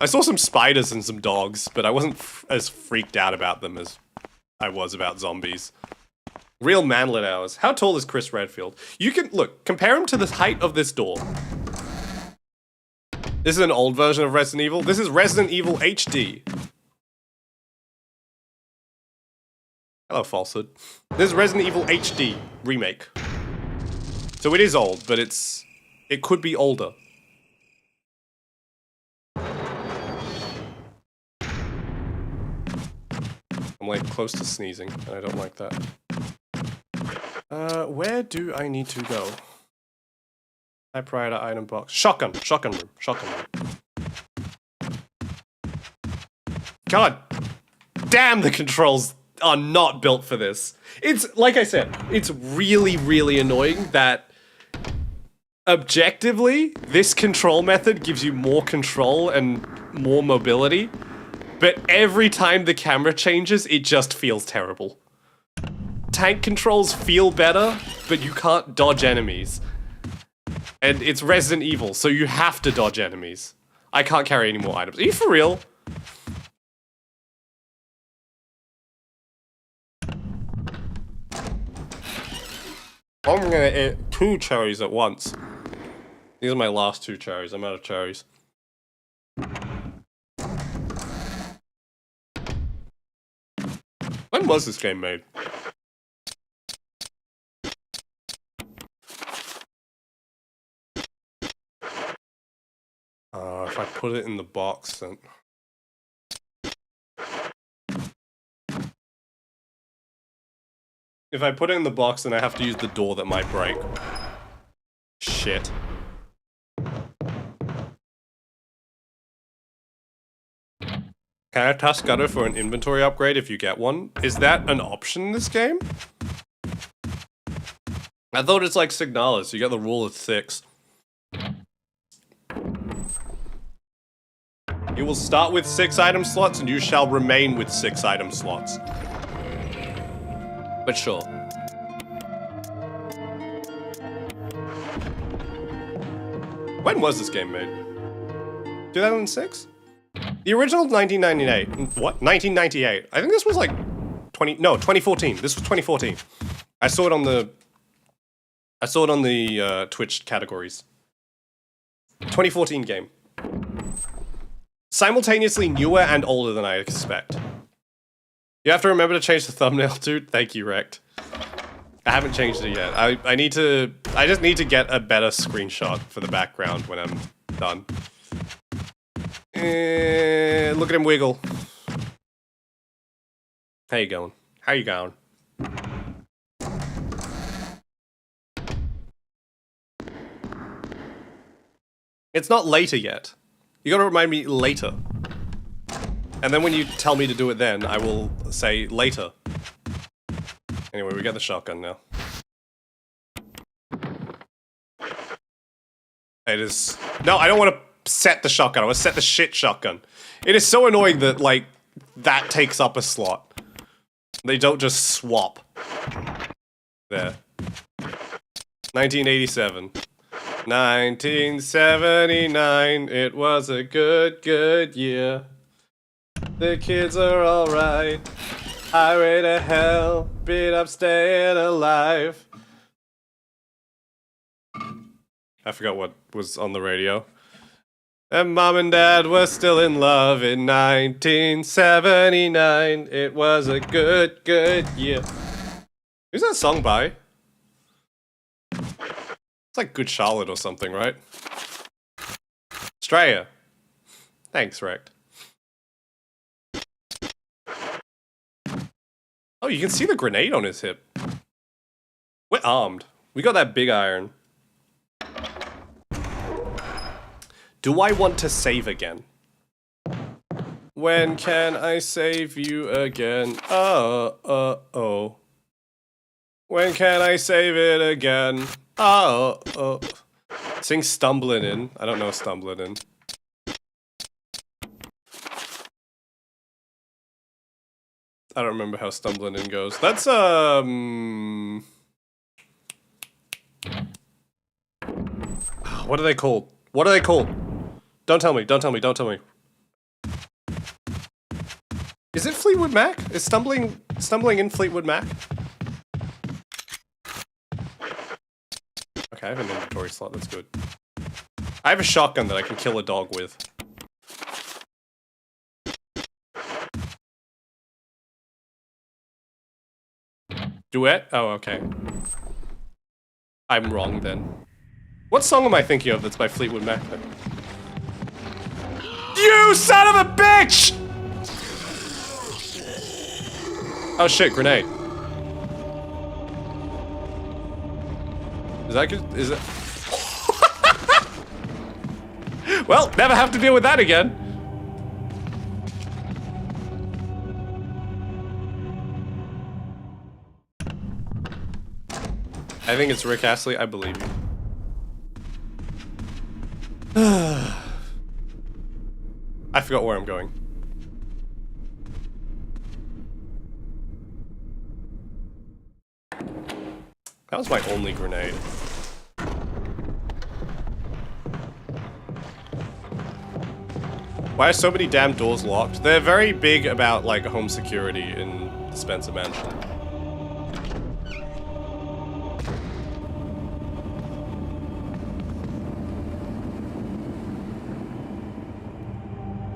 I saw some spiders and some dogs, but I wasn't as freaked out about them as I was about zombies. Real manlet hours. How tall is Chris Redfield? You can, look, compare him to the height of this door. This is an old version of Resident Evil. This is Resident Evil HD. Hello, falsehood. This is Resident Evil HD remake. So it is old, but it could be older. I'm like close to sneezing, and I don't like that. Where do I need to go? Typewriter item box. Shotgun room. God damn, the controls are not built for this. It's, like I said, it's really, really annoying that objectively, this control method gives you more control and more mobility, but every time the camera changes, it just feels terrible. Tank controls feel better, but you can't dodge enemies. And it's Resident Evil, so you have to dodge enemies. I can't carry any more items. Are you for real? I'm gonna eat 2 cherries at once. These are my last 2 cherries. I'm out of cherries. When was this game made? if I put it in the box, then... If I put it in the box, then I have to use the door that might break. Shit. Can I task Gutter for an inventory upgrade if you get one? Is that an option in this game? I thought it's like Signalis, you get the rule of 6. You will start with 6 item slots and you shall remain with 6 item slots. But sure. When was this game made? 2006? The original 1998. What? 1998. I think this was like 2014. This was 2014. I saw it on the Twitch categories. 2014 game. Simultaneously newer and older than I expect. You have to remember to change the thumbnail, dude. Thank you, Rect. I haven't changed it yet. I just need to get a better screenshot for the background when I'm done. Look at him wiggle. How you going? How you going? It's not later yet. You gotta remind me later. And then when you tell me to do it then, I will say later. Anyway, we got the shotgun now. It is... No, I don't want to set the shotgun. I want to set the shit shotgun. It is so annoying that, like, that takes up a slot. They don't just swap. There. 1987. 1979. It was a good year. The kids are alright. Highway to hell. Beat up staying alive. I forgot what was on the radio. And mom and dad were still in love in 1979. It was a good year. Who's that song by? It's like Good Charlotte or something, right? Straya. Thanks, Rect. Oh, you can see the grenade on his hip. We're armed. We got that big iron. Do I want to save again? When can I save you again? Oh. When can I save it again? Oh. Sing Stumbling In. I don't know Stumbling In. I don't remember how Stumbling In goes. That's, What are they called? What are they called? Don't tell me. Is it Fleetwood Mac? Is Stumbling In Fleetwood Mac? Okay, I have an inventory slot, that's good. I have a shotgun that I can kill a dog with. Duet? Oh, okay. I'm wrong then. What song am I thinking of that's by Fleetwood Mac then? You son of a bitch! Oh shit, grenade. Is that good? Is it? Well, never have to deal with that again. I think it's Rick Astley. I believe you. I forgot where I'm going. That was my only grenade. Why are so many damn doors locked? They're very big about, like, home security in the Spencer Mansion.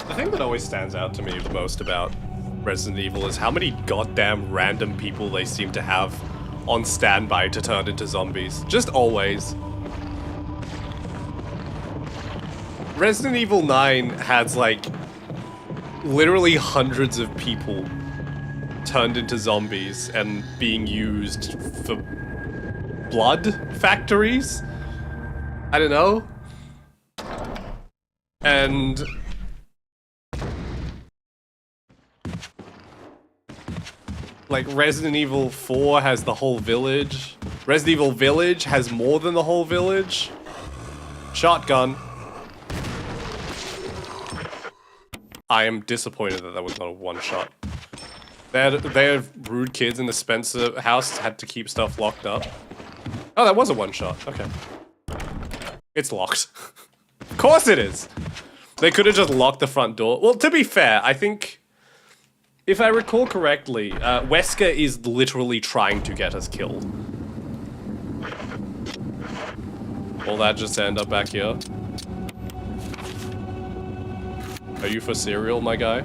The thing that always stands out to me the most about Resident Evil is how many goddamn random people they seem to have on standby to turn into zombies. Just always. Resident Evil 9 has like literally hundreds of people turned into zombies and being used for blood factories. I don't know. And like Resident Evil 4 has the whole village. Resident Evil Village has more than the whole village. Shotgun. I am disappointed that was not a one-shot. They had rude kids in the Spencer house, had to keep stuff locked up. Oh, that was a one-shot. Okay. It's locked. Of course it is! They could have just locked the front door. Well, to be fair, I think... If I recall correctly, Wesker is literally trying to get us killed. Will that just end up back here? Are you for cereal, my guy?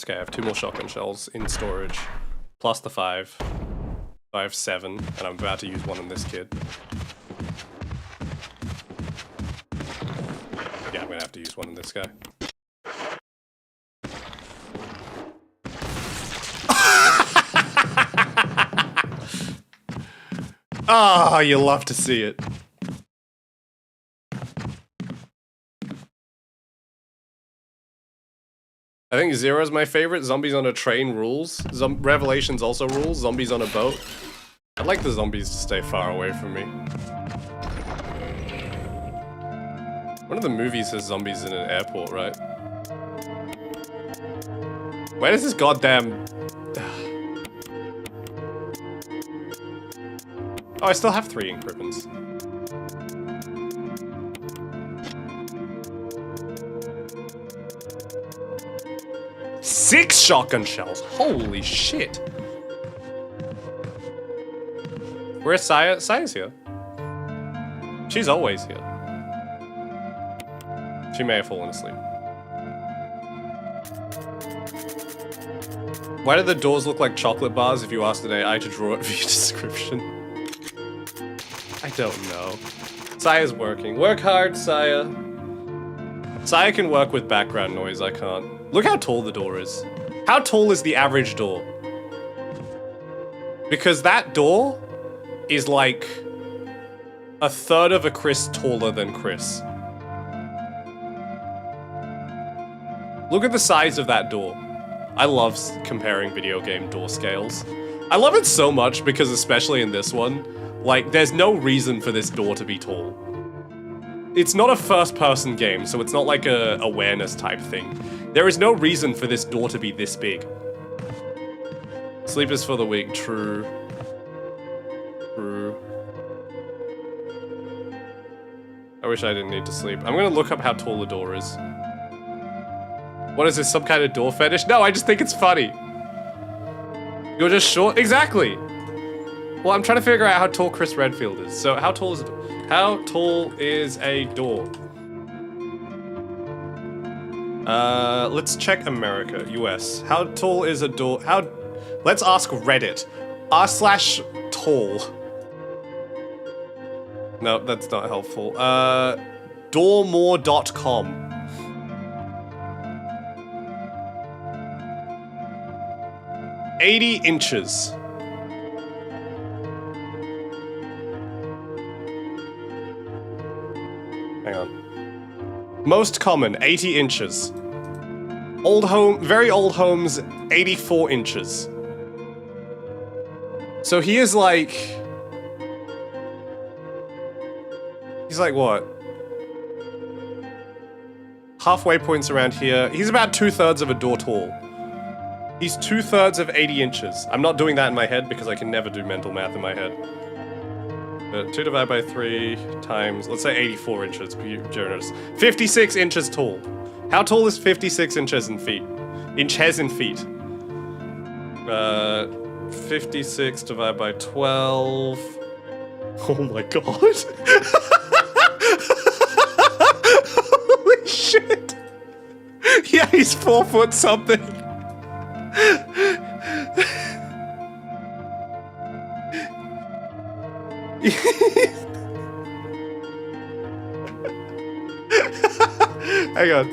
Okay, I have 2 more shotgun shells in storage. Plus the 5. I have 7, and I'm about to use one on this kid. Yeah, I'm gonna have to use one on this guy. Ah, you love to see it. I think Zero's my favorite. Zombies on a train rules. Revelations also rules. Zombies on a boat. I'd like the zombies to stay far away from me. One of the movies has zombies in an airport, right? Where does this goddamn... Oh, I still have 3 ink ribbons. Six shotgun shells! Holy shit! Where's Saya? Saya's here. She's always here. She may have fallen asleep. Why do the doors look like chocolate bars if you asked an AI to draw it via description? I don't know. Saya's working. Work hard, Saya. Saya can work with background noise, I can't. Look how tall the door is. How tall is the average door? Because that door is like a third of a Chris taller than Chris. Look at the size of that door. I love comparing video game door scales. I love it so much because especially in this one, like, there's no reason for this door to be tall. It's not a first-person game, so it's not like a awareness type thing. There is no reason for this door to be this big. Sleep is for the weak, true. True. I wish I didn't need to sleep. I'm gonna look up how tall the door is. What is this, some kind of door fetish? No, I just think it's funny. You're just short? Exactly! Well, I'm trying to figure out how tall Chris Redfield is. So, how tall is it? How tall is a door? Let's check America, US. How tall is a door? Let's ask Reddit. r/tall. No, that's not helpful. Doormore.com. 80 inches. Hang on. Most common, 80 inches. Very old homes, 84 inches. So he is like... He's like what? Halfway points around here. He's about 2/3 of a door tall. He's 2/3 of 80 inches. I'm not doing that in my head because I can never do mental math in my head. 2 divided by 3 times, let's say 84 inches, be generous. 56 inches tall. How tall is 56 inches in feet? Inches in feet. 56 divided by 12. Oh my god. Holy shit. Yeah, he's 4 foot something. Hang on.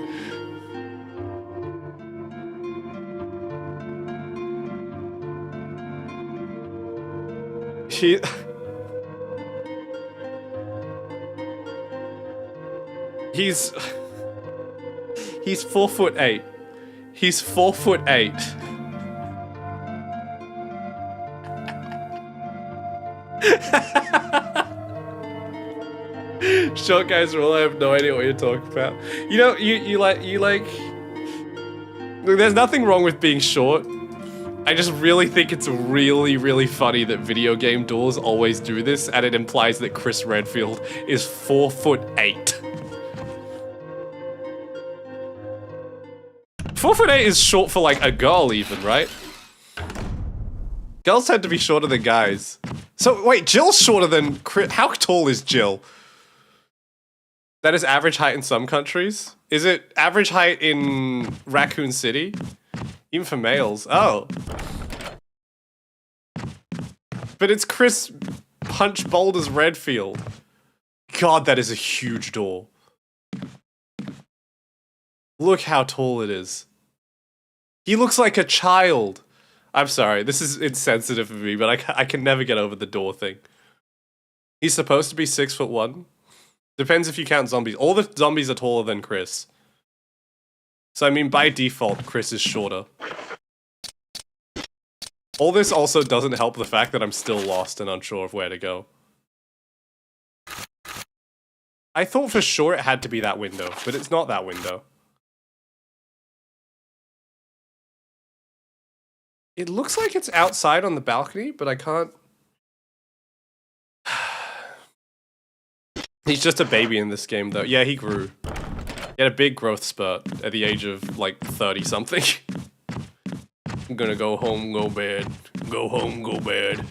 He's 4'8". He's 4'8". Short guys rule, I have no idea what you're talking about. You know, you like look, there's nothing wrong with being short. I just really think it's really funny that video game doors always do this, and it implies that Chris Redfield is 4'8". 4'8" is short for like a girl even, right? Girls tend to be shorter than guys. So wait, Jill's shorter than Chris. How tall is Jill? That is average height in some countries? Is it average height in Raccoon City? Even for males. Oh. But it's Chris Punch Boulders Redfield. God, that is a huge door. Look how tall it is. He looks like a child. I'm sorry, this is insensitive for me, but I can never get over the door thing. He's supposed to be 6'1". Depends if you count zombies. All the zombies are taller than Chris. So I mean, by default, Chris is shorter. All this also doesn't help the fact that I'm still lost and unsure of where to go. I thought for sure it had to be that window, but it's not that window. It looks like it's outside on the balcony, but I can't... He's just a baby in this game, though. Yeah, he grew. He had a big growth spurt at the age of, like, 30-something. I'm gonna go home, go bed. Go home, go bed.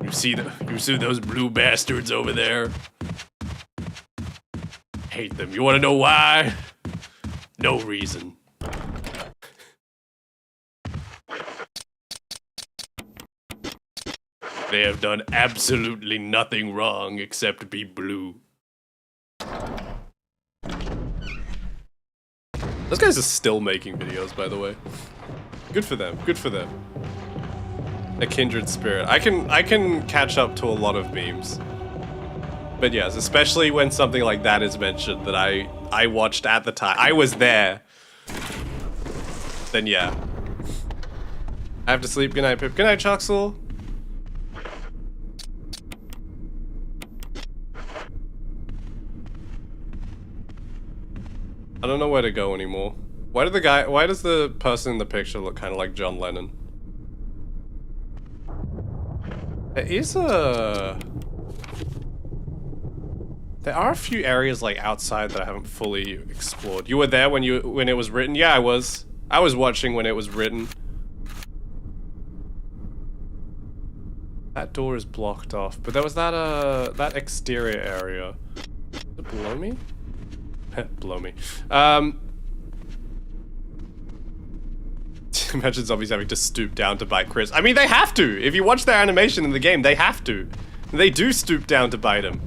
You see those blue bastards over there? Hate them. You wanna know why? No reason. They have done absolutely nothing wrong except be blue. Those guys are still making videos, by the way. Good for them. Good for them. A kindred spirit. I can catch up to a lot of memes. But yes, especially when something like that is mentioned that I watched at the time. I was there. Then yeah. I have to sleep. Good night, Pip. Good night, Chuxel. I don't know where to go anymore. Why does the person in the picture look kind of like John Lennon? There are a few areas like outside that I haven't fully explored. You were there when it was written? Yeah, I was. I was watching when it was written. That door is blocked off, but there was that exterior area. Is it below me? Blow me. Imagine zombies having to stoop down to bite Chris. I mean, they have to! If you watch their animation in the game, they have to. They do stoop down to bite him.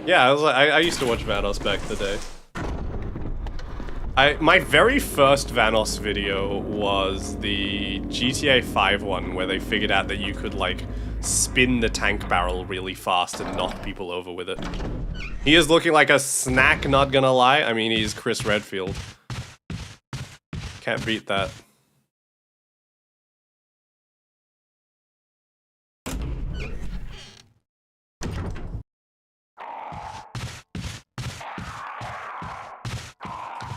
Yeah, I used to watch Vanos back in the day. My very first Vanos video was the GTA 5 one, where they figured out that you could, like, spin the tank barrel really fast and knock people over with it. He is looking like a snack, not gonna lie. I mean, he's Chris Redfield. Can't beat that.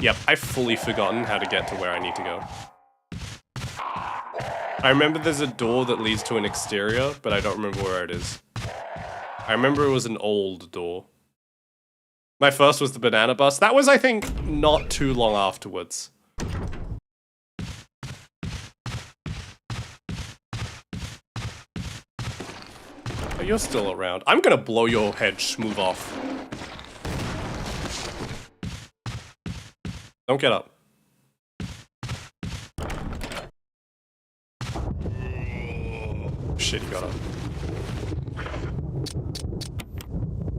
Yep, I've fully forgotten how to get to where I need to go. I remember there's a door that leads to an exterior, but I don't remember where it is. I remember it was an old door. My first was the banana bus. That was, I think, not too long afterwards. Oh, you're still around. I'm gonna blow your head smooth off. Don't get up. Shit, you got up.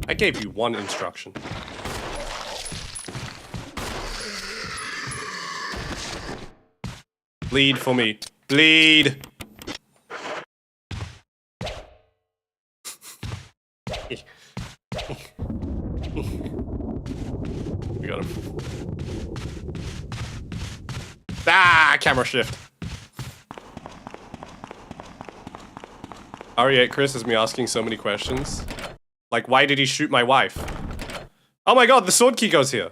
I gave you one instruction. Bleed for me. Bleed! We got him. Ah! Camera shift. RE8 Chris is me asking so many questions. Like, why did he shoot my wife? Oh my god, the sword key goes here.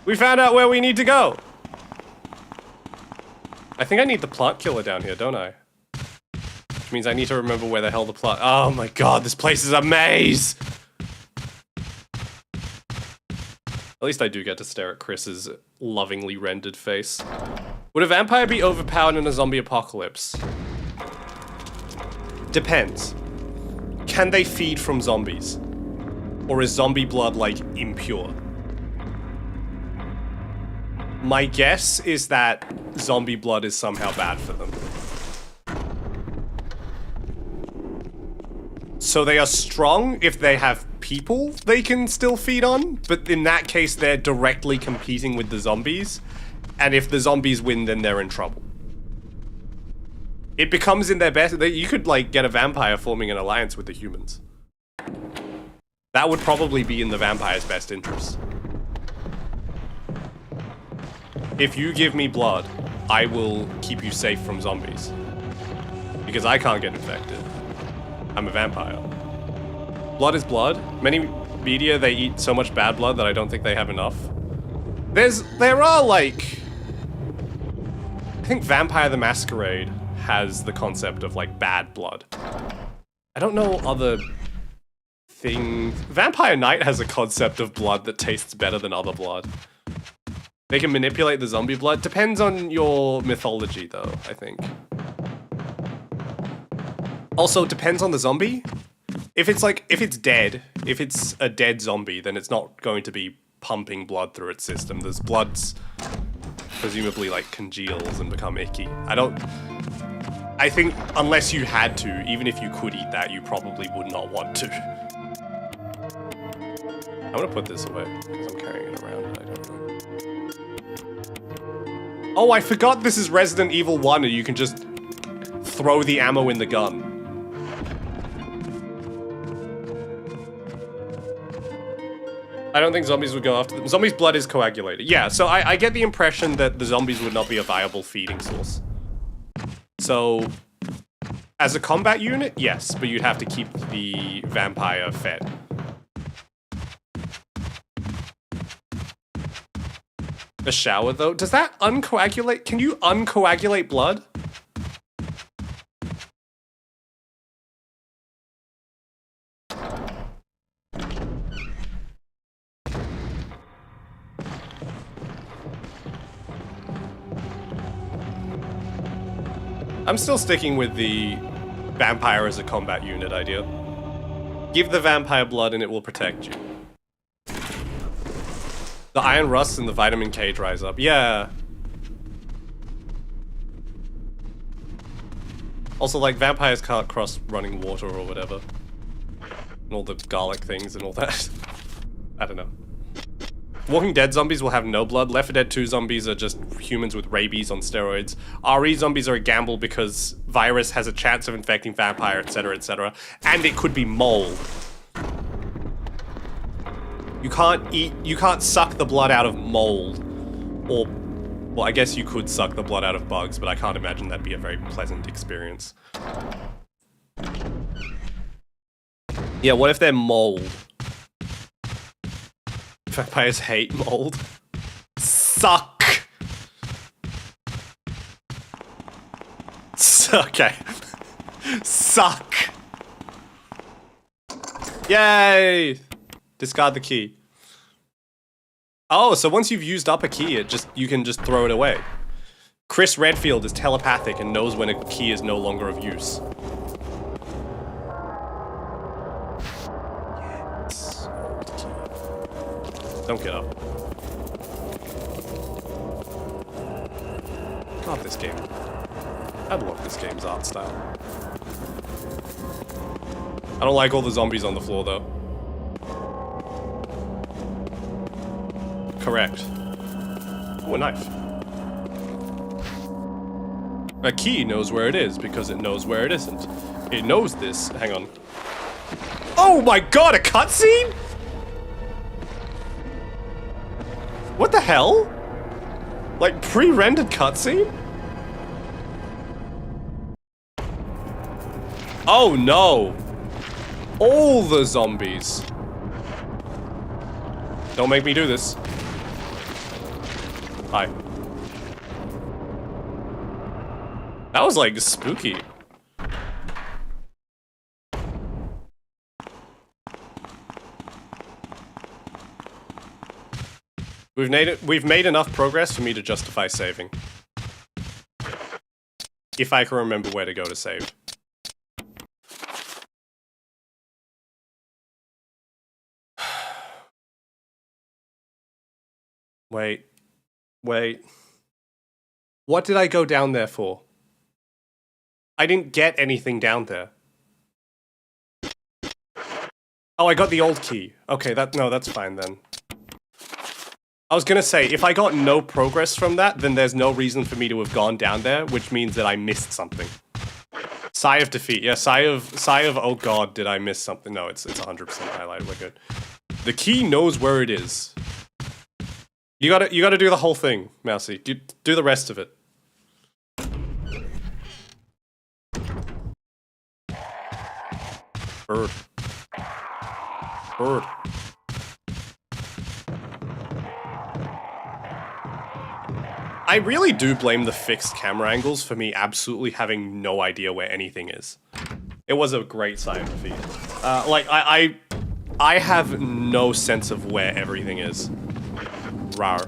We found out where we need to go. I think I need the plant killer down here, don't I? Which means I need to remember where the hell the plant... Oh my god, this place is a maze! At least I do get to stare at Chris's lovingly rendered face. Would a vampire be overpowered in a zombie apocalypse? Depends. Can they feed from zombies? Or is zombie blood, like, impure? My guess is that zombie blood is somehow bad for them. So they are strong if they have people they can still feed on, but in that case they're directly competing with the zombies, and if the zombies win then they're in trouble. It becomes in their best... You could, like, get a vampire forming an alliance with the humans. That would probably be in the vampire's best interest. If you give me blood, I will keep you safe from zombies. Because I can't get infected. I'm a vampire. Blood is blood. Many media, they eat so much bad blood that I don't think they have enough. There are, like... I think Vampire the Masquerade has the concept of, like, bad blood. I don't know other things. Vampire Knight has a concept of blood that tastes better than other blood. They can manipulate the zombie blood. Depends on your mythology, though, I think. Also, depends on the zombie. If it's dead, if it's a dead zombie, then it's not going to be pumping blood through its system. There's blood's presumably, like, congeals and become icky. I think unless you had to, even if you could eat that, you probably would not want to. I'm gonna put this away, because I'm carrying it around and I don't know. Oh, I forgot this is Resident Evil 1 and you can just throw the ammo in the gun. I don't think zombies would go after them. Zombies' blood is coagulated. Yeah, so I get the impression that the zombies would not be a viable feeding source. So, as a combat unit, yes, but you'd have to keep the vampire fed. A shower, though? Does that uncoagulate? Can you uncoagulate blood? I'm still sticking with the vampire as a combat unit idea. Give the vampire blood and it will protect you. The iron rusts and the vitamin K dries up. Yeah. Also, like, vampires can't cross running water or whatever. And all the garlic things and all that. I don't know. Walking Dead zombies will have no blood. Left 4 Dead 2 zombies are just humans with rabies on steroids. RE zombies are a gamble because virus has a chance of infecting vampire, etc., etc. And it could be mold. You can't suck the blood out of mold. Or, well, I guess you could suck the blood out of bugs, but I can't imagine that'd be a very pleasant experience. Yeah, what if they're mold? Vampires hate mold. Suck! Okay. Suck! Yay! Discard the key. Oh, so once you've used up a key, you can just throw it away. Chris Redfield is telepathic and knows when a key is no longer of use. Yes. Don't get up. this game. I love this game's art style. I don't like all the zombies on the floor, though. Correct. Ooh, a knife. A key knows where it is because it knows where it isn't. It knows this. Hang on. Oh my god, a cutscene? What the hell? Like pre-rendered cutscene? Oh no! All the zombies. Don't make me do this. Hi. That was like spooky. We've made enough progress for me to justify saving. If I can remember where to go to save. Wait. Wait. What did I go down there for? I didn't get anything down there. Oh, I got the old key. Okay, that's fine then. I was gonna say, if I got no progress from that, then there's no reason for me to have gone down there, which means that I missed something. Sigh of defeat. Yeah, sigh of, oh god, did I miss something? No, it's 100% highlighted, we're good. The key knows where it is. You gotta do the whole thing, Mousy. Do the rest of it. Bird. Bird. I really do blame the fixed camera angles for me absolutely having no idea where anything is. It was a great sign of defeat. Like, I have no sense of where everything is. Rar.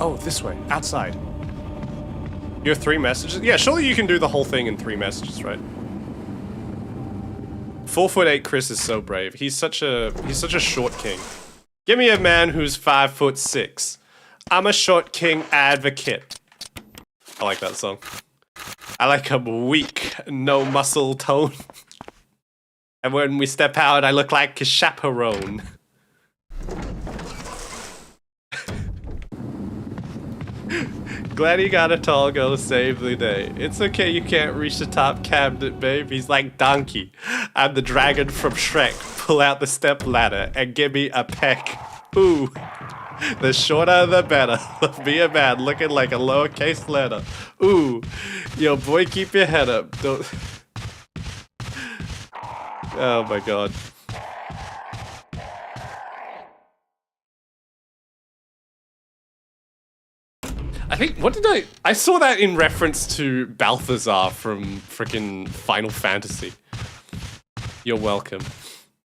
Oh, this way. Outside. You have 3 messages? Yeah, surely you can do the whole thing in 3 messages, right? 4'8" Chris is so brave. He's such a short king. Give me a man who's 5'6". I'm a short king advocate. I like that song. I like him weak, no muscle tone. And when we step out, I look like a chaperone. Glad he got a tall girl to save the day. It's okay, you can't reach the top cabinet, babe. He's like Donkey. I'm the dragon from Shrek. Pull out the step ladder and give me a peck. Ooh. The shorter the better. Be a man looking like a lowercase letter. Ooh. Yo, boy, keep your head up. Don't... Oh my god. I think, what did I saw that in reference to Balthazar from frickin' Final Fantasy. You're welcome.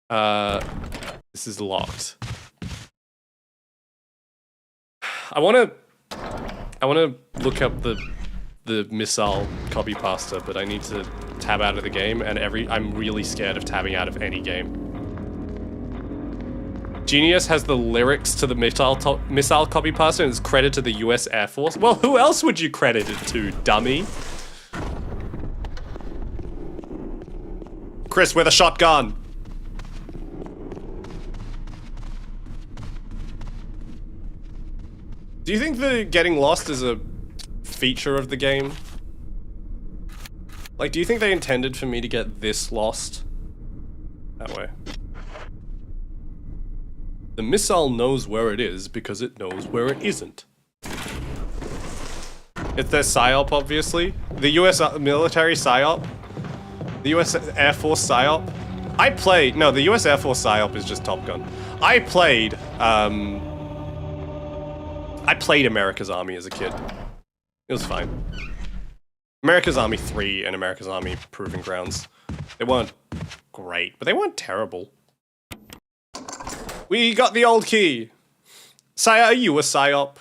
This is locked. I wanna look up the missile copy pasta, but I need to tab out of the game, and I'm really scared of tabbing out of any game. Genius has the lyrics to the missile copy pasta and is credited to the US Air Force. Well, who else would you credit it to, dummy? Chris with a shotgun. Do you think that getting lost is a feature of the game? Like, do you think they intended for me to get this lost? That way. The missile knows where it is because it knows where it isn't. It's their PSYOP, obviously. The US military PSYOP. The US Air Force PSYOP. No, the US Air Force PSYOP is just Top Gun. I played America's Army as a kid. It was fine. America's Army 3 and America's Army Proving Grounds. They weren't great, but they weren't terrible. We got the old key. Sire, are you a PSYOP?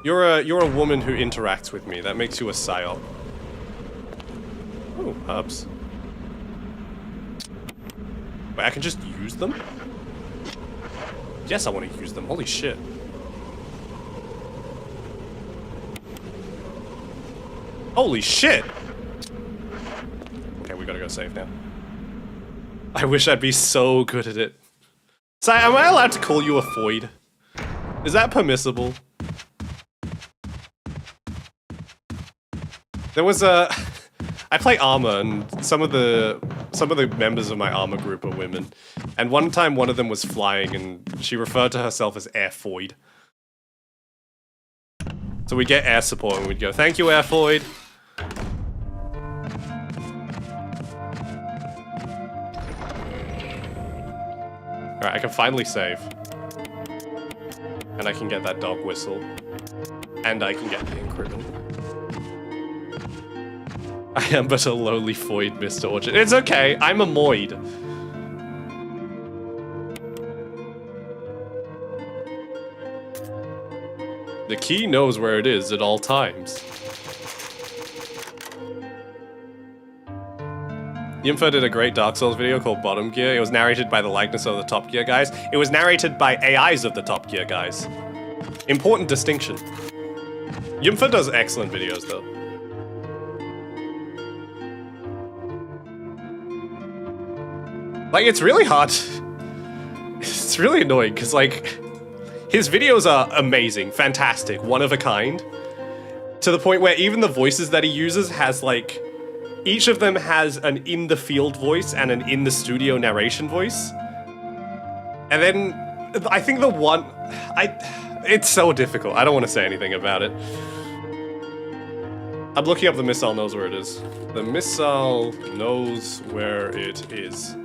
You're a woman who interacts with me. That makes you a PSYOP. Oh, herbs. Wait, I can just use them? Yes, I want to use them. Holy shit. Holy shit! Okay, we gotta go save now. I wish I'd be so good at it. So, am I allowed to call you a foid? Is that permissible? There was a... I play armor, and some of the members of my armor group are women. And one time one of them was flying, and she referred to herself as Air Foid. So we'd get air support, and we'd go, "Thank you, Air Foid." Alright, I can finally save. And I can get that dog whistle. And I can get the incredible. I am but a lowly foid, Mr. Orchard. It's okay, I'm a moid. The key knows where it is at all times. Yimfa did a great Dark Souls video called Bottom Gear. It was narrated by the likeness of the Top Gear guys. It was narrated by AIs of the Top Gear guys. Important distinction. Yimfa does excellent videos though. Like, it's really hard. It's really annoying, because, like, his videos are amazing, fantastic, one of a kind. To the point where even the voices that he uses has, like, each of them has an in-the-field voice and an in-the-studio narration voice. And then, I think the one... It's so difficult, I don't want to say anything about it. I'm looking up the missile knows where it is. The missile knows where it is.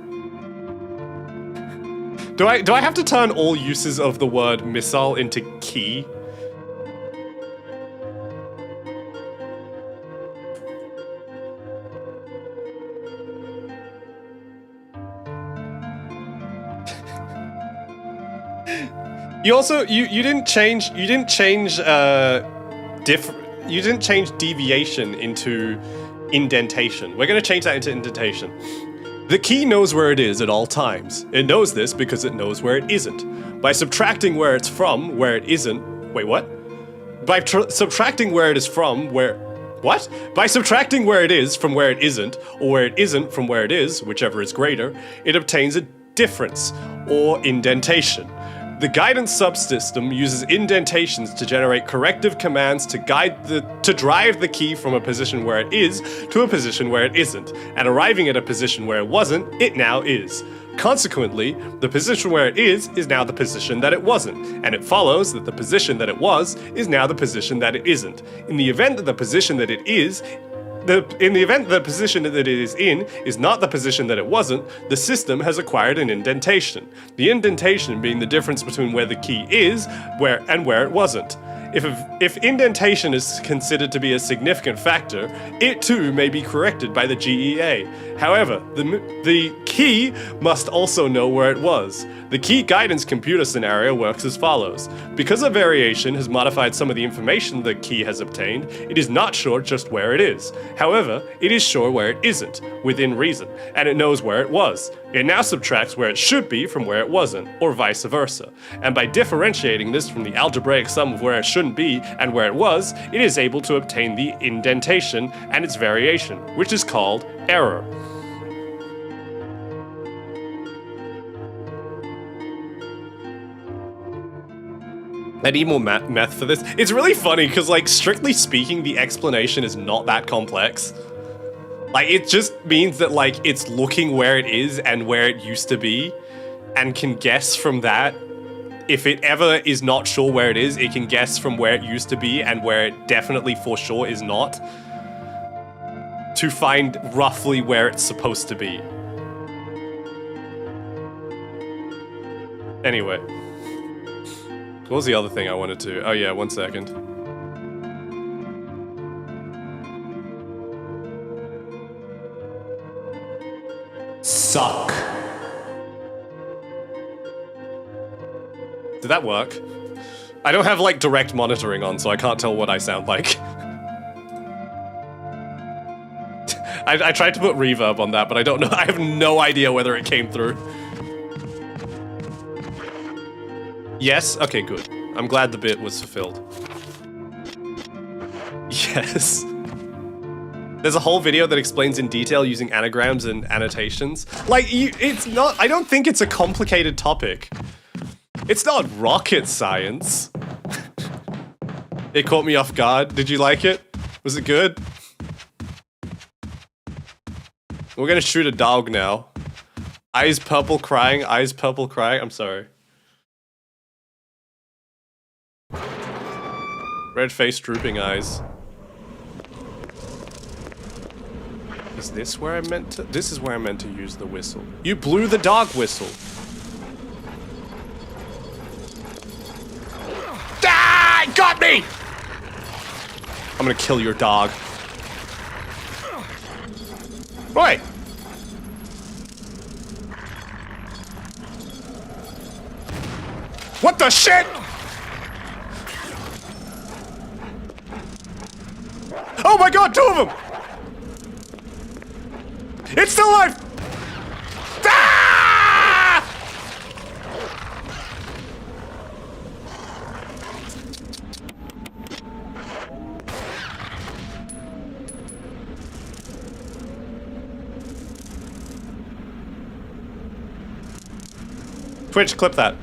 Do I have to turn all uses of the word missile into key? You also you didn't change deviation into indentation. We're gonna change that into indentation. The key knows where it is at all times. It knows this because it knows where it isn't. By subtracting where it's from, where it isn't... Wait, what? By subtracting where it is from, where... What? By subtracting where it is from where it isn't, or where it isn't from where it is, whichever is greater, it obtains a difference, or indentation. The guidance subsystem uses indentations to generate corrective commands to drive the key from a position where it is to a position where it isn't, and arriving at a position where it wasn't, it now is. Consequently, the position where it is now the position that it wasn't, and it follows that the position that it was is now the position that it isn't. In the event that the position that it is the position that it is in is not the position that it wasn't, the system has acquired an indentation. The indentation being the difference between where the key is and where it wasn't. If indentation is considered to be a significant factor, it too may be corrected by the GEA. However, the key must also know where it was. The key guidance computer scenario works as follows. Because a variation has modified some of the information the key has obtained, it is not sure just where it is. However, it is sure where it isn't, within reason, and it knows where it was. It now subtracts where it should be from where it wasn't, or vice versa. And by differentiating this from the algebraic sum of where it shouldn't be and where it was, it is able to obtain the indentation and its variation, which is called error. I need more math for this. It's really funny because, like, strictly speaking, the explanation is not that complex. Like, it just means that, like, it's looking where it is and where it used to be and can guess from that. If it ever is not sure where it is, it can guess from where it used to be and where it definitely for sure is not to find roughly where it's supposed to be. Anyway. What was the other thing I wanted to... Oh yeah, 1 second. Suck. Did that work? I don't have, like, direct monitoring on, so I can't tell what I sound like. I tried to put reverb on that, but I don't know. I have no idea whether it came through. Yes? Okay, good. I'm glad the bit was fulfilled. Yes. There's a whole video that explains in detail using anagrams and annotations. Like, it's not, I don't think it's a complicated topic. It's not rocket science. It caught me off guard. Did you like it? Was it good? We're gonna shoot a dog now. Eyes purple crying, eyes purple crying. I'm sorry. Red face, drooping eyes. Is this where I meant to? This is where I meant to use the whistle. You blew the dog whistle. Ah! Got me! I'm gonna kill your dog. Wait! What the shit?! Oh my god, 2 of them! It's still alive! Ah! Twitch, clip that.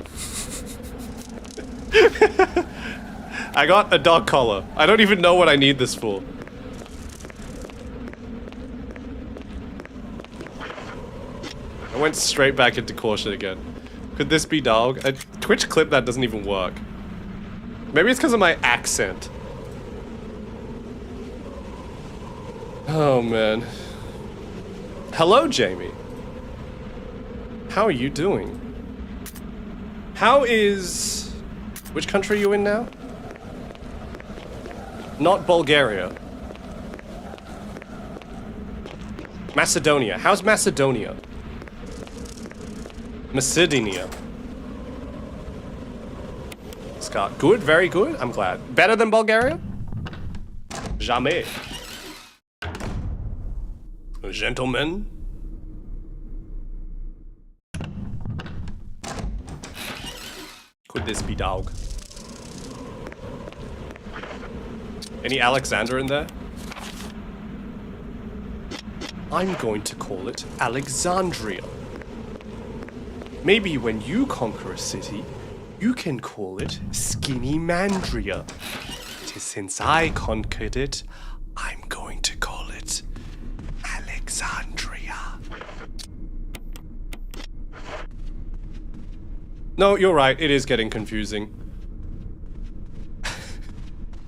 I got a dog collar. I don't even know what I need this for. I went straight back into caution again. Could this be dog? A Twitch clip that doesn't even work. Maybe it's because of my accent. Oh man. Hello, Jamie. How are you doing? How is... Which country are you in now? Not Bulgaria. Macedonia. How's Macedonia? Macedonia. Scott. Good, very good. I'm glad. Better than Bulgaria? Jamais. Gentlemen. Could this be dog? Any Alexander in there? I'm going to call it Alexandria. Maybe when you conquer a city, you can call it Skinny Mandria. 'Tis since I conquered it, I'm going to call it Alexandria. No, you're right, it is getting confusing.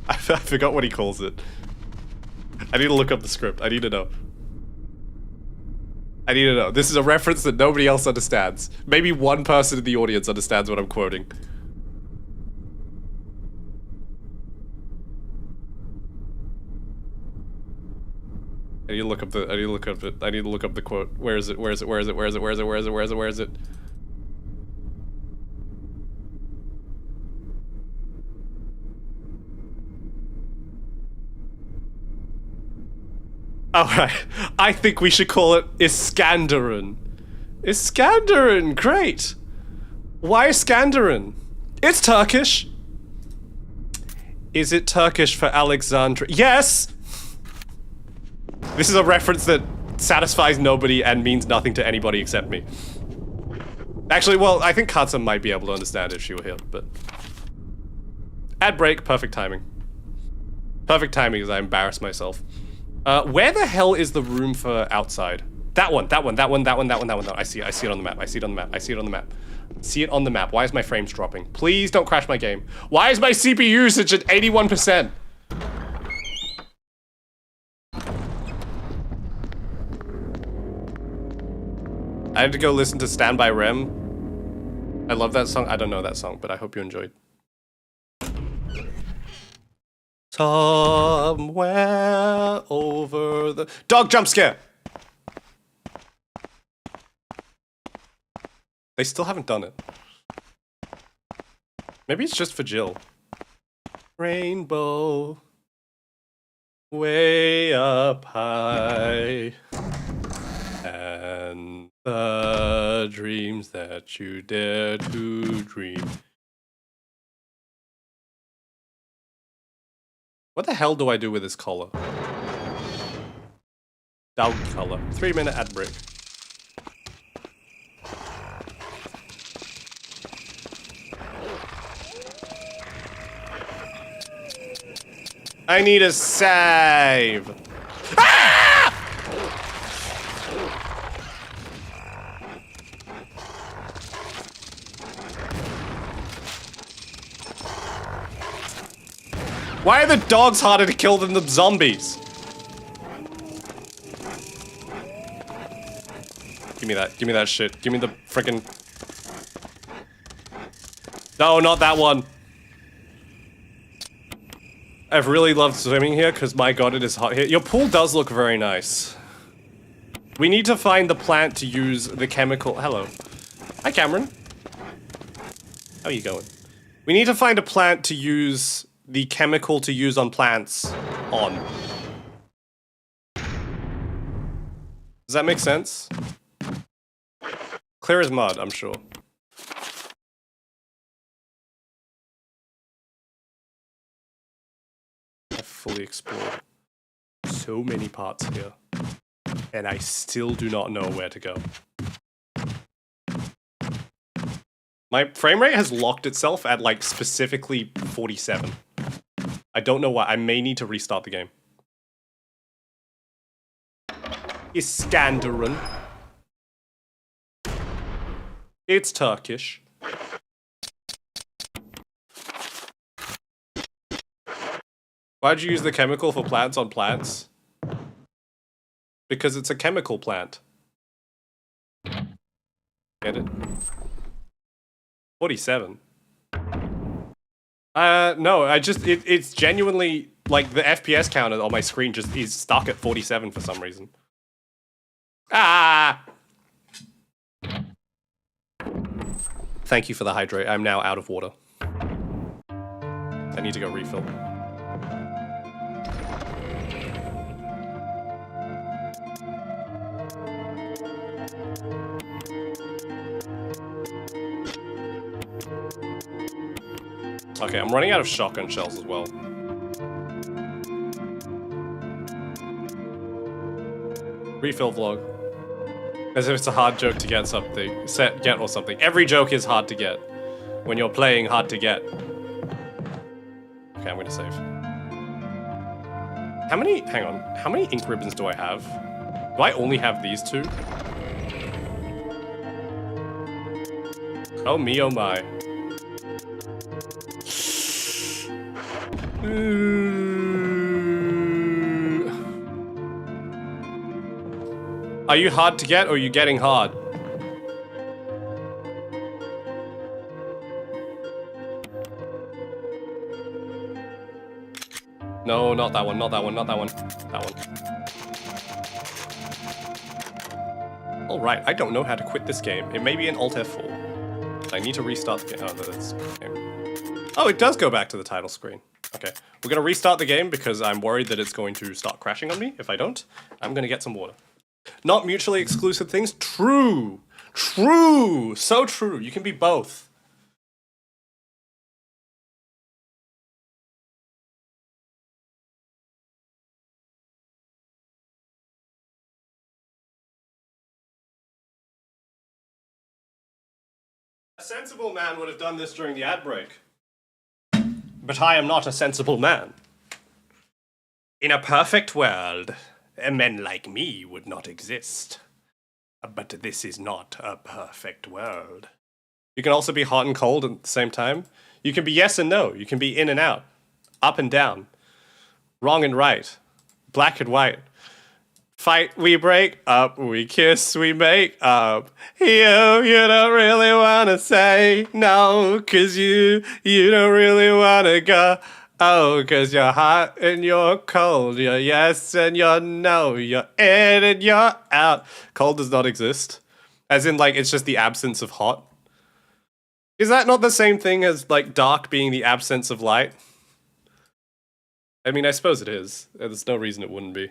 I forgot what he calls it. I need to look up the script, I need to know. I need to know. This is a reference that nobody else understands. Maybe one person in the audience understands what I'm quoting. I need to look up the, I need to look up it. I need to look up the quote. Where is it? Where is it? Where is it? Where is it? Where is it? Where is it? Where is it? Where is it? Alright, I think we should call it Iskandarun. Iskandarun, great! Why Iskandarun? It's Turkish! Is it Turkish for Alexandria? Yes! This is a reference that satisfies nobody and means nothing to anybody except me. Actually, well, I think Katsa might be able to understand if she were here, but... Ad break, perfect timing. Perfect timing as I embarrass myself. Where the hell is the room for outside? That one. No, I see it on the map. I see it on the map. See it on the map. Why is my frames dropping? Please don't crash my game. Why is my CPU usage at 81%? I had to go listen to Stand By Rem. I love that song. I don't know that song, but I hope you enjoyed. Somewhere over the... Dog jump scare! They still haven't done it. Maybe it's just for Jill. Rainbow. Way up high. And the dreams that you dare to dream. What the hell do I do with this collar? Dog collar. 3-minute ad break. I need a save. Ah! Why are the dogs harder to kill than the zombies? Give me that. Give me that shit. Give me the frickin'... No, not that one. I've really loved swimming here because, my god, it is hot here. Your pool does look very nice. We need to find the plant to use the chemical... Hello. Hi, Cameron. How are you going? We need to find a plant to use the chemical to use on plants on. Does that make sense? Clear as mud, I'm sure. I've fully explored so many parts here, and I still do not know where to go. My frame rate has locked itself at, like, specifically 47. I don't know why. I may need to restart the game. Iskandarun. It's Turkish. Why'd you use the chemical for plants on plants? Because it's a chemical plant. Get it? 47. No, it's genuinely, like, the FPS counter on my screen just is stuck at 47 for some reason. Ah! Thank you for the hydrate. I'm now out of water. I need to go refill. Okay, I'm running out of shotgun shells as well. Refill vlog. As if it's a hard joke to get something. Get or something. Every joke is hard to get. When you're playing hard to get. Okay, I'm gonna save. Hang on. How many ink ribbons do I have? Do I only have these two? Oh me, oh my. Are you hard to get or are you getting hard? No, not that one, not that one, not that one. That one. Alright, I don't know how to quit this game. It may be an Alt F4. I need to restart the game. Oh, that's game. Oh, it does go back to the title screen. Okay, we're gonna restart the game because I'm worried that it's going to start crashing on me. If I don't, I'm gonna get some water. Not mutually exclusive things. True. True. So true. You can be both. A sensible man would have done this during the ad break. But I am not a sensible man. In a perfect world, men like me would not exist. But this is not a perfect world. You can also be hot and cold at the same time. You can be yes and no. You can be in and out. Up and down. Wrong and right. Black and white. Fight, we break up. We kiss, we make up. You don't really want to say no. Cause you don't really want to go. Oh, cause you're hot and you're cold. You're yes and you're no. You're in and you're out. Cold does not exist. As in, like, it's just the absence of hot. Is that not the same thing as, like, dark being the absence of light? I mean, I suppose it is. There's no reason it wouldn't be.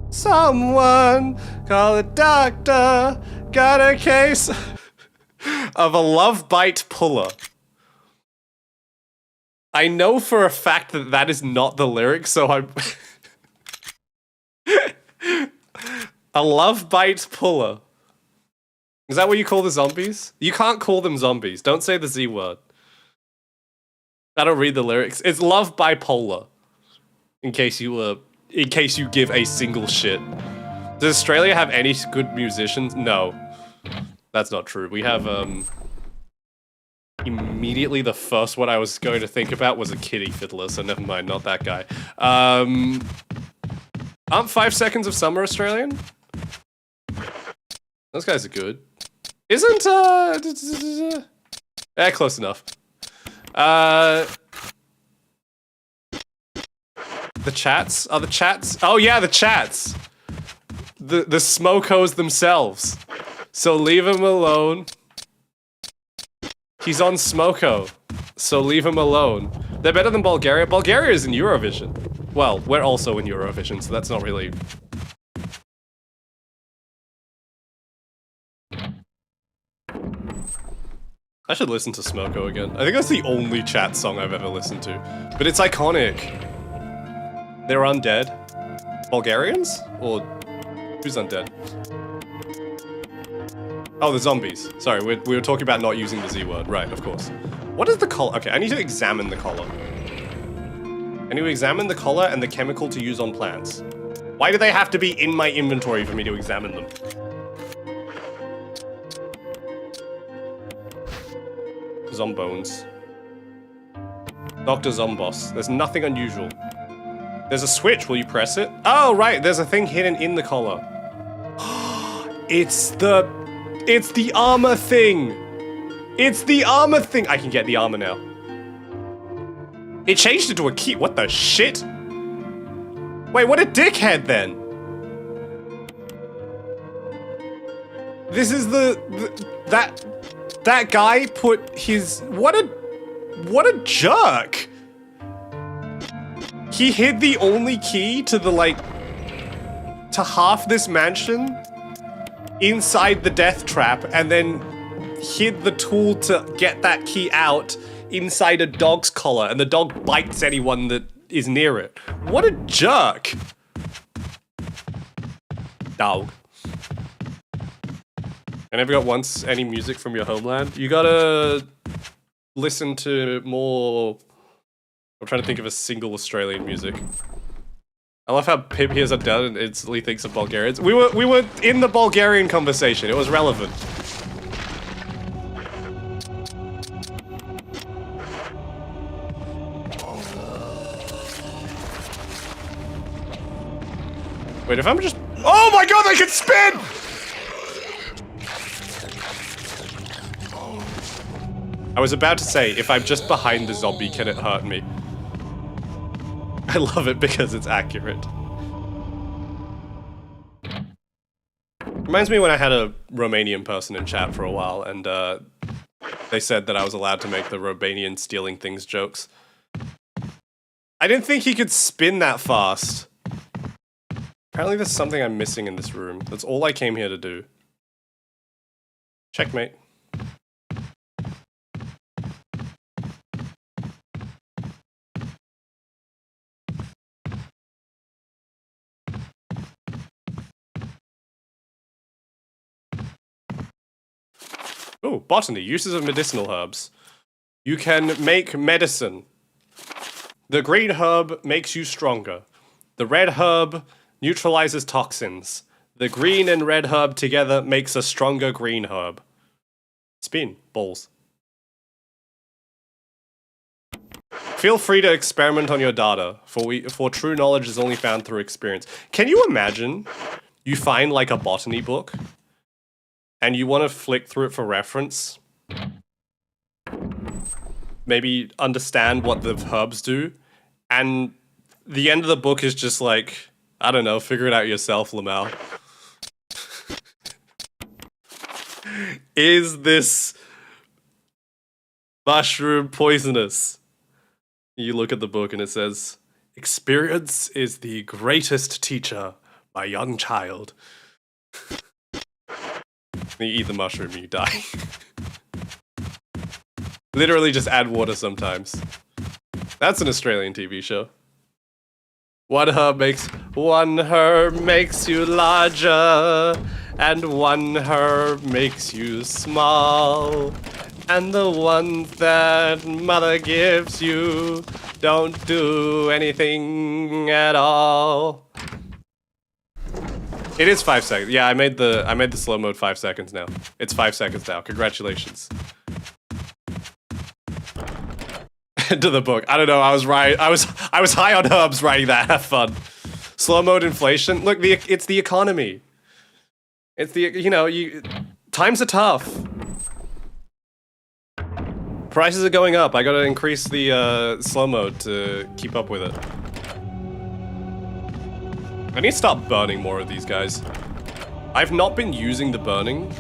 Someone call a doctor. Got a case. of a love bite puller. I know for a fact that that is not the lyric, so I'm... A love bite puller. Is that what you call the zombies? You can't call them zombies. Don't say the Z word. I don't read the lyrics. It's love bipolar. In case you give a single shit. Does Australia have any good musicians? No. That's not true. We have, immediately the first one I was going to think about was a kitty fiddler, so never mind, not that guy. Aren't 5 Seconds of Summer Australian? Those guys are good. Isn't, close enough. The chats? Are the chats? Oh yeah, the chats! The smokos themselves. So leave him alone. He's on Smoko. So leave him alone. They're better than Bulgaria. Bulgaria is in Eurovision. Well, we're also in Eurovision, so that's not really... I should listen to Smoko again. I think that's the only chat song I've ever listened to. But it's iconic. They're undead. Bulgarians? Or who's undead? Oh, the zombies. Sorry, we were talking about not using the Z word. Right, of course. What is the collar? Okay, I need to examine the collar. I need to examine the collar and the chemical to use on plants. Why do they have to be in my inventory for me to examine them? Zombones. Dr. Zombos. There's nothing unusual. There's a switch. Will you press it? Oh, right. There's a thing hidden in the collar. It's the armor thing. It's the armor thing. I can get the armor now. It changed it to a key. What the shit? Wait, what a dickhead then. This is that guy put his, what a jerk. He hid the only key to to half this mansion inside the death trap and then hid the tool to get that key out inside a dog's collar, and the dog bites anyone that is near it. What a jerk. Dog. I never got once any music from your homeland. You gotta listen to more... I'm trying to think of a single Australian music. I love how Pip hears a dad and instantly thinks of Bulgarians. We were in the Bulgarian conversation. It was relevant. Wait, if I'm just... Oh my god, they can spin! I was about to say, if I'm just behind the zombie, can it hurt me? I love it because it's accurate. Reminds me when I had a Romanian person in chat for a while, and they said that I was allowed to make the Romanian stealing things jokes. I didn't think he could spin that fast. Apparently there's something I'm missing in this room. That's all I came here to do. Checkmate. Oh, botany. Uses of medicinal herbs. You can make medicine. The green herb makes you stronger. The red herb neutralizes toxins. The green and red herb together makes a stronger green herb. Spin. Balls. Feel free to experiment on your data, for true knowledge is only found through experience. Can you imagine you find like a botany book and you want to flick through it for reference? Maybe understand what the herbs do, and the end of the book is just like, I don't know, figure it out yourself, Lamau. Is this mushroom poisonous? You look at the book and it says, experience is the greatest teacher, my young child. You eat the mushroom and you die. Literally just add water sometimes. That's an Australian TV show. One herb makes you larger, and one herb makes you small. And the ones that mother gives you don't do anything at all. It is 5 seconds. Yeah, I made the slow mode 5 seconds now. It's 5 seconds now. Congratulations. To the book. I don't know. I was right. I was high on herbs writing that. Have fun. Slow mode inflation. Look, it's the economy. It's the times are tough. Prices are going up. I gotta increase the slow mode to keep up with it. I need to start burning more of these guys. I've not been using the burning.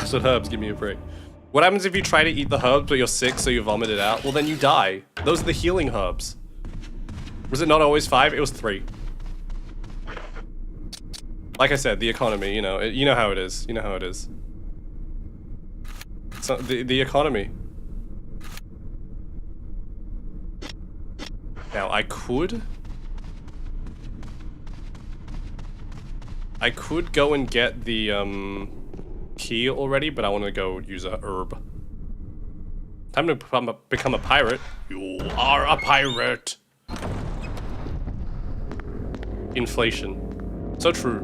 So herbs, give me a break. What happens if you try to eat the herbs but you're sick so you vomit it out? Well then you die. Those are the healing herbs. Was it not always 5? It was 3. Like I said, the economy, you know how it is. You know how it is. It's not, the economy. Now I could go and get the key already, but I want to go use a herb. Time to become a pirate. You are a pirate. Inflation. So true.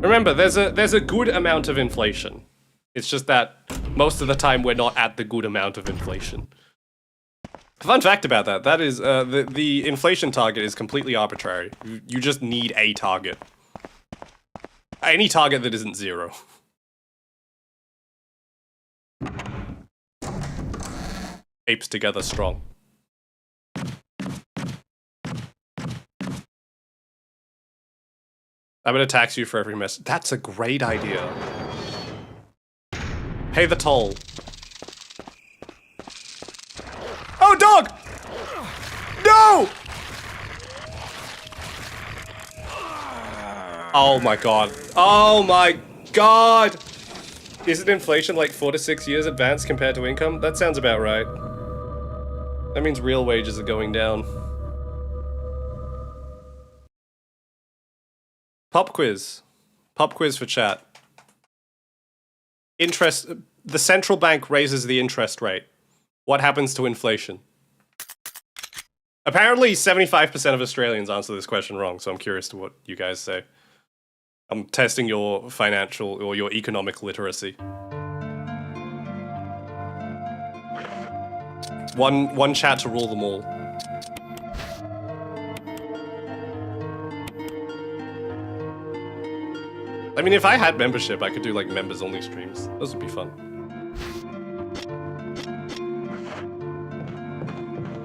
Remember, there's a good amount of inflation. It's just that most of the time we're not at the good amount of inflation. Fun fact about that is the inflation target is completely arbitrary. You just need a target. Any target that isn't 0. Apes together strong. I'm gonna tax you for every mess. That's a great idea. Pay the toll. Oh, dog! No! Oh my god. Oh my god! Isn't inflation like 4 to 6 years advanced compared to income? That sounds about right. That means real wages are going down. Pop quiz. Pop quiz for chat. Interest. The central bank raises the interest rate. What happens to inflation? Apparently 75% of Australians answer this question wrong, so I'm curious to what you guys say. I'm testing your financial or your economic literacy. One chat to rule them all. I mean, if I had membership, I could do like members only streams. Those would be fun.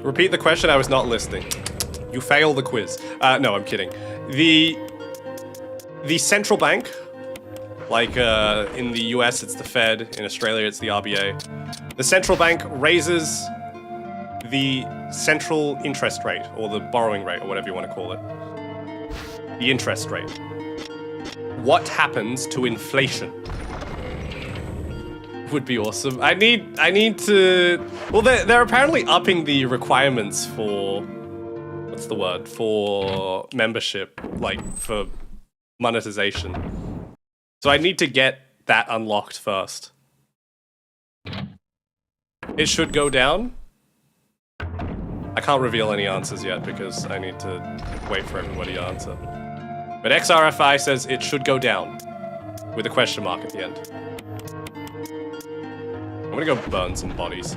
Repeat the question, I was not listening. You fail the quiz. No, I'm kidding. The central bank, like in the US it's the Fed, in Australia it's the RBA. The central bank raises the central interest rate, or the borrowing rate, or whatever you want to call it. The interest rate. What happens to inflation? Would be awesome. I need to... Well, they're apparently upping the requirements for... What's the word? For membership, like for monetization. So I need to get that unlocked first. It should go down. I can't reveal any answers yet because I need to wait for everybody to answer. But XRFI says it should go down, with a question mark at the end. I'm gonna go burn some bodies.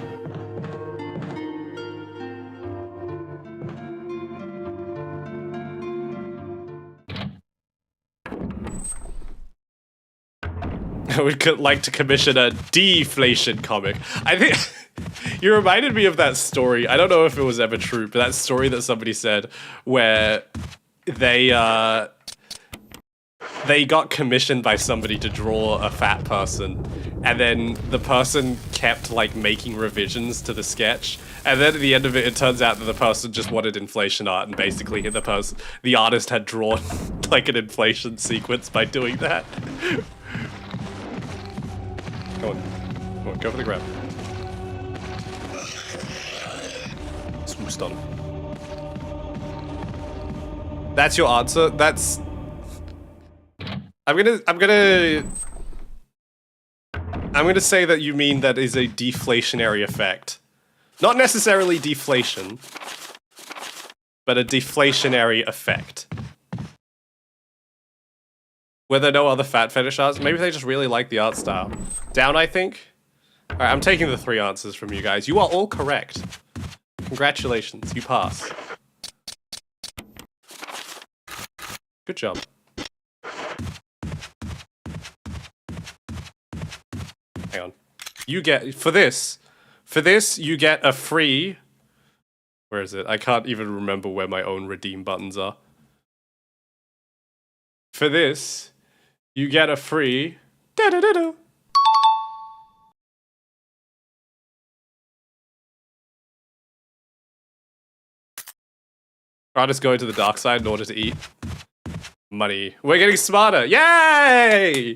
I would like to commission a deflation comic. I think you reminded me of that story. I don't know if it was ever true, but that story that somebody said where they got commissioned by somebody to draw a fat person, and then the person kept like making revisions to the sketch, and then at the end of it, it turns out that the person just wanted inflation art, and basically the artist had drawn like an inflation sequence by doing that. Go on. Come on, go for the grab. Swoop's done. That's your answer? That's... I'm gonna say that you mean that is a deflationary effect. Not necessarily deflation, but a deflationary effect. Were there no other fat fetish arts? Maybe they just really like the art style. Down, I think? Alright, I'm taking the 3 answers from you guys. You are all correct. Congratulations, you pass. Good job. Hang on. You get, for this, you get a free... Where is it? I can't even remember where my own redeem buttons are. For this, you get a free... Da-da-da-da. I'll just go into the dark side in order to eat. Money. We're getting smarter. Yay!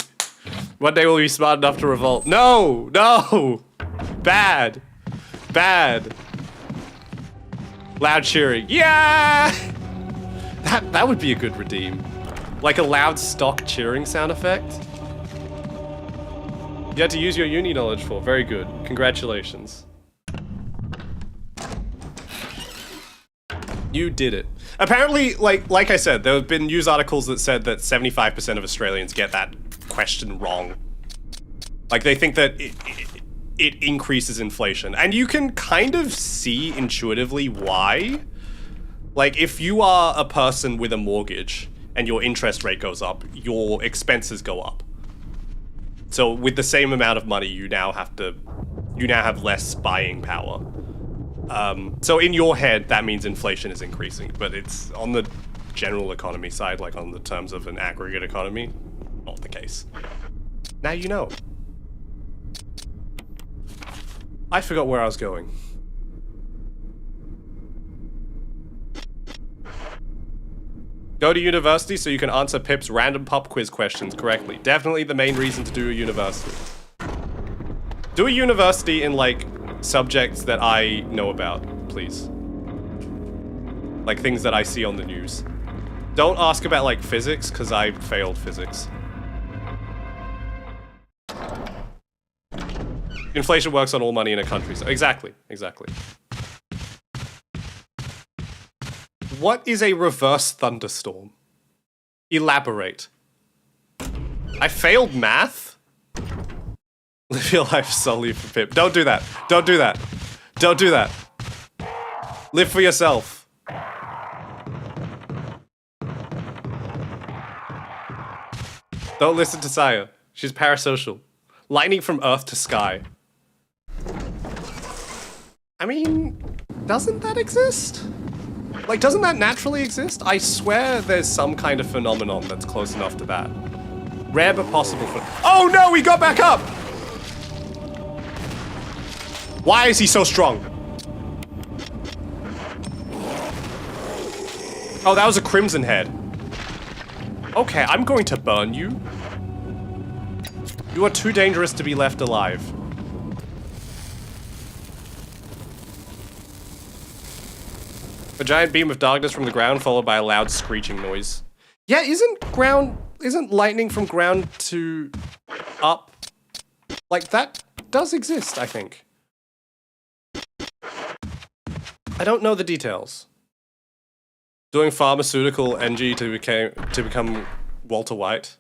One day we'll be smart enough to revolt. No! No! Bad. Bad. Loud cheering. Yeah! That would be a good redeem. Like a loud stock cheering sound effect. You had to use your uni knowledge for. Very good. Congratulations. You did it. Apparently, like I said, there have been news articles that said that 75% of Australians get that question wrong. Like, they think that it increases inflation. And you can kind of see intuitively why. Like, if you are a person with a mortgage and your interest rate goes up, your expenses go up. So with the same amount of money, you now have less buying power. So in your head, that means inflation is increasing, but it's on the general economy side, like on the terms of an aggregate economy, not the case. Now you know. I forgot where I was going. Go to university so you can answer Pip's random pop quiz questions correctly. Definitely the main reason to do a university. Do a university in, like, subjects that I know about, please. Like, things that I see on the news. Don't ask about, like, physics, because I failed physics. Inflation works on all money in a country. So exactly, exactly. What is a reverse thunderstorm? Elaborate. I failed math? Live your life solely for Pip. Don't do that. Don't do that. Don't do that. Live for yourself. Don't listen to Saya. She's parasocial. Lightning from earth to sky. I mean, doesn't that exist? Like, doesn't that naturally exist? I swear there's some kind of phenomenon that's close enough to that. Rare but possible for— Oh no, he got back up! Why is he so strong? Oh, that was a crimson head. Okay, I'm going to burn you. You are too dangerous to be left alive. A giant beam of darkness from the ground followed by a loud screeching noise. Yeah, isn't lightning from ground to up? Like, that does exist, I think. I don't know the details. Doing pharmaceutical NG to become Walter White.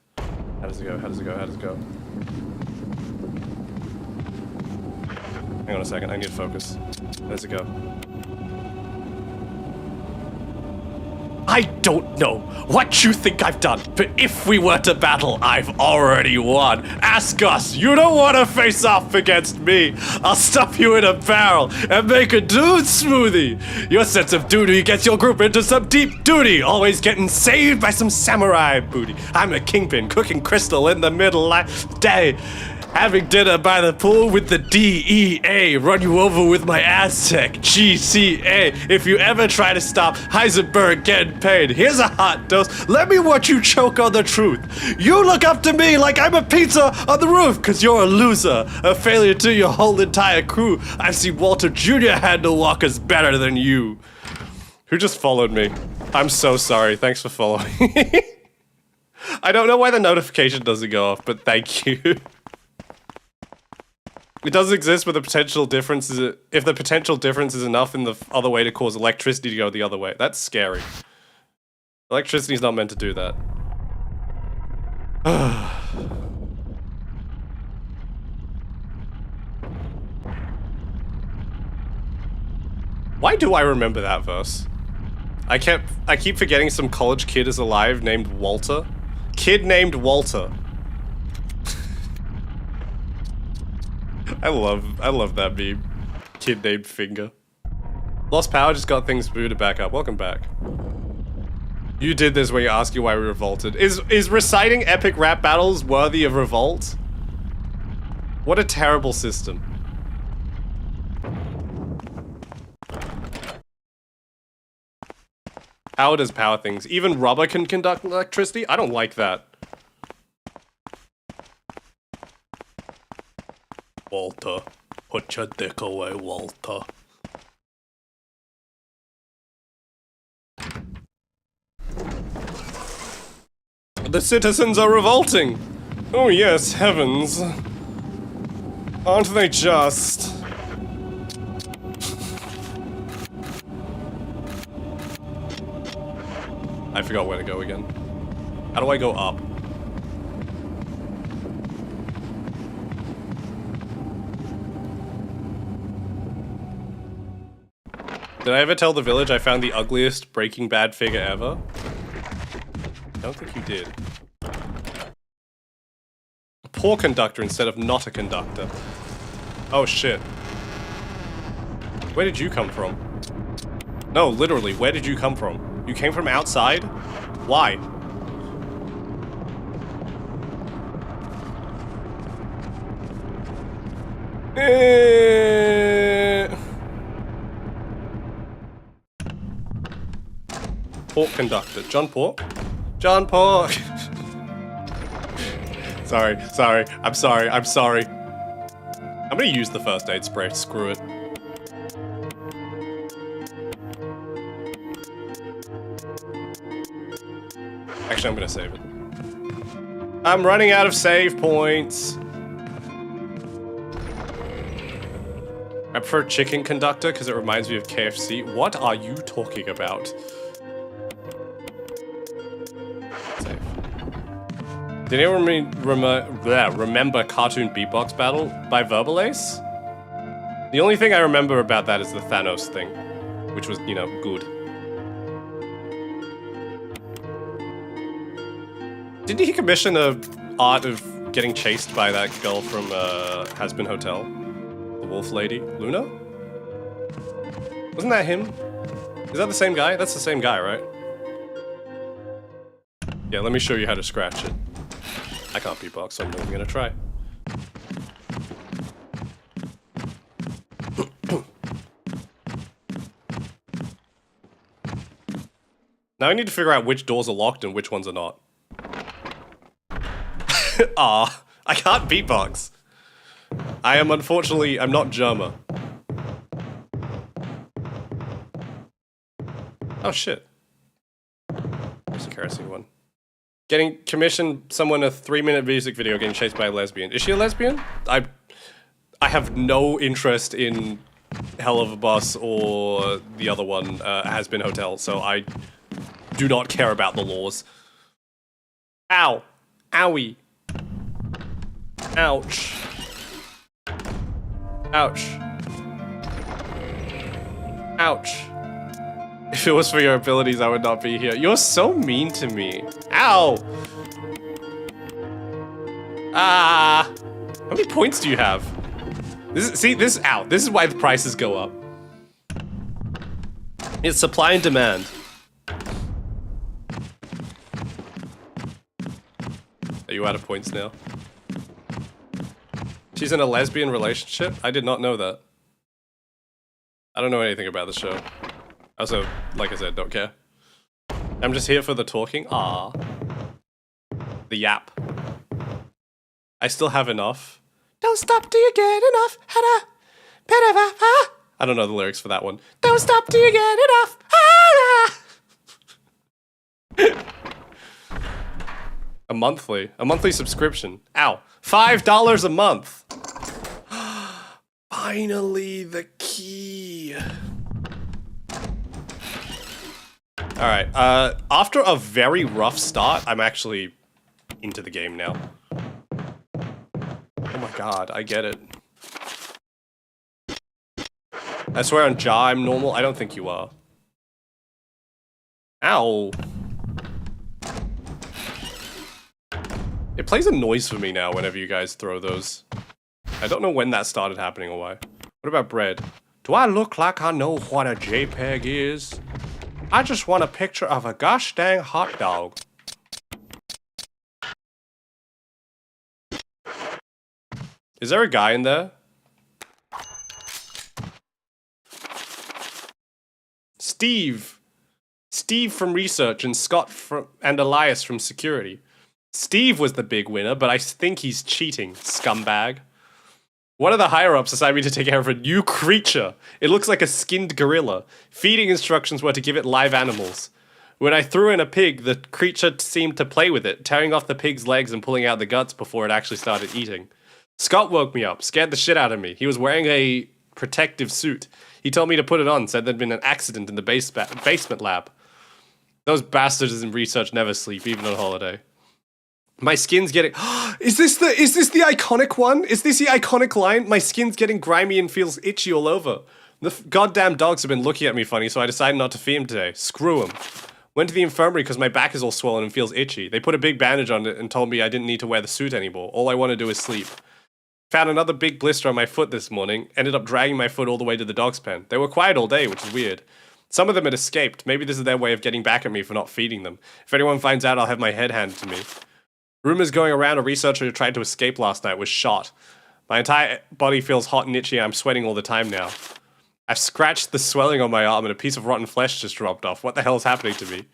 How does it go? How does it go? How does it go? Hang on a second, I need to focus. How does it go? I don't know what you think I've done, but if we were to battle, I've already won. Ask us. You don't want to face off against me. I'll stuff you in a barrel and make a dude smoothie. Your sense of duty gets your group into some deep duty, always getting saved by some samurai booty. I'm a kingpin cooking crystal in the middle day. Having dinner by the pool with the DEA. Run you over with my Aztec. GCA. If you ever try to stop Heisenberg getting paid, here's a hot dose. Let me watch you choke on the truth. You look up to me like I'm a pizza on the roof, cause you're a loser. A failure to your whole entire crew. I've seen Walter Jr. handle walkers better than you. Who just followed me? I'm so sorry. Thanks for following. I don't know why the notification doesn't go off, but thank you. It does exist, but the potential difference is if the potential difference is enough in the other way to cause electricity to go the other way. That's scary. Electricity's not meant to do that. Why do I remember that verse? I keep forgetting some college kid is alive named Walter. Kid named Walter. I love that meme. Kid named Finger. Lost power, just got things booted back up. Welcome back. You did this when you ask you why we revolted. Is reciting epic rap battles worthy of revolt? What a terrible system. How does power things? Even rubber can conduct electricity? I don't like that. Walter, put your dick away, Walter. The citizens are revolting! Oh yes, heavens. Aren't they just? I forgot where to go again. How do I go up? Did I ever tell the village I found the ugliest Breaking Bad figure ever? I don't think you did. A poor conductor instead of not a conductor. Oh shit. Where did you come from? No, literally, where did you come from? You came from outside? Why? Pork conductor. John Pork? John Pork! Sorry. I'm sorry. I'm gonna use the first aid spray. Screw it. Actually, I'm gonna save it. I'm running out of save points. I prefer chicken conductor because it reminds me of KFC. What are you talking about? Save. Did anyone remember Cartoon Beatbox Battle by Verbalace? The only thing I remember about that is the Thanos thing, which was, you know, good. Didn't he commission a art of getting chased by that girl from Has-Been Hotel? The wolf lady? Luna? Wasn't that him? Is that the same guy? That's the same guy, right? Yeah, let me show you how to scratch it. I can't beatbox, so I'm not even gonna try. Now I need to figure out which doors are locked and which ones are not. Ah, I can't beatbox. I'm not German. Oh shit. There's a kerosene one. Commission someone a 3-minute music video getting chased by a lesbian. Is she a lesbian? I have no interest in Hell of a Bus or the other one, Has-Been Hotel, so I do not care about the laws. Ow. Owie. Ouch. Ouch. Ouch. If it was for your abilities, I would not be here. You're so mean to me. Ow! Ah! How many points do you have? This is why the prices go up. It's supply and demand. Are you out of points now? She's in a lesbian relationship? I did not know that. I don't know anything about the show. Also, like I said, don't care. I'm just here for the talking. Ah, the yap. I still have enough. Don't stop till you get enough. I don't know the lyrics for that one. Don't stop till you get enough. A monthly subscription. Ow. $5 a month. Finally, the key. Alright, after a very rough start, I'm actually into the game now. Oh my god, I get it. I swear on Ja I'm normal. I don't think you are. Ow. It plays a noise for me now whenever you guys throw those. I don't know when that started happening or why. What about bread? Do I look like I know what a JPEG is? I just want a picture of a gosh dang hot dog. Is there a guy in there? Steve. Steve from research and Scott and Elias from security. Steve was the big winner, but I think he's cheating, scumbag. One of the higher-ups assigned me to take care of a new creature. It looks like a skinned gorilla. Feeding instructions were to give it live animals. When I threw in a pig, the creature seemed to play with it, tearing off the pig's legs and pulling out the guts before it actually started eating. Scott woke me up, scared the shit out of me. He was wearing a protective suit. He told me to put it on, said there'd been an accident in the basement lab. Those bastards in research never sleep, even on holiday. My skin's getting... Is this the iconic one? Is this the iconic line? My skin's getting grimy and feels itchy all over. The goddamn dogs have been looking at me funny, so I decided not to feed them today. Screw them. Went to the infirmary because my back is all swollen and feels itchy. They put a big bandage on it and told me I didn't need to wear the suit anymore. All I want to do is sleep. Found another big blister on my foot this morning. Ended up dragging my foot all the way to the dog's pen. They were quiet all day, which is weird. Some of them had escaped. Maybe this is their way of getting back at me for not feeding them. If anyone finds out, I'll have my head handed to me. Rumors going around a researcher who tried to escape last night was shot. My entire body feels hot and itchy and I'm sweating all the time now. I've scratched the swelling on my arm and a piece of rotten flesh just dropped off. What the hell is happening to me?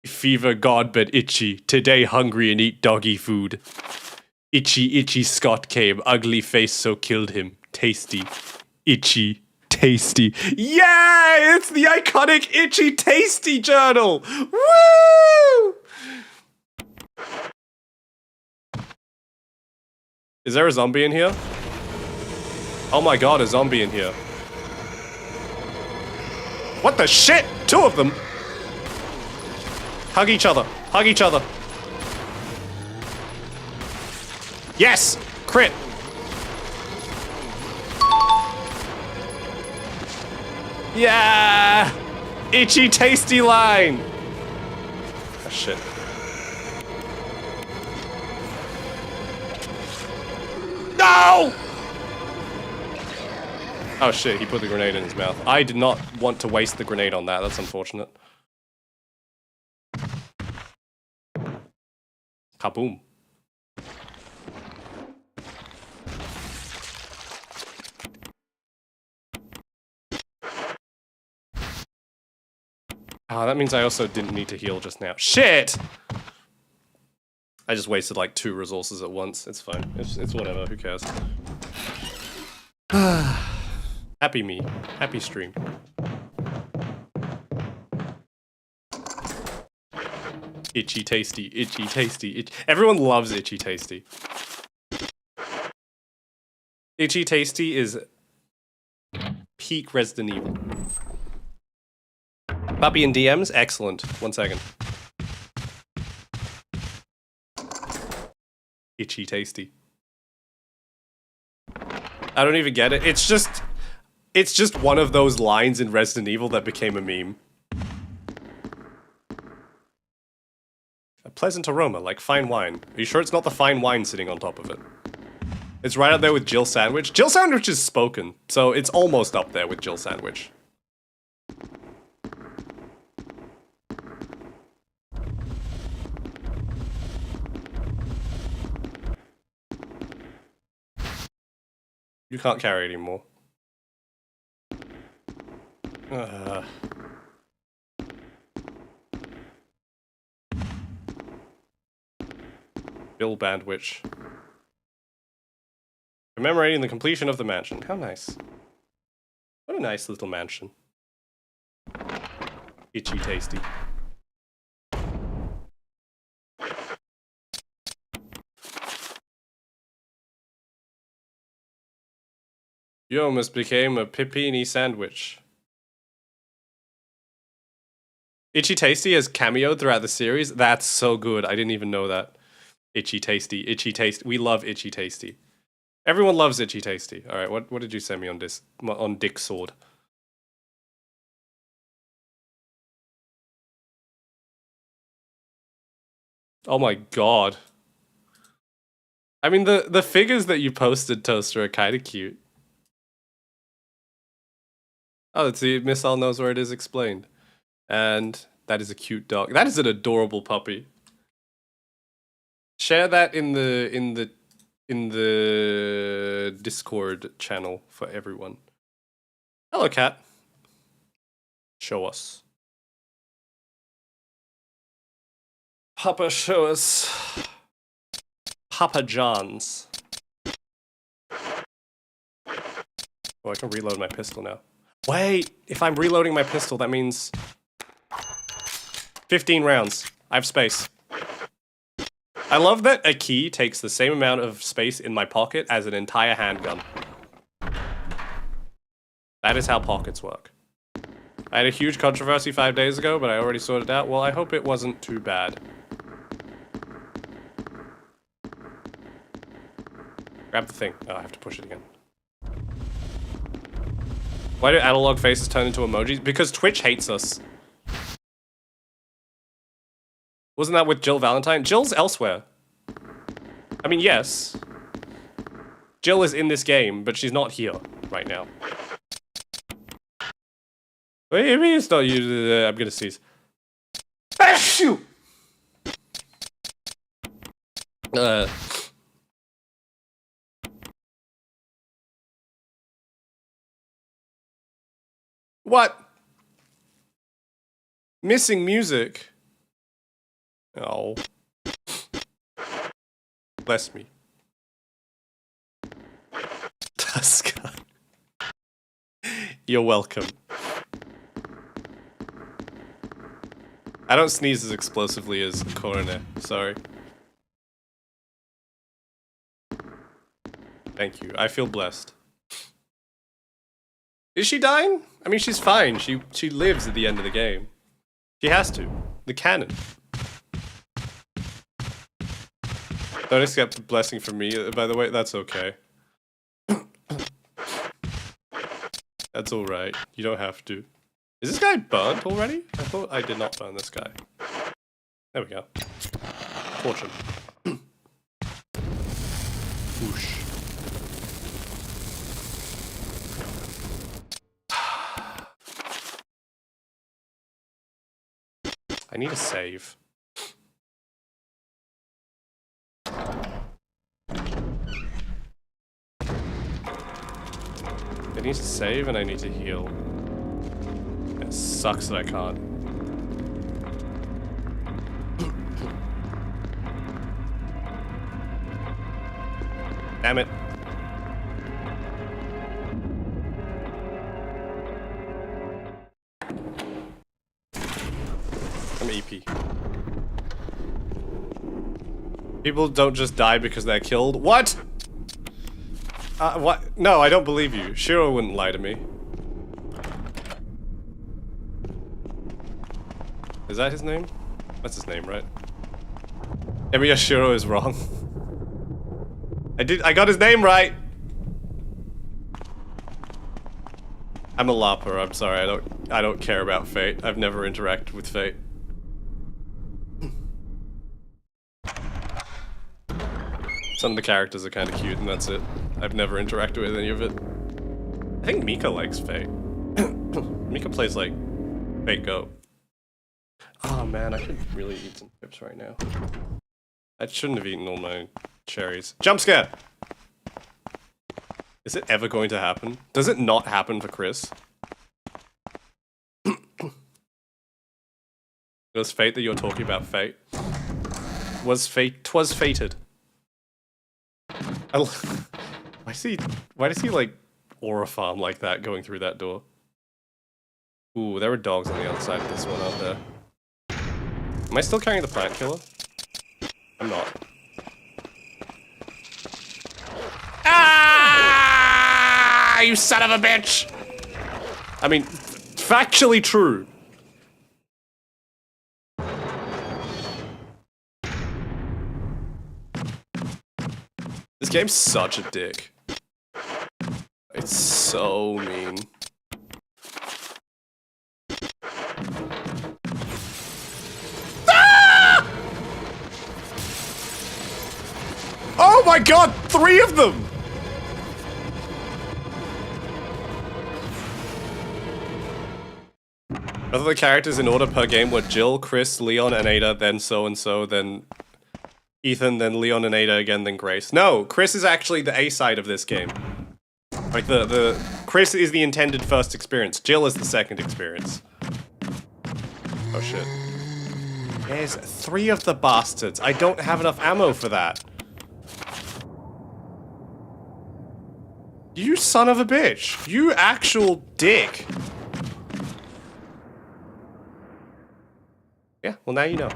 Fever, God, but itchy. Today hungry and eat doggy food. Itchy, itchy Scott came. Ugly face so killed him. Tasty. Itchy. Tasty. Yeah! It's the iconic Itchy Tasty journal! Woo! Is there a zombie in here? Oh my god, a zombie in here. What the shit? Two of them! Hug each other. Hug each other. Yes! Crit! Yeah! Itchy Tasty line! Oh shit. No! Oh shit, he put the grenade in his mouth. I did not want to waste the grenade on that, that's unfortunate. Kaboom. Ah, that means I also didn't need to heal just now. Shit! I just wasted like 2 resources at once. It's fine. It's whatever. Who cares? Happy me. Happy stream. Itchy Tasty. Itchy Tasty. Everyone loves Itchy Tasty. Itchy Tasty is peak Resident Evil. Puppy and DMs? Excellent. 1 second. Itchy Tasty. I don't even get it. It's just one of those lines in Resident Evil that became a meme. A pleasant aroma, like fine wine. Are you sure it's not the fine wine sitting on top of it? It's right up there with Jill Sandwich. Jill Sandwich is spoken, so it's almost up there with Jill Sandwich. You can't carry anymore. Bill Bandwich. Commemorating the completion of the mansion. How nice. What a nice little mansion. Itchy tasty. You almost became a pepini sandwich. Itchy Tasty has cameoed throughout the series. That's so good. I didn't even know that. Itchy Tasty. Itchy Tasty. We love Itchy Tasty. Everyone loves Itchy Tasty. Alright, what did you send me on this on Dick's Sword? Oh my god. I mean the figures that you posted, Toaster, are kinda cute. Oh, let's see, Missile knows where it is explained. And that is a cute dog. That is an adorable puppy. Share that in the Discord channel for everyone. Hello, cat. Show us. Papa, show us. Papa John's. Oh, I can reload my pistol now. Wait, if I'm reloading my pistol, that means 15 rounds. I have space. I love that a key takes the same amount of space in my pocket as an entire handgun. That is how pockets work. I had a huge controversy 5 days ago, but I already sorted it out. Well, I hope it wasn't too bad. Grab the thing. Oh, I have to push it again. Why do analog faces turn into emojis? Because Twitch hates us. Wasn't that with Jill Valentine? Jill's elsewhere. I mean, yes. Jill is in this game, but she's not here right now. What do you mean it's not you? I'm gonna seize. Ah, shoot! What? Missing music? Oh. Bless me. Tuska. You're welcome. I don't sneeze as explosively as Coroner, sorry. Thank you, I feel blessed. Is she dying? I mean, she's fine. She lives at the end of the game. She has to. The canon. Don't accept the blessing from me, by the way. That's okay. That's alright. You don't have to. Is this guy burnt already? I thought I did not burn this guy. There we go. Fortune. Whoosh. I need a save. I need to save and I need to heal. It sucks that I can't. Damn it. I'm EP. People don't just die because they're killed. What? What? No, I don't believe you. Shiro wouldn't lie to me. Is that his name? That's his name, right? Emiya Shiro is wrong. I got his name right! I'm a LARPer, I'm sorry, I don't care about Fate. I've never interacted with Fate. Some of the characters are kind of cute and that's it. I've never interacted with any of it. I think Mika likes Fate. Mika plays like Fate Go. Oh man, I should really eat some chips right now. I shouldn't have eaten all my cherries. Jump scare! Is it ever going to happen? Does it not happen for Chris? It was fate that you're talking about, fate. Was fate, 'twas fated. Why does he like aura farm like that going through that door? Ooh, there were dogs on the other side of this one out there. Am I still carrying the plant killer? I'm not. Ah! You son of a bitch! I mean, factually true. This game's such a dick. It's so mean. Ah! Oh my god, 3 of them! Other characters in order per game were Jill, Chris, Leon, and Ada, then so-and-so, then Ethan, then Leon and Ada again, then Grace. No, Chris is actually the A side of this game. Like Chris is the intended first experience. Jill is the second experience. Oh shit. There's 3 of the bastards. I don't have enough ammo for that. You son of a bitch. You actual dick. Yeah, well now you know.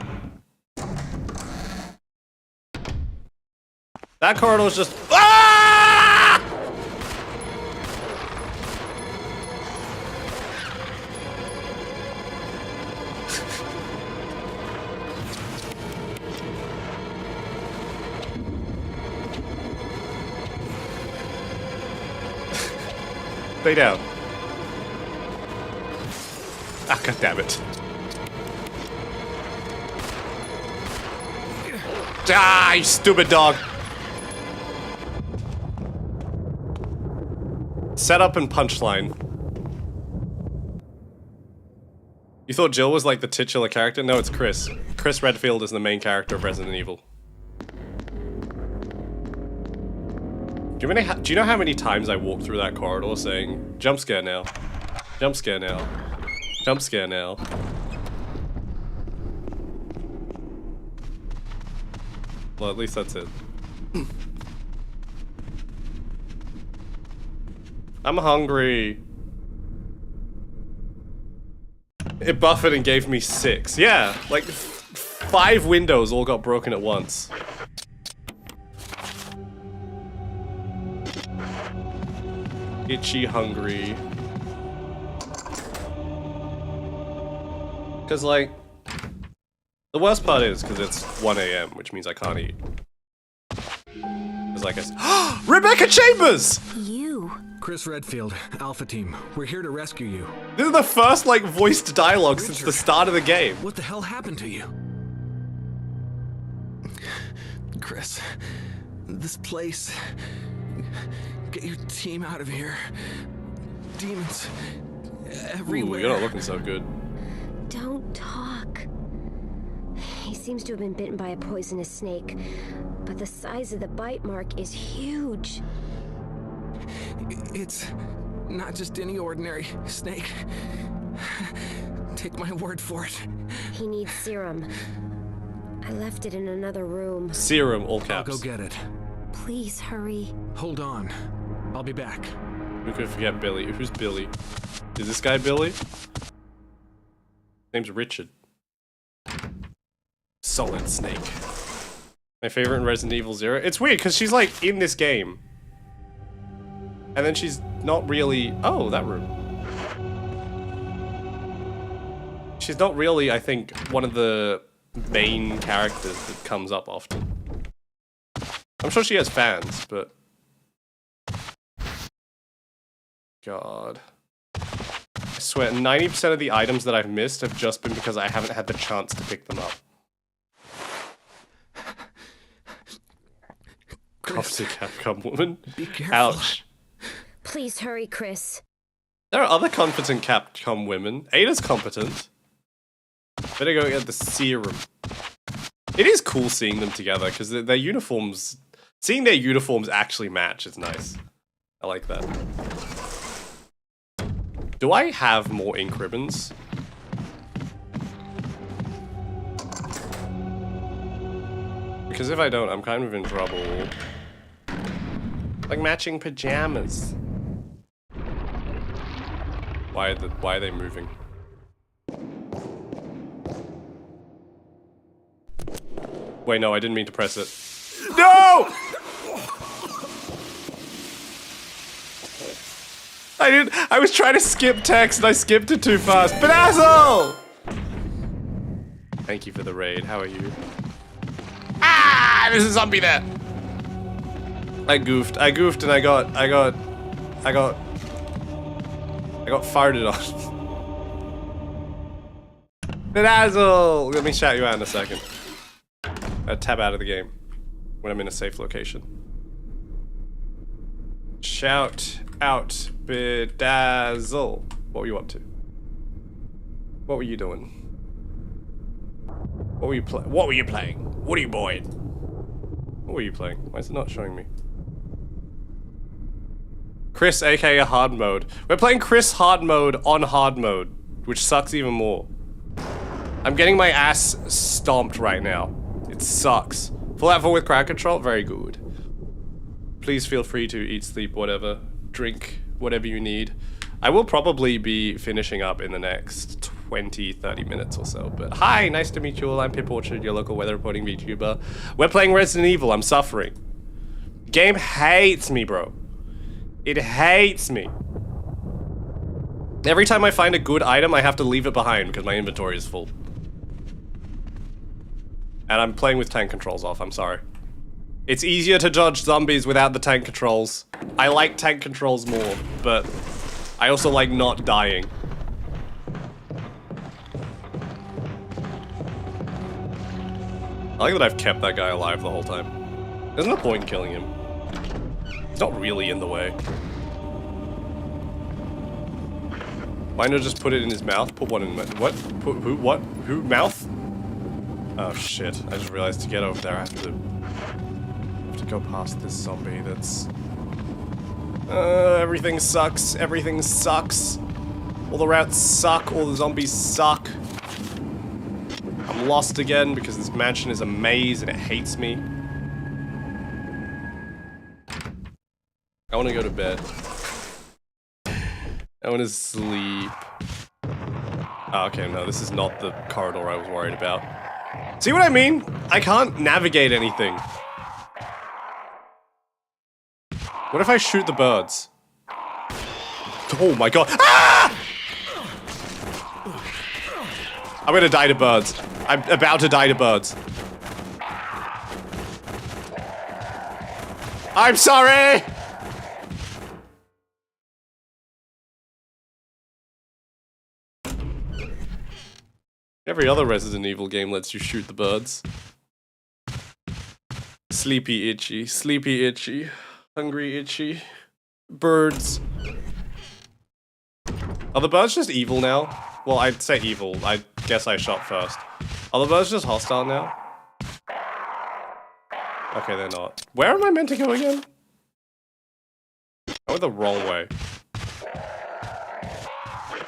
That corridor's just— ah! Stay down. Ah, god damn it. Ah, you stupid dog. Setup and punchline. You thought Jill was like the titular character? No, it's Chris. Chris Redfield is the main character of Resident Evil. Do you know how many times I walked through that corridor saying, jump scare now, jump scare now, jump scare now? Well, at least that's it. I'm hungry. It buffered and gave me 6. Yeah, like 5 windows all got broken at once. Itchy hungry. Cause like, the worst part is because it's 1 AM, which means I can't eat. Cause like I said, Rebecca Chambers! You. Chris Redfield, Alpha Team. We're here to rescue you. This is the first like voiced dialogue since the start of the game. What the hell happened to you? Chris, this place. Get your team out of here. Demons everywhere. Ooh, you're not looking so good. Don't talk. He seems to have been bitten by a poisonous snake, but the size of the bite mark is huge. It's not just any ordinary snake. Take my word for it. He needs serum. I left it in another room. Serum, all caps. I'll go get it. Please hurry. Hold on. I'll be back. Who could forget Billy? Who's Billy? Is this guy Billy? Name's Richard. Solid Snake. My favorite in Resident Evil 0. It's weird because she's like in this game. And then she's not really— oh, that room. She's not really, I think, one of the main characters that comes up often. I'm sure she has fans, but... God. I swear, 90% of the items that I've missed have just been because I haven't had the chance to pick them up. Coptic Capcom woman. Be careful. Ouch. Please hurry, Chris. There are other competent Capcom women. Ada's competent. Better go get the serum. It is cool seeing them together because their uniforms... Seeing their uniforms actually match is nice. I like that. Do I have more ink ribbons? Because if I don't, I'm kind of in trouble. Like matching pajamas. Why are they moving? Wait, no, I didn't mean to press it. No! I was trying to skip text and I skipped it too fast. Bedazzle! Thank you for the raid. How are you? Ah! There's a zombie there! I goofed and I got farted on. Bedazzle! Let me shout you out in a second. I'll tab out of the game when I'm in a safe location. Shout out, Bedazzle. What were you up to? What were you doing? What were you playing? What were you playing? What are you boying? What were you playing? Why is it not showing me? Chris, aka hard mode. We're playing Chris hard mode on hard mode, which sucks even more. I'm getting my ass stomped right now. It sucks. Fallout 4 with crowd control? Very good. Please feel free to eat, sleep, whatever. Drink, whatever you need. I will probably be finishing up in the next 20-30 minutes or so. But hi, nice to meet you all. I'm Pip Orchard, your local weather reporting VTuber. We're playing Resident Evil. I'm suffering. Game hates me, bro. It hates me. Every time I find a good item, I have to leave it behind because my inventory is full. And I'm playing with tank controls off, I'm sorry. It's easier to dodge zombies without the tank controls. I like tank controls more, but I also like not dying. I like that I've kept that guy alive the whole time. There's no point in killing him. He's not really in the way. Why not just put it in his mouth? Put one in my... What? Put who? What? Who? Mouth? Oh shit. I just realized to get over there I have to go past this zombie that's... everything sucks. Everything sucks. All the routes suck. All the zombies suck. I'm lost again because this mansion is a maze and it hates me. I want to go to bed. I want to sleep. Oh, okay, no, this is not the corridor I was worried about. See what I mean? I can't navigate anything. What if I shoot the birds? Oh my god. Ah! I'm gonna die to birds. I'm about to die to birds. I'm sorry! Every other Resident Evil game lets you shoot the birds. Sleepy itchy, hungry itchy. Birds. Are the birds just evil now? Well, I'd say evil. I guess I shot first. Are the birds just hostile now? Okay, they're not. Where am I meant to go again? I went the wrong way.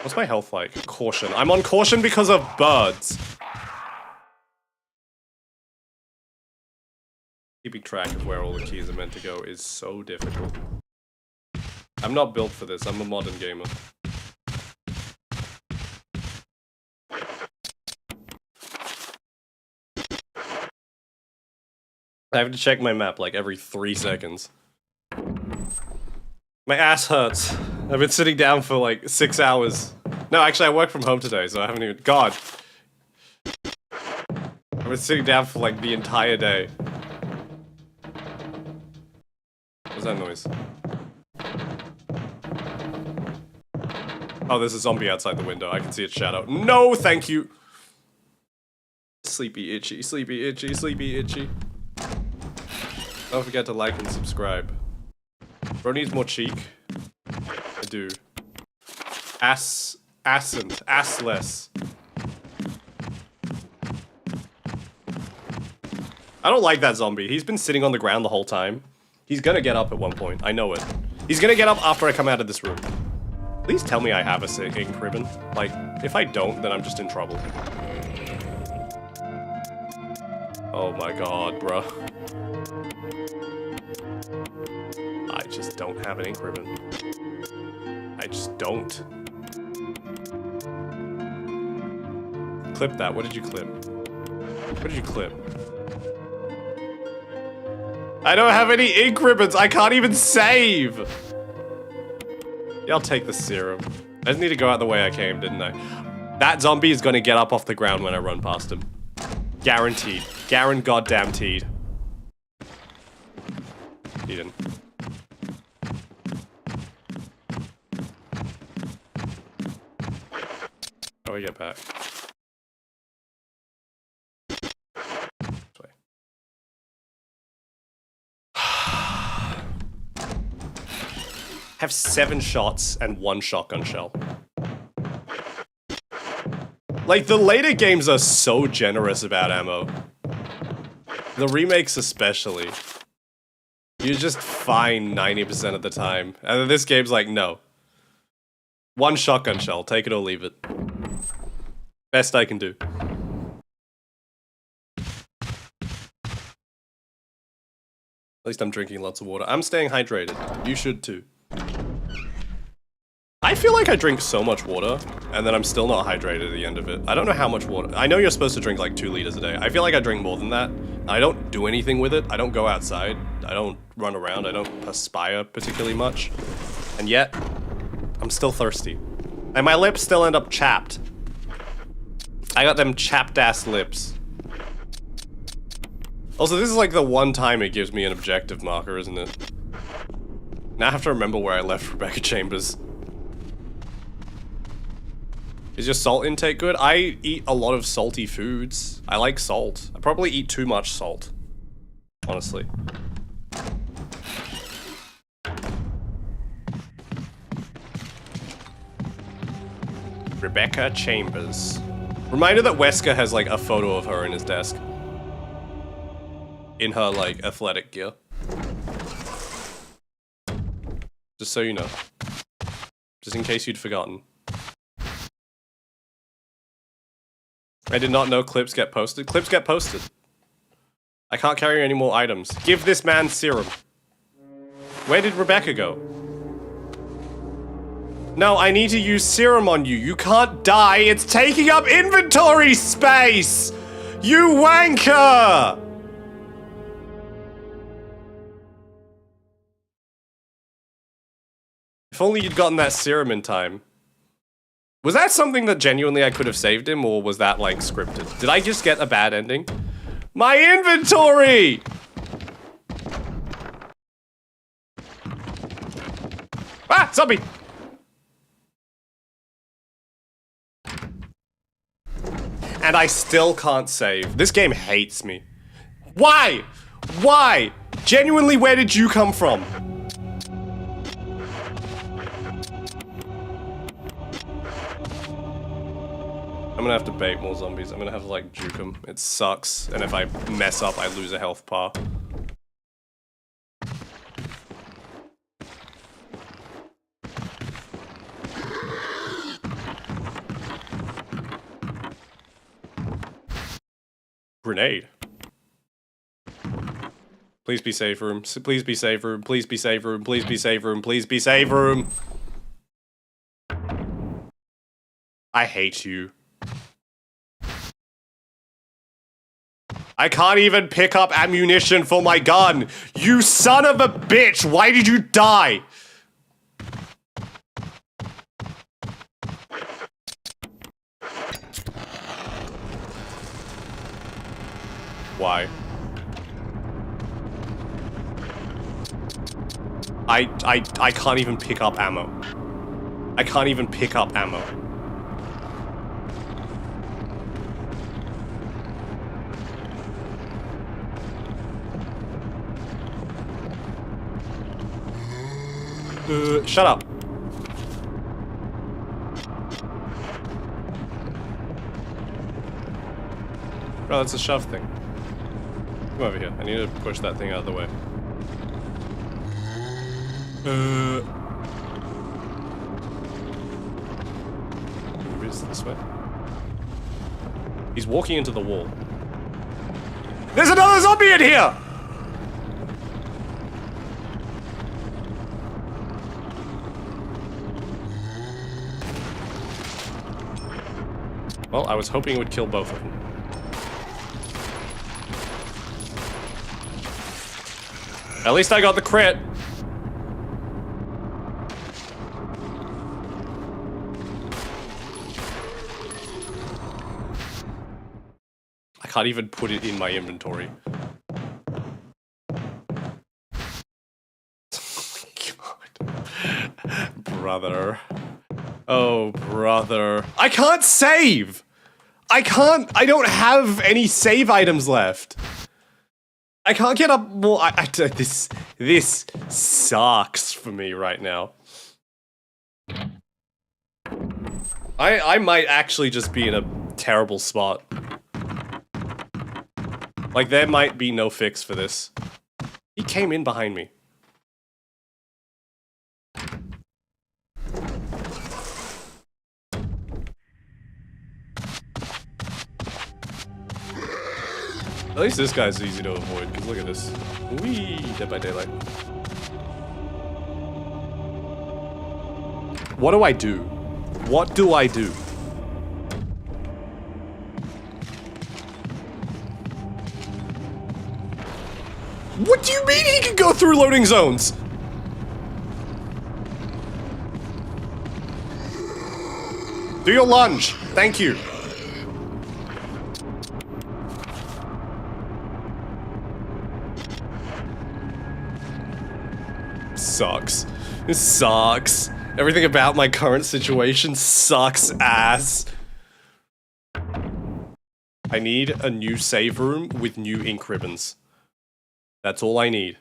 What's my health like? Caution. I'm on caution because of birds. Keeping track of where all the keys are meant to go is so difficult. I'm not built for this. I'm a modern gamer. I have to check my map like every 3 seconds. My ass hurts. I've been sitting down for like 6 hours. No, actually I work from home today, so I haven't even... God. I've been sitting down for like the entire day. What's that noise? Oh, there's a zombie outside the window. I can see its shadow. No, thank you! Sleepy itchy, sleepy itchy, sleepy itchy. Don't forget to like and subscribe. Bro needs more cheek. I do. Assless. I don't like that zombie. He's been sitting on the ground the whole time. He's gonna get up at one point. I know it. He's gonna get up after I come out of this room. Please tell me I have a ink ribbon. Like, if I don't, then I'm just in trouble. Oh my god, bruh. I just don't have an ink ribbon. I just don't. Clip that. What did you clip? What did you clip? I don't have any ink ribbons. I can't even save. Yeah, I'll take the serum. I just need to go out the way I came, didn't I? That zombie is gonna get up off the ground when I run past him. Guaranteed. Goddamn-teed. He didn't. How do I get back? This way. Have 7 shots and 1 shotgun shell. Like, the later games are so generous about ammo. The remakes especially. You're just fine 90% of the time. And then this game's like, no. 1 shotgun shell, take it or leave it. Best I can do. At least I'm drinking lots of water. I'm staying hydrated. You should too. I feel like I drink so much water, and then I'm still not hydrated at the end of it. I don't know how much water. I know you're supposed to drink like 2 liters a day. I feel like I drink more than that. I don't do anything with it. I don't go outside. I don't run around. I don't perspire particularly much. And yet, I'm still thirsty. And my lips still end up chapped. I got them chapped-ass lips. Also, this is like the one time it gives me an objective marker, isn't it? Now I have to remember where I left Rebecca Chambers. Is your salt intake good? I eat a lot of salty foods. I like salt. I probably eat too much salt. Honestly. Rebecca Chambers. Reminder that Wesker has like a photo of her in his desk. In her like athletic gear. Just so you know. Just in case you'd forgotten. I did not know clips get posted. Clips get posted. I can't carry any more items. Give this man serum. Where did Rebecca go? No, I need to use serum on you. You can't die. It's taking up inventory space! You wanker! If only you'd gotten that serum in time. Was that something that genuinely I could have saved him, or was that, like, scripted? Did I just get a bad ending? My inventory! Ah! Zombie! And I still can't save. This game hates me. Why? Why? Genuinely, where did you come from? I'm gonna have to bait more zombies. I'm gonna have to, like, juke them. It sucks. And if I mess up, I lose a health bar. Grenade. Please be safe room. Please be safe room. Please be safe room. Please be safe room. Please be safe room. I hate you. I can't even pick up ammunition for my gun. You son of a bitch. Why did you die? Why? I can't even pick up ammo. I can't even pick up ammo. Shut up. Oh, that's a shove thing. Come over here. I need to push that thing out of the way. Maybe it's this way. He's walking into the wall. There's another zombie in here! Well, I was hoping it would kill both of them. At least I got the crit. I can't even put it in my inventory. God. Brother. Oh, brother. I can't save! I don't have any save items left. I can't get up more. This sucks for me right now. I might actually just be in a terrible spot. Like, there might be no fix for this. He came in behind me. At least this guy's easy to avoid, because look at this. Whee! Dead by Daylight. What do I do? What do I do? What do you mean he can go through loading zones? Do your lunge. Thank you. Sucks. This sucks. Everything about my current situation sucks ass. I need a new save room with new ink ribbons. That's all I need.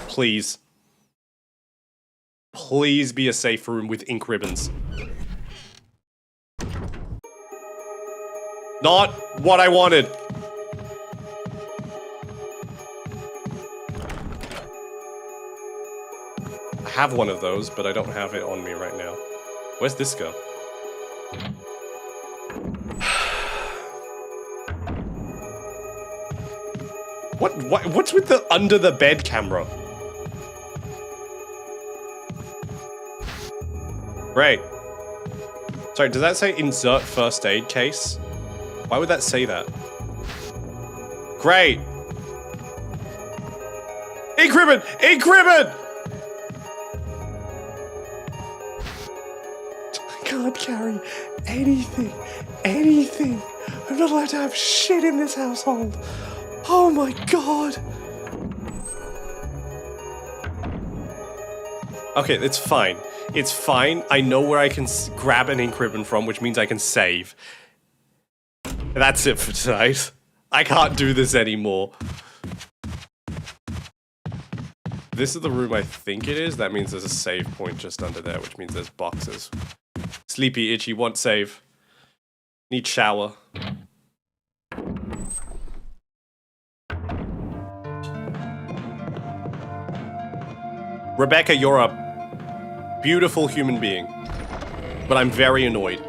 Please. Please be a safe room with ink ribbons. Not what I wanted. I have one of those, but I don't have it on me right now. Where's this go? What's with the under the bed camera? Great. Sorry, does that say insert first aid case? Why would that say that? Great! Ink ribbon! Ink ribbon! I can't carry anything. Anything. I'm not allowed to have shit in this household. Oh my god. Okay, it's fine. It's fine. I know where I can grab an ink ribbon from, which means I can save. That's it for tonight. I can't do this anymore. This is the room I think it is. That means there's a save point just under there, which means there's boxes. Sleepy, itchy, want save. Need shower. Rebecca, you're a beautiful human being, but I'm very annoyed.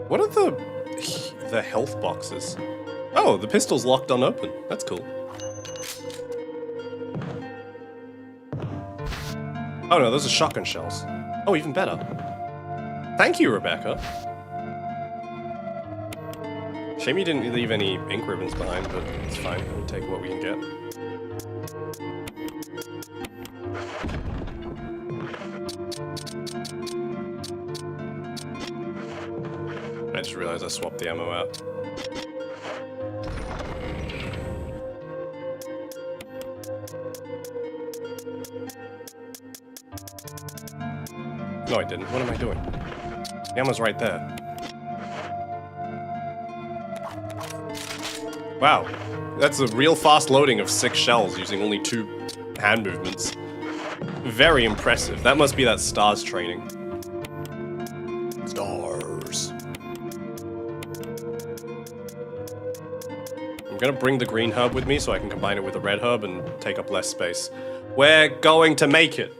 What are the health boxes? Oh, the pistol's locked unopened. That's cool. Oh no, those are shotgun shells. Oh, even better. Thank you, Rebecca. Shame you didn't leave any ink ribbons behind, but it's fine. We'll take what we can get. I just realized I swapped the ammo out. No, I didn't. What am I doing? The ammo's right there. Wow, that's a real fast loading of 6 shells using only 2 hand movements. Very impressive. That must be that STARS training. STARS. I'm gonna bring the green herb with me so I can combine it with the red herb and take up less space. We're going to make it.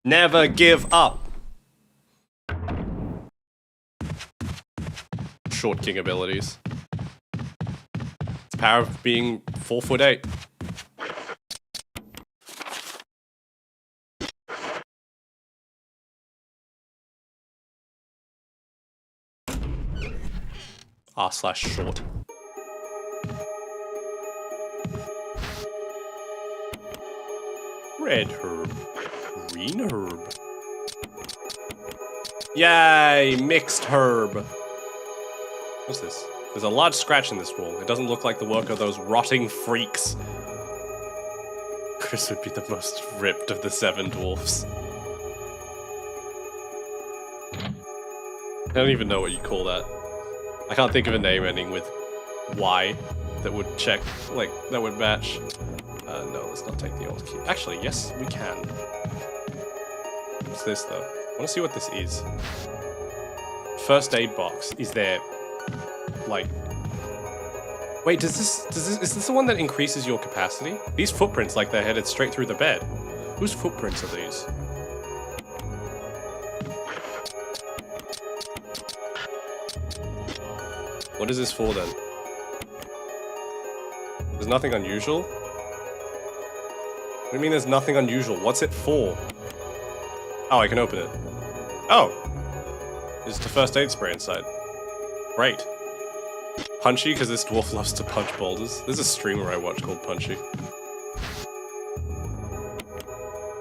Never give up. Short king abilities. It's the power of being 4'8". R/short. Red herb. Green herb. Yay! Mixed herb. What's this? There's a large scratch in this wall. It doesn't look like the work of those rotting freaks. Chris would be the most ripped of the 7 dwarfs. I don't even know what you call that. I can't think of a name ending with Y that would check, like, that would match. No, let's not take the old key. Actually, yes, we can. What's this, though? I want to see what this is. First aid box. Is there, like... Wait, is this the one that increases your capacity? These footprints, like they're headed straight through the bed. Whose footprints are these? What is this for, then? There's nothing unusual? What do you mean there's nothing unusual? What's it for? Oh, I can open it. Oh! There's the first aid spray inside. Great. Punchy, because this dwarf loves to punch boulders. There's a streamer I watch called Punchy.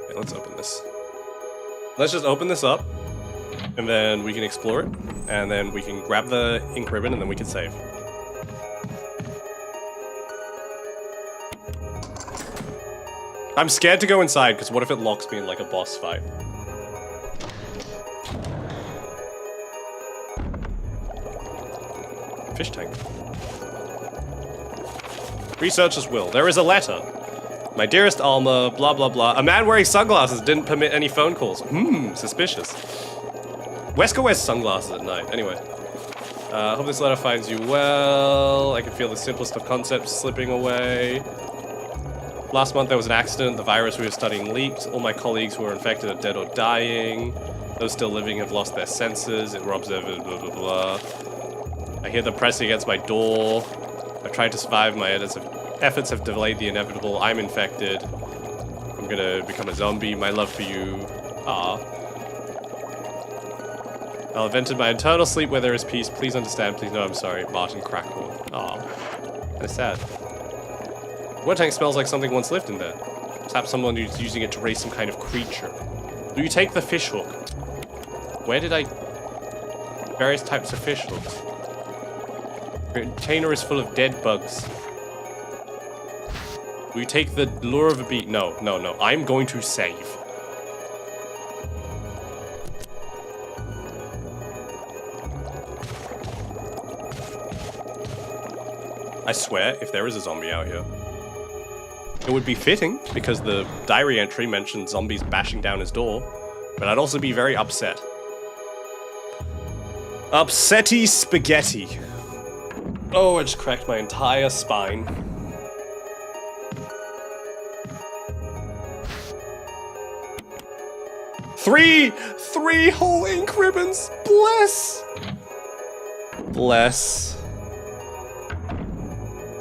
Okay, let's open this. Let's just open this up, and then we can explore it, and then we can grab the ink ribbon, and then we can save. I'm scared to go inside, because what if it locks me in like a boss fight? Fish tank. Researcher's will. There is a letter. My dearest Alma, blah blah blah. A man wearing sunglasses didn't permit any phone calls. Suspicious. Wesker wears sunglasses at night. Anyway. Hope this letter finds you well. I can feel the simplest of concepts slipping away. Last month there was an accident. The virus we were studying leaked. All my colleagues who were infected are dead or dying. Those still living have lost their senses. It robs everyone, blah blah blah. I hear them pressing against my door. I've tried to survive. My efforts have delayed the inevitable. I'm infected. I'm gonna become a zombie. My love for you. I'll have entered my eternal sleep where there is peace. Please understand. Please know I'm sorry. Martin Crackhorn. That's sad. Water tank smells like something once lived in there. Perhaps someone who's using it to raise some kind of creature. Do you take the fish hook? Where did I... Various types of fish hooks. The container is full of dead bugs. Will you take the lure of a bee? No, no, no. I'm going to save. I swear, if there is a zombie out here, it would be fitting, because the diary entry mentioned zombies bashing down his door, but I'd also be very upset. Upsetty spaghetti. Oh, I just cracked my entire spine. Three whole ink ribbons. Bless. Bless.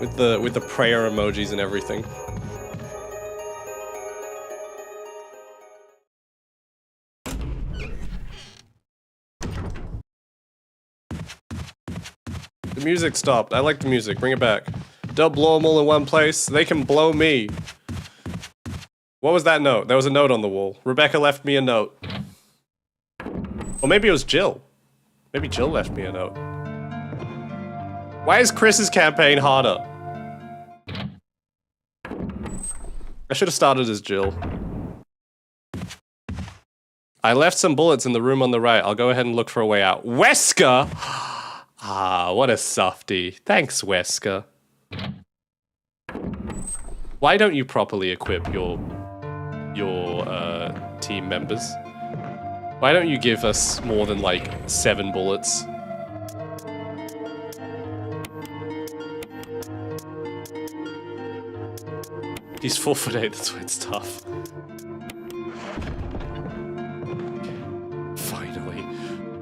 With the prayer emojis and everything. The music stopped. I like the music. Bring it back. Don't blow them all in one place. They can blow me. What was that note? There was a note on the wall. Rebecca left me a note. Or maybe it was Jill. Maybe Jill left me a note. Why is Chris's campaign harder? I should have started as Jill. I left some bullets in the room on the right. I'll go ahead and look for a way out. Wesker! Ah, what a softie. Thanks, Wesker. Why don't you properly equip your team members? Why don't you give us more than like 7 bullets? He's 4'8", that's why it's tough.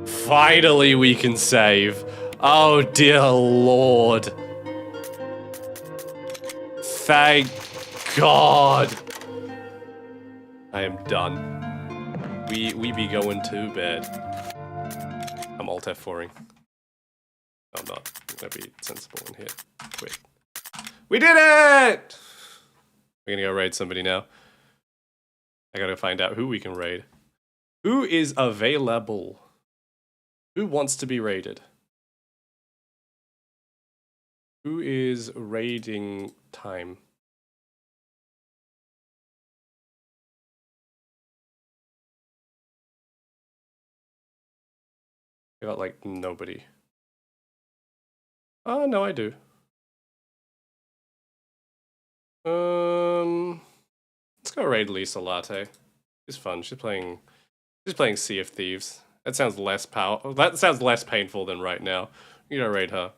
Finally we can save. Oh dear lord. Thank God. I am done. We be going to bed. I'm Alt F4ing. No, I'm not. I'm gonna be sensible and hit quit. We did it! We're gonna go raid somebody now. I gotta find out who we can raid. Who is available? Who wants to be raided? Who is raiding time? I got like nobody. Oh no, I do. Let's go raid Lisa Latte. She's fun. She's playing Sea of Thieves. That sounds less painful than right now. You gotta raid her.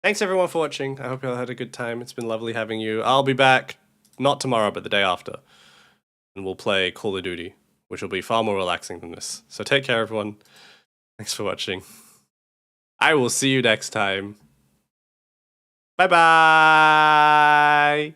Thanks everyone for watching. I hope you all had a good time. It's been lovely having you. I'll be back, not tomorrow, but the day after. And we'll play Call of Duty, which will be far more relaxing than this. So take care everyone. Thanks for watching. I will see you next time. Bye bye!